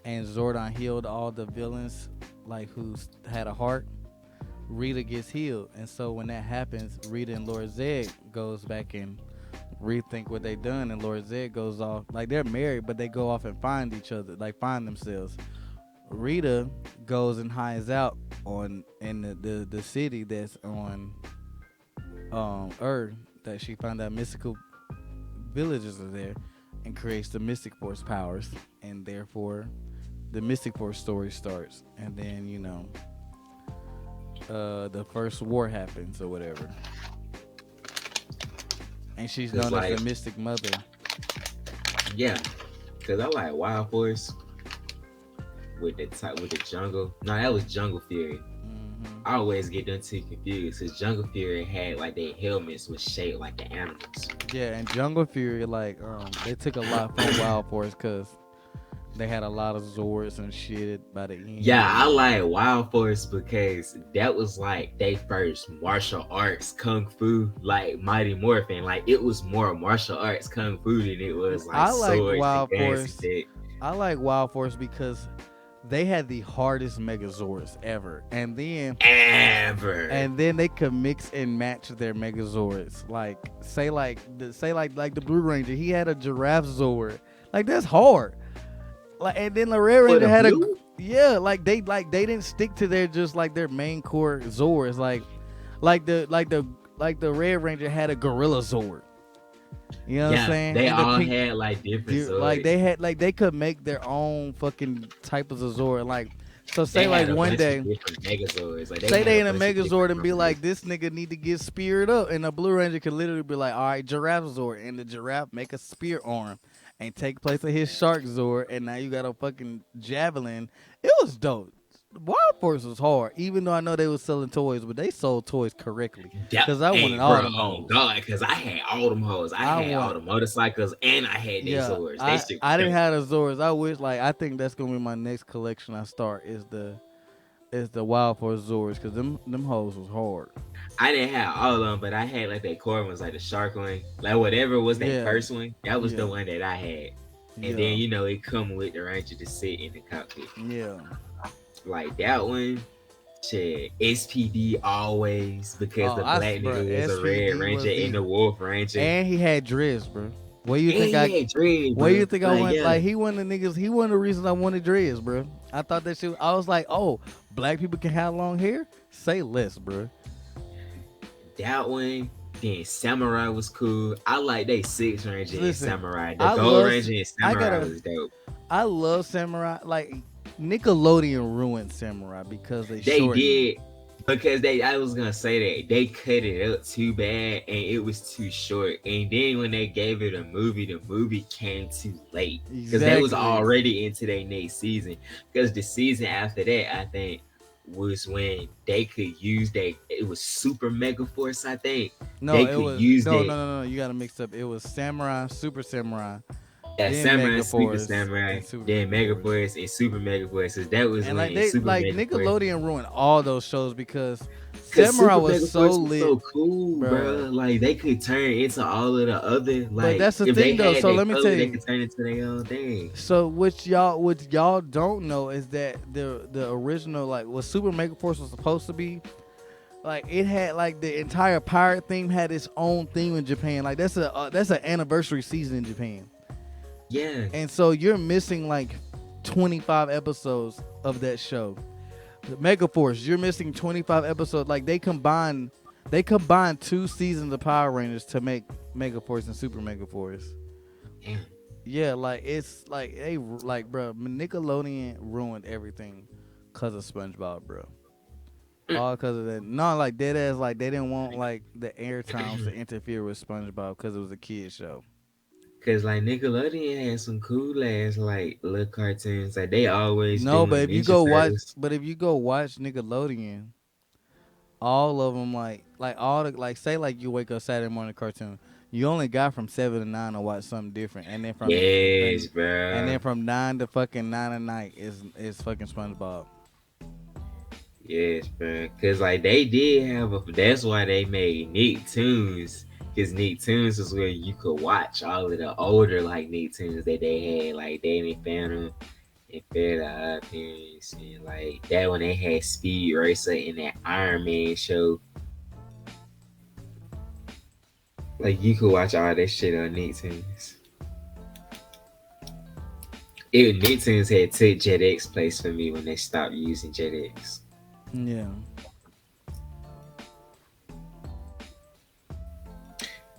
and Zordon healed all the villains like who's had a heart, Rita gets healed. And so when that happens, Rita and Lord Zed goes back and rethink what they done, and Lord Zed goes off like they're married, but they go off and find each other, like find themselves. Rita goes and hides out on in the city that's on Earth, that she found out mystical villages are there, and creates the Mystic Force powers, and therefore the Mystic Force story starts. And then the first war happens or whatever, and she's Cause known as the like, Mystic Mother. yeah, cause I like Wild Force with the jungle. No, that was Jungle Fury. Hmm. I always get them two confused. Cause Jungle Fury had like their helmets was shaped like the animals. Yeah, and Jungle Fury, like they took a lot from Wild Force because they had a lot of Zords and shit by the end, Yeah, I and like Wild Force because that was like they first martial arts kung fu, like Mighty Morphin. Like it was more martial arts kung fu than it was like I like swords and Wild guns and Force. shit. I like Wild Force because they had the hardest Megazords ever, Ever. and then they could mix and match their Megazords. Like say like the Blue Ranger, he had a Giraffe Zord. Like that's hard. Like and then the Red For Ranger the had a blue? yeah. Like they didn't stick to their just like their main core Zords. Like the Red Ranger had a Gorilla Zord. You know what I'm Yeah, saying? they And the all pink had like different dude, like swords. they had like they could make their own fucking type of Zord. Like so say They like had a one bunch of day different Megazords. Like they say had they a in a bunch of Megazord different and be like, combinations. this nigga need to get speared up, and the Blue Ranger could literally be like, all right, Giraffe Zord, and the Giraffe make a spear arm and take place of his Shark Zord, and now you got a fucking javelin. It was dope. Wild Force was hard, even though I know they was selling toys, but they sold toys correctly. Yeah, Cause I wanted hey, all bro, them on hoes. God, because I had all them hoes. I I had all want the motorcycles and I had they Yeah, Zords. They I shit was I didn't dope. have the Zords. I wish like I think that's gonna be my next collection. I start is the Wild Force Zords because them hoes was hard. I didn't have all of them, but I had like that core ones, like the shark one, like whatever was that Yeah, first one. That was the yeah, one that I had, and then yeah, it come with the ranger to sit in the cockpit, yeah. like that one. Shit, SPD always because Oh, the black bro, nigga was a red SVD ranger was and the the wolf ranger, and he had dreads, bro. Where you and think he had dread, Where you bro. think I Like went? yeah, Like he one of the niggas. He one of the reasons I wanted dreads, bro. I thought that shit. I was like, oh, black people can have long hair. Say less, bro. that one. Then Samurai was cool. I like they Six Ranger and Listen, Samurai. The I Gold love. Ranger and I Samurai gotta. was dope. I love Samurai. Like Nickelodeon ruined Samurai because they They shortened did because they. I was gonna say that they cut it up too bad and it was too short. And then when they gave it a movie, the movie came too late it. because they was Exactly. already into their next season. Because the season after that, I think, was when they could use they. It was Super Mega Force. I think No, they it could was use no, that. no, no, no. You gotta mix up. It was Samurai, Super Samurai, Yeah, then Samurai, Mega Super Force, Samurai, and Super then Mega Mega Force. Force and Super Mega Force. That was And like when they Super like Mega Force. Nickelodeon ruined all those shows because Cause Samurai Super was Mega so Force was lit, so cool, bro. bruh. Like they could turn into all of the other, But like that's the if they thing though. had So that let me tell color, they you. could turn into their own thing. So what y'all don't know is that the original like what Super Mega Force was supposed to be, like it had like the entire pirate theme had its own theme in Japan. Like that's an anniversary season in Japan. Yeah, And so you're missing like 25 episodes of that show. The Mega Force, you're missing 25 episodes. Like they combined two seasons of Power Rangers to make Mega Force and Super Mega Force. damn. Yeah, like it's like they like bro, Nickelodeon ruined everything cuz of SpongeBob, bro. All cuz of that. No, like dead ass like they didn't want like the air times to interfere with SpongeBob cuz it was a kid show. Cause like Nickelodeon had some cool ass like little cartoons. Like they always No, doing Ninja Turtles. but if you go watch Nickelodeon, all of them like all the like say like you wake up Saturday morning cartoon, you only got from 7 to 9 to watch something different, and then Yes, bro. from 9 to fucking 9 at night is fucking SpongeBob. Yes, bro. Cause like they did have a. That's why they made Nicktoons. Because Nicktoons is where you could watch all of the older like Nicktoons that they had, like Danny Phantom and Fair the Odd Parents, and like that when they had Speed Racer and that Iron Man show. Like you could watch all that shit on Nicktoons. Nicktoons had took JetX place for me when they stopped using JetX. Yeah.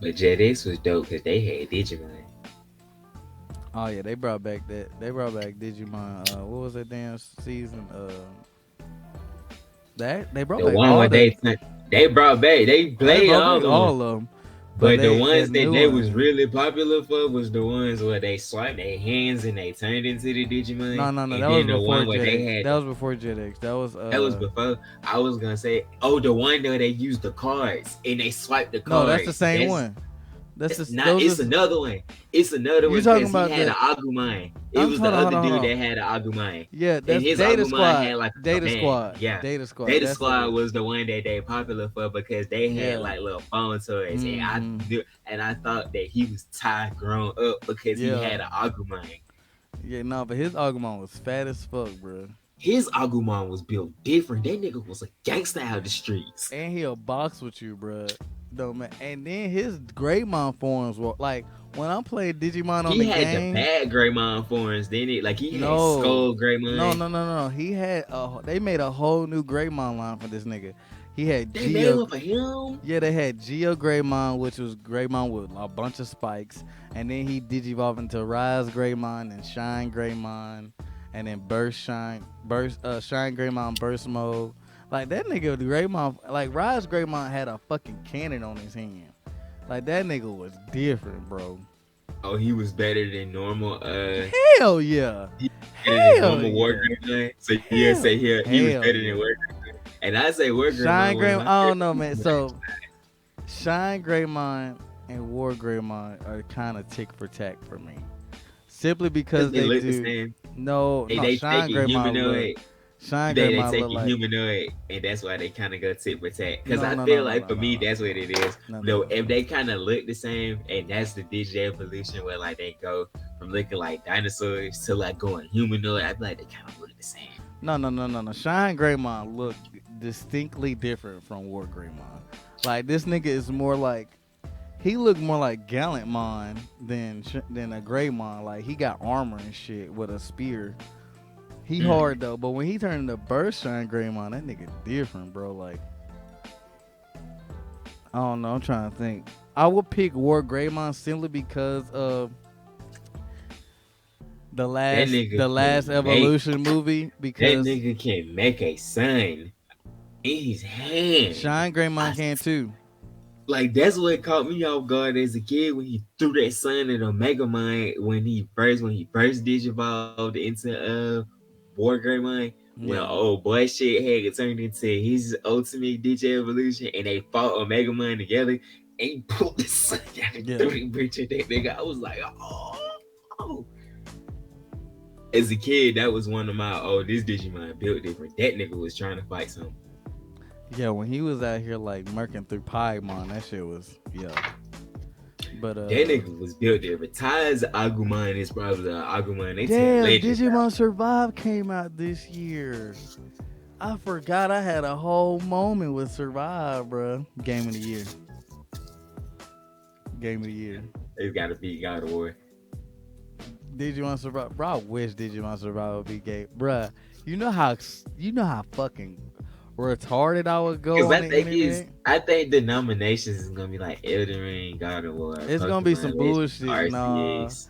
But JetX was dope because they had Digimon. Oh yeah, they brought back that. They brought back Digimon. What was that damn season? That they brought The back one all where the. they brought back, they They played brought all back of them. all of them, but But the the ones that new they was one. really popular for was the ones where they swiped their hands and they turned into the Digimon. No. And That was then the before one where they JetX. had That was before JetX. That was that was before. I was gonna say, oh, the one where they used the cards and they swiped the No, that's the cards. same one. That's That's the not. those It's are. another one. It's another You one talking because he about had an the? Agumon. It was the Hold other on, hold dude on. that had an Agumon, Yeah, and that's his Data Agumon Squad. had like a Data band. Squad. Yeah, Data Squad. Data That's what it Squad is. was the one that they popular for because they had Yeah. like little phone toys, Mm-hmm. and I thought that he was Ty grown up because he Yeah. had an Agumon. Yeah. No, but his Agumon was fat as fuck, bro. His Agumon was built different. That nigga was a gangster out the streets. And he'll box with you, bro. No man. And then his Greymon forms were like when I played Digimon on He the had the game. bad Greymon forms, didn't it? Like he had No, Skull Greymon. no. He had they made a whole new Greymon line for this nigga. He had They made Geo. one for him. Yeah, they had Geo Greymon, which was Greymon with a bunch of spikes, and then he digivolved into Rise Greymon and Shine Greymon, and then Shine Greymon Burst Mode. Like that nigga Greymon, like Rise Greymon had a fucking cannon on his hand. Like that nigga was different, bro. Oh, he was better than normal. Hell yeah, He was better than hell normal War yeah, Greymon. So you say hell, here he was hell better than yeah. War Greymon, and I say War Shine Greymon one of Greymon, my I don't know, man. favorite. So Shine Greymon and War Greymon are kind of tick for tack for me, simply because Because they they look the do. same. No, They Shine take a Greymon look. humanoid. Shine They Greymon take look a like humanoid, and that's why they kind of go tit for tat. Because no, I no, no, feel no, like no, for no, me, no, that's what it is. no, no, No, no. if they kind of look the same, and that's the digital evolution where like they go from looking like dinosaurs to like going humanoid, I feel like they kind of look the same. No. Shine Greymon look distinctly different from War Greymon. Like this nigga is more like he looked more like Gallantmon than a Greymon. Like he got armor and shit with a spear. He hard though, but when he turned into Burst Shine Greymon, that nigga different, bro. Like I don't know. I'm trying to think. I would pick War Greymon simply because of the That last nigga the last can make evolution movie that because nigga can make a sign in his hand. Shine Greymon I can too. Like that's what caught me off guard as a kid when he threw that sun at Omega Mind when he first digivolved into War Greymon when Yeah, old boy shit had turned into his ultimate DJ evolution and they fought Omega Mind together and he pulled the sun out and yeah. threw the bitch at that nigga. I was like, oh. As a kid, that was one of my this Digimon built different. That nigga was trying to fight something. Yeah, when he was out here like murking through Paimon, that shit was But That nigga was built different. Ty's Agumon is probably the Agumon they tell damn, legends. Digimon Survive came out this year. I forgot I had a whole moment with Survive, bro. Game of the year. Game of the year. It's got to be God of War. Digimon Survive, bro. I wish Digimon Survive would be gay, bruh. You know how fucking retarded I would go Because on the internet. I think the nominations is gonna be like Elden Ring, God of War, It's Pokemon, gonna be some Legends, bullshit, nah. RCS.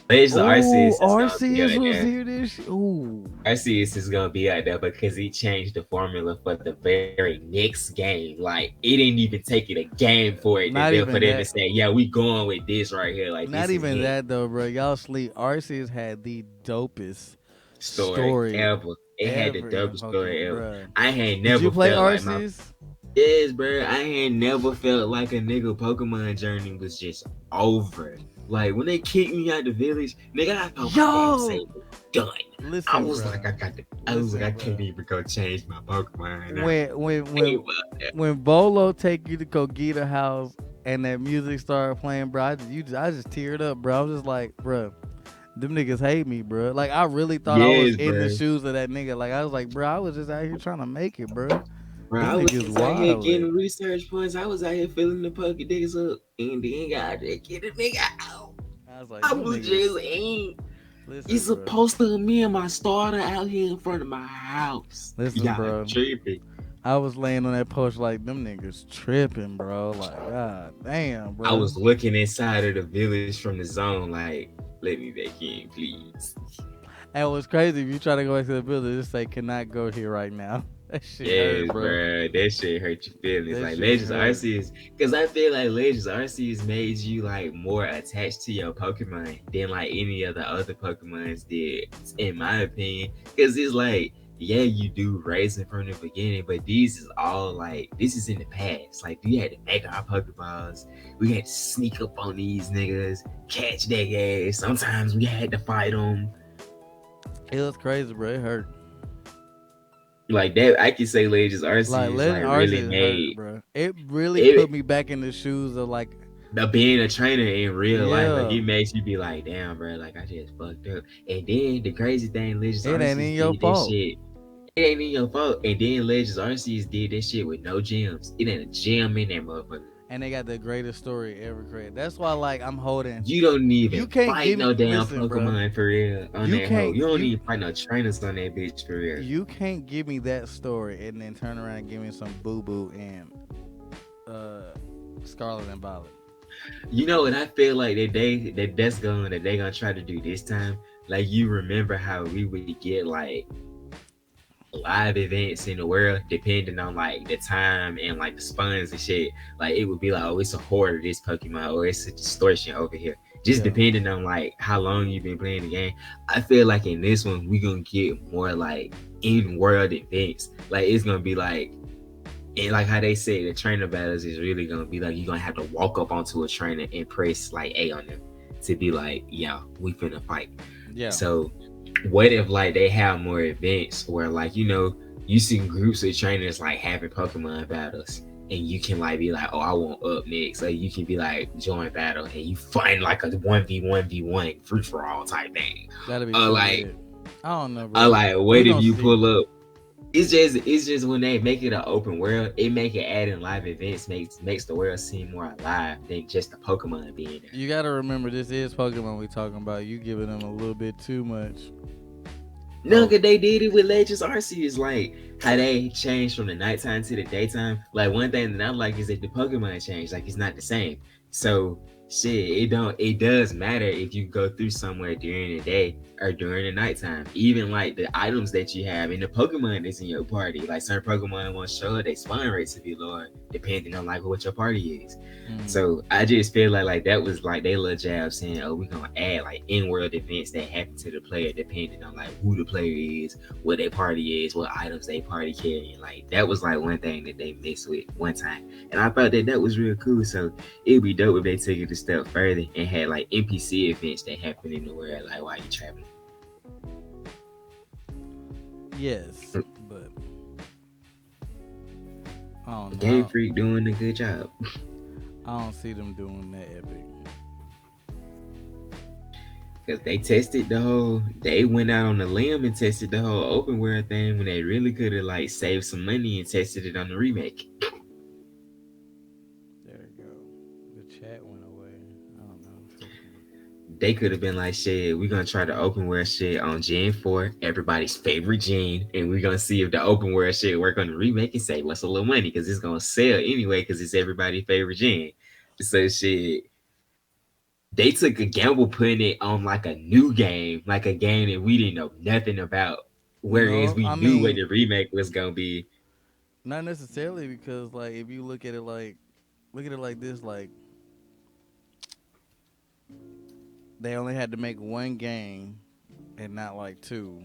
Legends of RCS Ooh, is gonna be Arceus out was there. here this. Ooh, RCS is gonna be out there because he changed the formula for the very next game. Like it didn't even take it a game for it not for even them to that. say, yeah, we going with this right here. Like Not this is even it. that though, bro. Y'all sleep. Arceus had the dopest Story story ever. It had the ever in dopest story Pokemon, ever. bro. I had Did never you play felt like my Arceus? yes, bro. I had never felt like a nigga Pokemon journey was just over. Like when they kicked me out the village, nigga, I thought my damn Yo, save was done. listen, I was bro. like, I was like, I Listen, can't bro. even go change my Pokemon. When when Hey, when when Bolo take you to Kogita house and that music started playing, bro, I just teared up, bro. I was just like, bro, them niggas hate me, bro. Like I really thought I was Yes, in the bro. shoes of that nigga. Like I was like, bro, I was just out here trying to make it, bro. Bro, I Them was niggas out here getting wild. research points. I was out here filling the pocket niggas up, and then got to get a nigga out. I was like, I them was just niggas. ain't. You Listen, bro. supposed to me and my starter out here in front of my house. Listen, Y'all bro. tripping. I was laying on that post like them niggas tripping, bro. Like, god damn, I bro. was looking inside of the village from the zone, like, let me back in, please. And what's crazy, if you try to go back to the building, just say cannot go here right now. That shit hurt, Yes, bro. bro. That shit hurt your feelings. That Like shit Legends hurt. Arceus, because I feel like Legends Arceus made you like more attached to your Pokemon than like any of the other Pokemons did, in my opinion. Because it's like, yeah, you do racing from the beginning, but these is all like this is in the past. Like we had to make our Pokeballs, we had to sneak up on these niggas, catch their ass. Sometimes we had to fight them. It was crazy, bro. It hurt. Like that, I can say Legends Like Arceus Legend like really Arceus hurt, made bro. It really put it. me back in the shoes of like, The being a trainer in real life, like yeah, it makes you be like, damn, bro, like I just fucked up. And then the crazy thing, Legends it ain't in Arceus your did that fault. shit. It ain't in your fault. And then Legends Arceus did that shit with no gems. It ain't a gem in that motherfucker. And they got the greatest story ever created. That's why, like, I'm holding. You don't You even can't fight give me. no damn Listen, bro. Pokemon for real on You that hoe. can't. You don't even fight no trainers on that bitch for real. You can't give me that story and then turn around and give me some boo boo and Scarlet and Violet. You know what I feel like that they gonna try to do this time? Like you remember how we would get like live events in the world depending on like the time and like the spawns and shit. Like it would be like, oh, it's a horde of this Pokemon or it's a distortion over here. Just Yeah. depending on like how long you've been playing the game. I feel like in this one we gonna get more like in world events. Like it's gonna be like and like how they say the trainer battles is really gonna be like you're gonna have to walk up onto a trainer and press like A on them to be like, yeah, we finna fight. Yeah. So what if like they have more events where like you see groups of trainers like having Pokemon battles and you can like be like, oh, I want up next, or you can be like join battle and you find like a 1v1v1 free for all type thing, That'll be or so like lit. I don't know, bro. what We if gonna you see. pull up. It's just when they make it an open world, it make it adding live events makes the world seem more alive than just the Pokemon being there. You gotta remember, this is Pokemon we talking about. You giving them a little bit too much. No, cause they did it with Legends Arceus, like how they changed from the nighttime to the daytime. Like one thing that I like is that the Pokemon changed, like it's not the same. So shit, it does matter if you go through somewhere during the day or during the nighttime. Even like the items that you have and the Pokemon that's in your party. Like certain Pokemon won't show it, they spawn rates to be lower depending on like what your party is. So I just feel like that was like they little jab saying, oh, we gonna add like in-world events that happen to the player depending on like who the player is, what their party is, what items they party carrying. Like that was like one thing that they mixed with one time, and I thought that was real cool. So it'd be dope if they took it a step further and had like NPC events that happen in the world, like while you traveling. Yes, but I don't Game know. Freak doing a good job. I don't see them doing that epic. Because they went out on a limb and tested the whole open world thing when they really could have like saved some money and tested it on the remake. There you go. The chat went away. I don't know. They could have been like, shit, we're gonna try the open world shit on Gen 4, everybody's favorite gen, and we're gonna see if the open world shit work on the remake and save us a little money because it's gonna sell anyway because it's everybody's favorite gen. So shit, they took a gamble putting it on like a new game, like a game that we didn't know nothing about. Whereas No, we I knew what mean, the remake was gonna be. not necessarily, because like if you look at it like this, like they only had to make one game and not like two.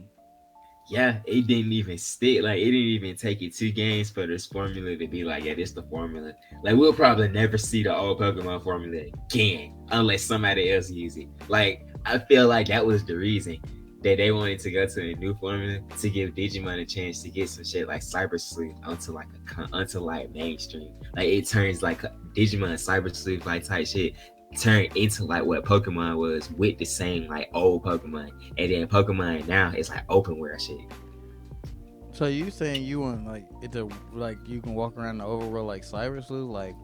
Yeah, it didn't even stick. Like it didn't even take it 2 games for this formula to be like, yeah, this the formula. Like we'll probably never see the old Pokemon formula again unless somebody else use it. Like I feel like that was the reason that they wanted to go to a new formula to give Digimon a chance to get some shit like Cyber Sleuth onto like onto like mainstream. Like it turns like Digimon Cyber Sleuth like type shit turned into like what Pokemon was with the same like old Pokemon, and then Pokemon now it's like open world shit. So you saying you want like it to like you can walk around the overworld like Cyrus Lou, like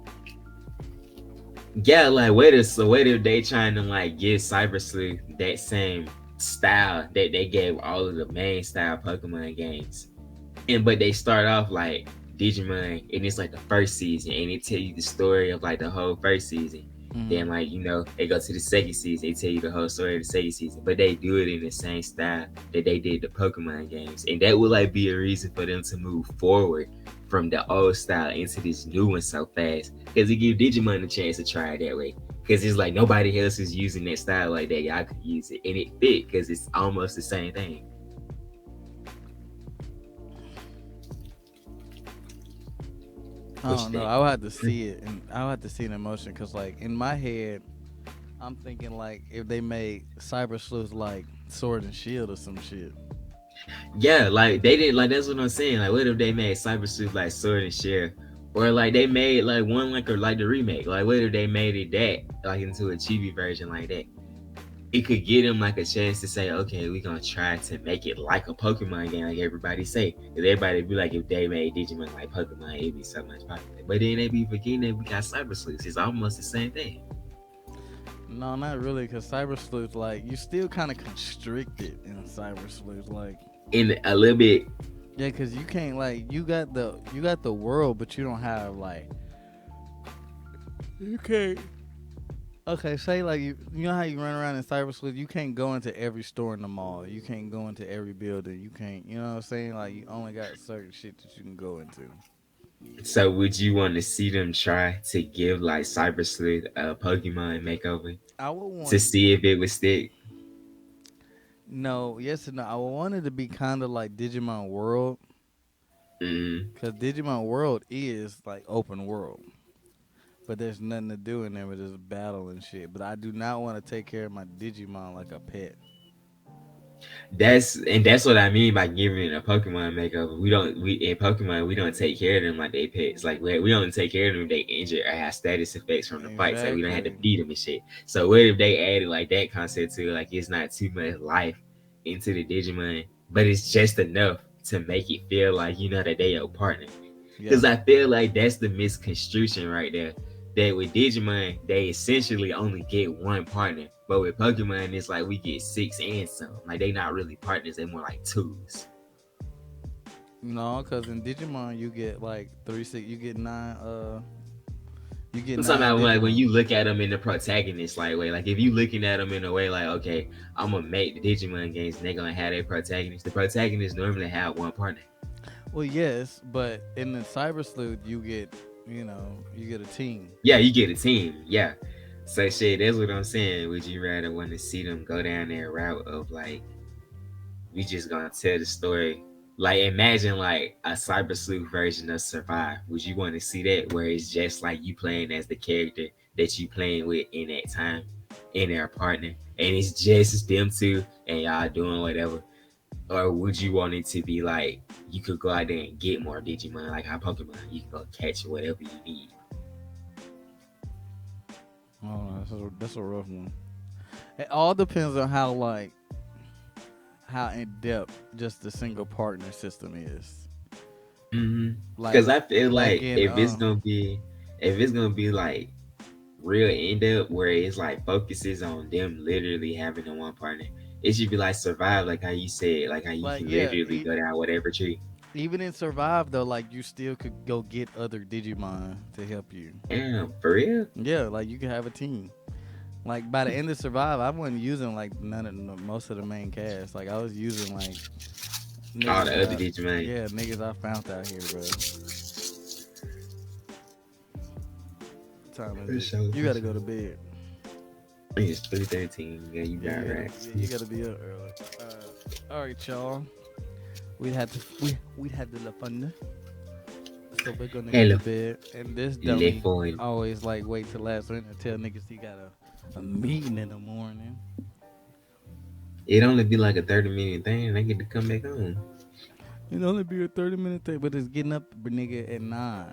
Yeah, like what if they trying to like give Cyber Sleuth that same style that they gave all of the main style Pokemon games, and but they start off like Digimon, and it's like the first season, and it tell you the story of like the whole first season. mm-hmm. Then like they go to the second season, they tell you the whole story of the second season, but they do it in the same style that they did the Pokemon games, and that would like be a reason for them to move forward from the old style into this new one so fast, because it give Digimon a chance to try it that way. Because it's like nobody else is using that style like that. Y'all could use it, and it fit because it's almost the same thing. I What don't you know. think? I would have to see it, and I would have to see it in motion because, like, in my head, I'm thinking like if they made Cyber Sleuth like Sword and Shield or some shit. Yeah, like they did. Like that's what I'm saying. Like, what if they made Cyber Sleuth like Sword and Shield, or like they made like one like or like the remake? Like, what if they made it that like into a chibi version like that? It could get them like a chance to say, okay, we're gonna try to make it like a Pokemon game, like everybody say. Cause everybody be like, if they made Digimon like Pokemon, it'd be so much popular. But then they be forgetting that we got Cyber Sleuths. It's almost the same thing. No, not really, because Cyber Sleuth, like, you still kind of constricted in Cyber Sleuth, like, In a little bit, yeah, because you can't like you got the world, but you don't have like you can't. Okay, say like you know how you run around in Cyber Sleuth, you can't go into every store in the mall, you can't go into every building, you can't, you know what I'm saying? Like you only got certain shit that you can go into. so would you want to see them try to give like Cyber Sleuth a Pokemon makeover I would to want see if it would stick? no, yes and no. I would want it to be kind of like Digimon World, Mm. because Digimon World is like open world. But there's nothing to do in there but just battle and shit. But I do not want to take care of my Digimon like a pet. That's what I mean by giving it a Pokemon makeover. We in Pokemon we don't take care of them like they pets. Like we only take care of them if they injured or have status effects from the fight, so we don't have to Exactly. feed them and shit. So what if they added like that concept to it, like it's not too much life into the Digimon, but it's just enough to make it feel like that they your partner. Yeah. Because I feel like that's the misconstruction right there. That with Digimon, they essentially only get one partner. But with Pokemon, it's like we get six and some. Like they not really partners, they more like twos. No, because in Digimon you get like three six. You get nine. You get I'm talking nine about like when Digimon. you look at them in the protagonist like way. Like if you looking at them in a way like, okay, I'm gonna make the Digimon games and they're gonna have their protagonist. The protagonists normally have one partner. Well, yes, but in the Cyber Sleuth you get, you get a team. Yeah, you get a team. Yeah. So shit, that's what I'm saying. Would you rather want to see them go down that route of like we just gonna tell the story? Like imagine like a Cyber Sleuth version of Survive. Would you want to see that where it's just like you playing as the character that you playing with in that time, in their partner, and it's just them two and y'all doing whatever? Or would you want it to be like you could go out there and get more Digimon, like how Pokemon, you can go catch whatever you need? Oh, that's a rough one. It all depends on how in depth just the single partner system is. Because Like I feel like like in if it's gonna be like real in depth where it's like focuses on them literally having the one partner, it should be like Survive, like how you said, like how you like can yeah, literally go down whatever tree. even in Survive though, like you still could go get other Digimon to help you. Damn, for real? Yeah, like you could have a team. Like by the end of Survive, I wasn't using like most of the main cast. Like I was using like All niggas the other that Digimon. yeah, niggas I found out here, bro. What time is For it? sure, You for gotta go sure. to bed. I think it's 3:13. Yeah, you Yeah, got you gotta, right. yeah, you gotta be up early. All right, y'all. We had the fun. So we're gonna go Hello, to bed. And this le dummy phone. always like wait till last minute and tell niggas he got a meeting in the morning. It only be like a 30-minute thing, and I get to come back home. It only be a 30-minute thing, but it's getting up, nigga, at 9.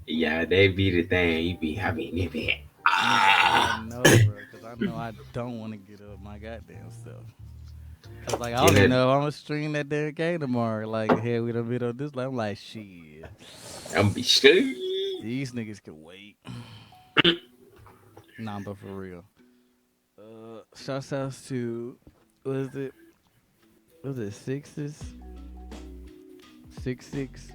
Yeah, that be the thing. You be having it be Nigga, I ah. know, bro, because I know I don't want to get up my goddamn self. Cause like I Get already that. know I'm gonna stream that damn game tomorrow. Like hell, we done been on this. Like, I'm like shit. I'm be straight. These niggas can wait. Nah, but for real. Shouts outs to was it sixes 6 6.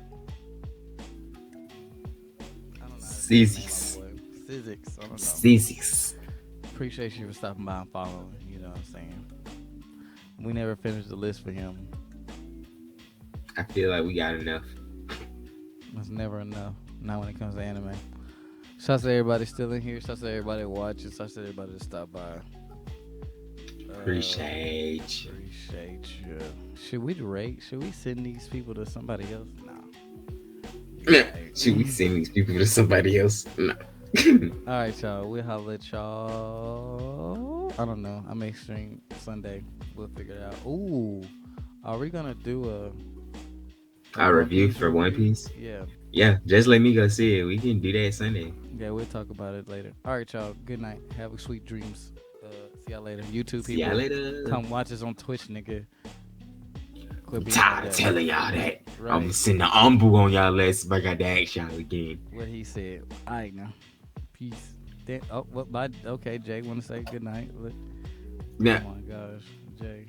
I don't know how to say his name, my Physics. boy. Physics. I don't know. Physics. Appreciate you for stopping by and following. You know what I'm saying. We never finished the list for him. I feel like we got enough. It's never enough. Not when it comes to anime. Shouts to everybody still in here. Shouts to everybody watching. Shouts to everybody that stopped by. Appreciate you. Appreciate you. Should we rate? Should we send these people to somebody else? No. Should we send these people to somebody else? No. All right, y'all. We'll holler at y'all. I don't know. I may stream Sunday. We'll figure it out. Ooh, are we gonna do A review for One Piece? Yeah. Yeah, just let me go see it. We can do that Sunday. Yeah, we'll talk about it later. All right, y'all. Good night. Have a sweet dreams. See y'all later. YouTube See people, y'all later. come watch us on Twitch, nigga. I'm tired of telling y'all that. Right. I'm gonna send the umbu on y'all ass if I got to ask y'all again. What he said. All right, now. Peace. Oh, what? Bye. Okay, Jay, want to say good night? Nah. Oh my gosh, Jay.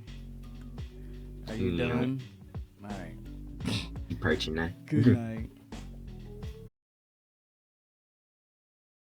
Are you done? All right. You perching now. Good night.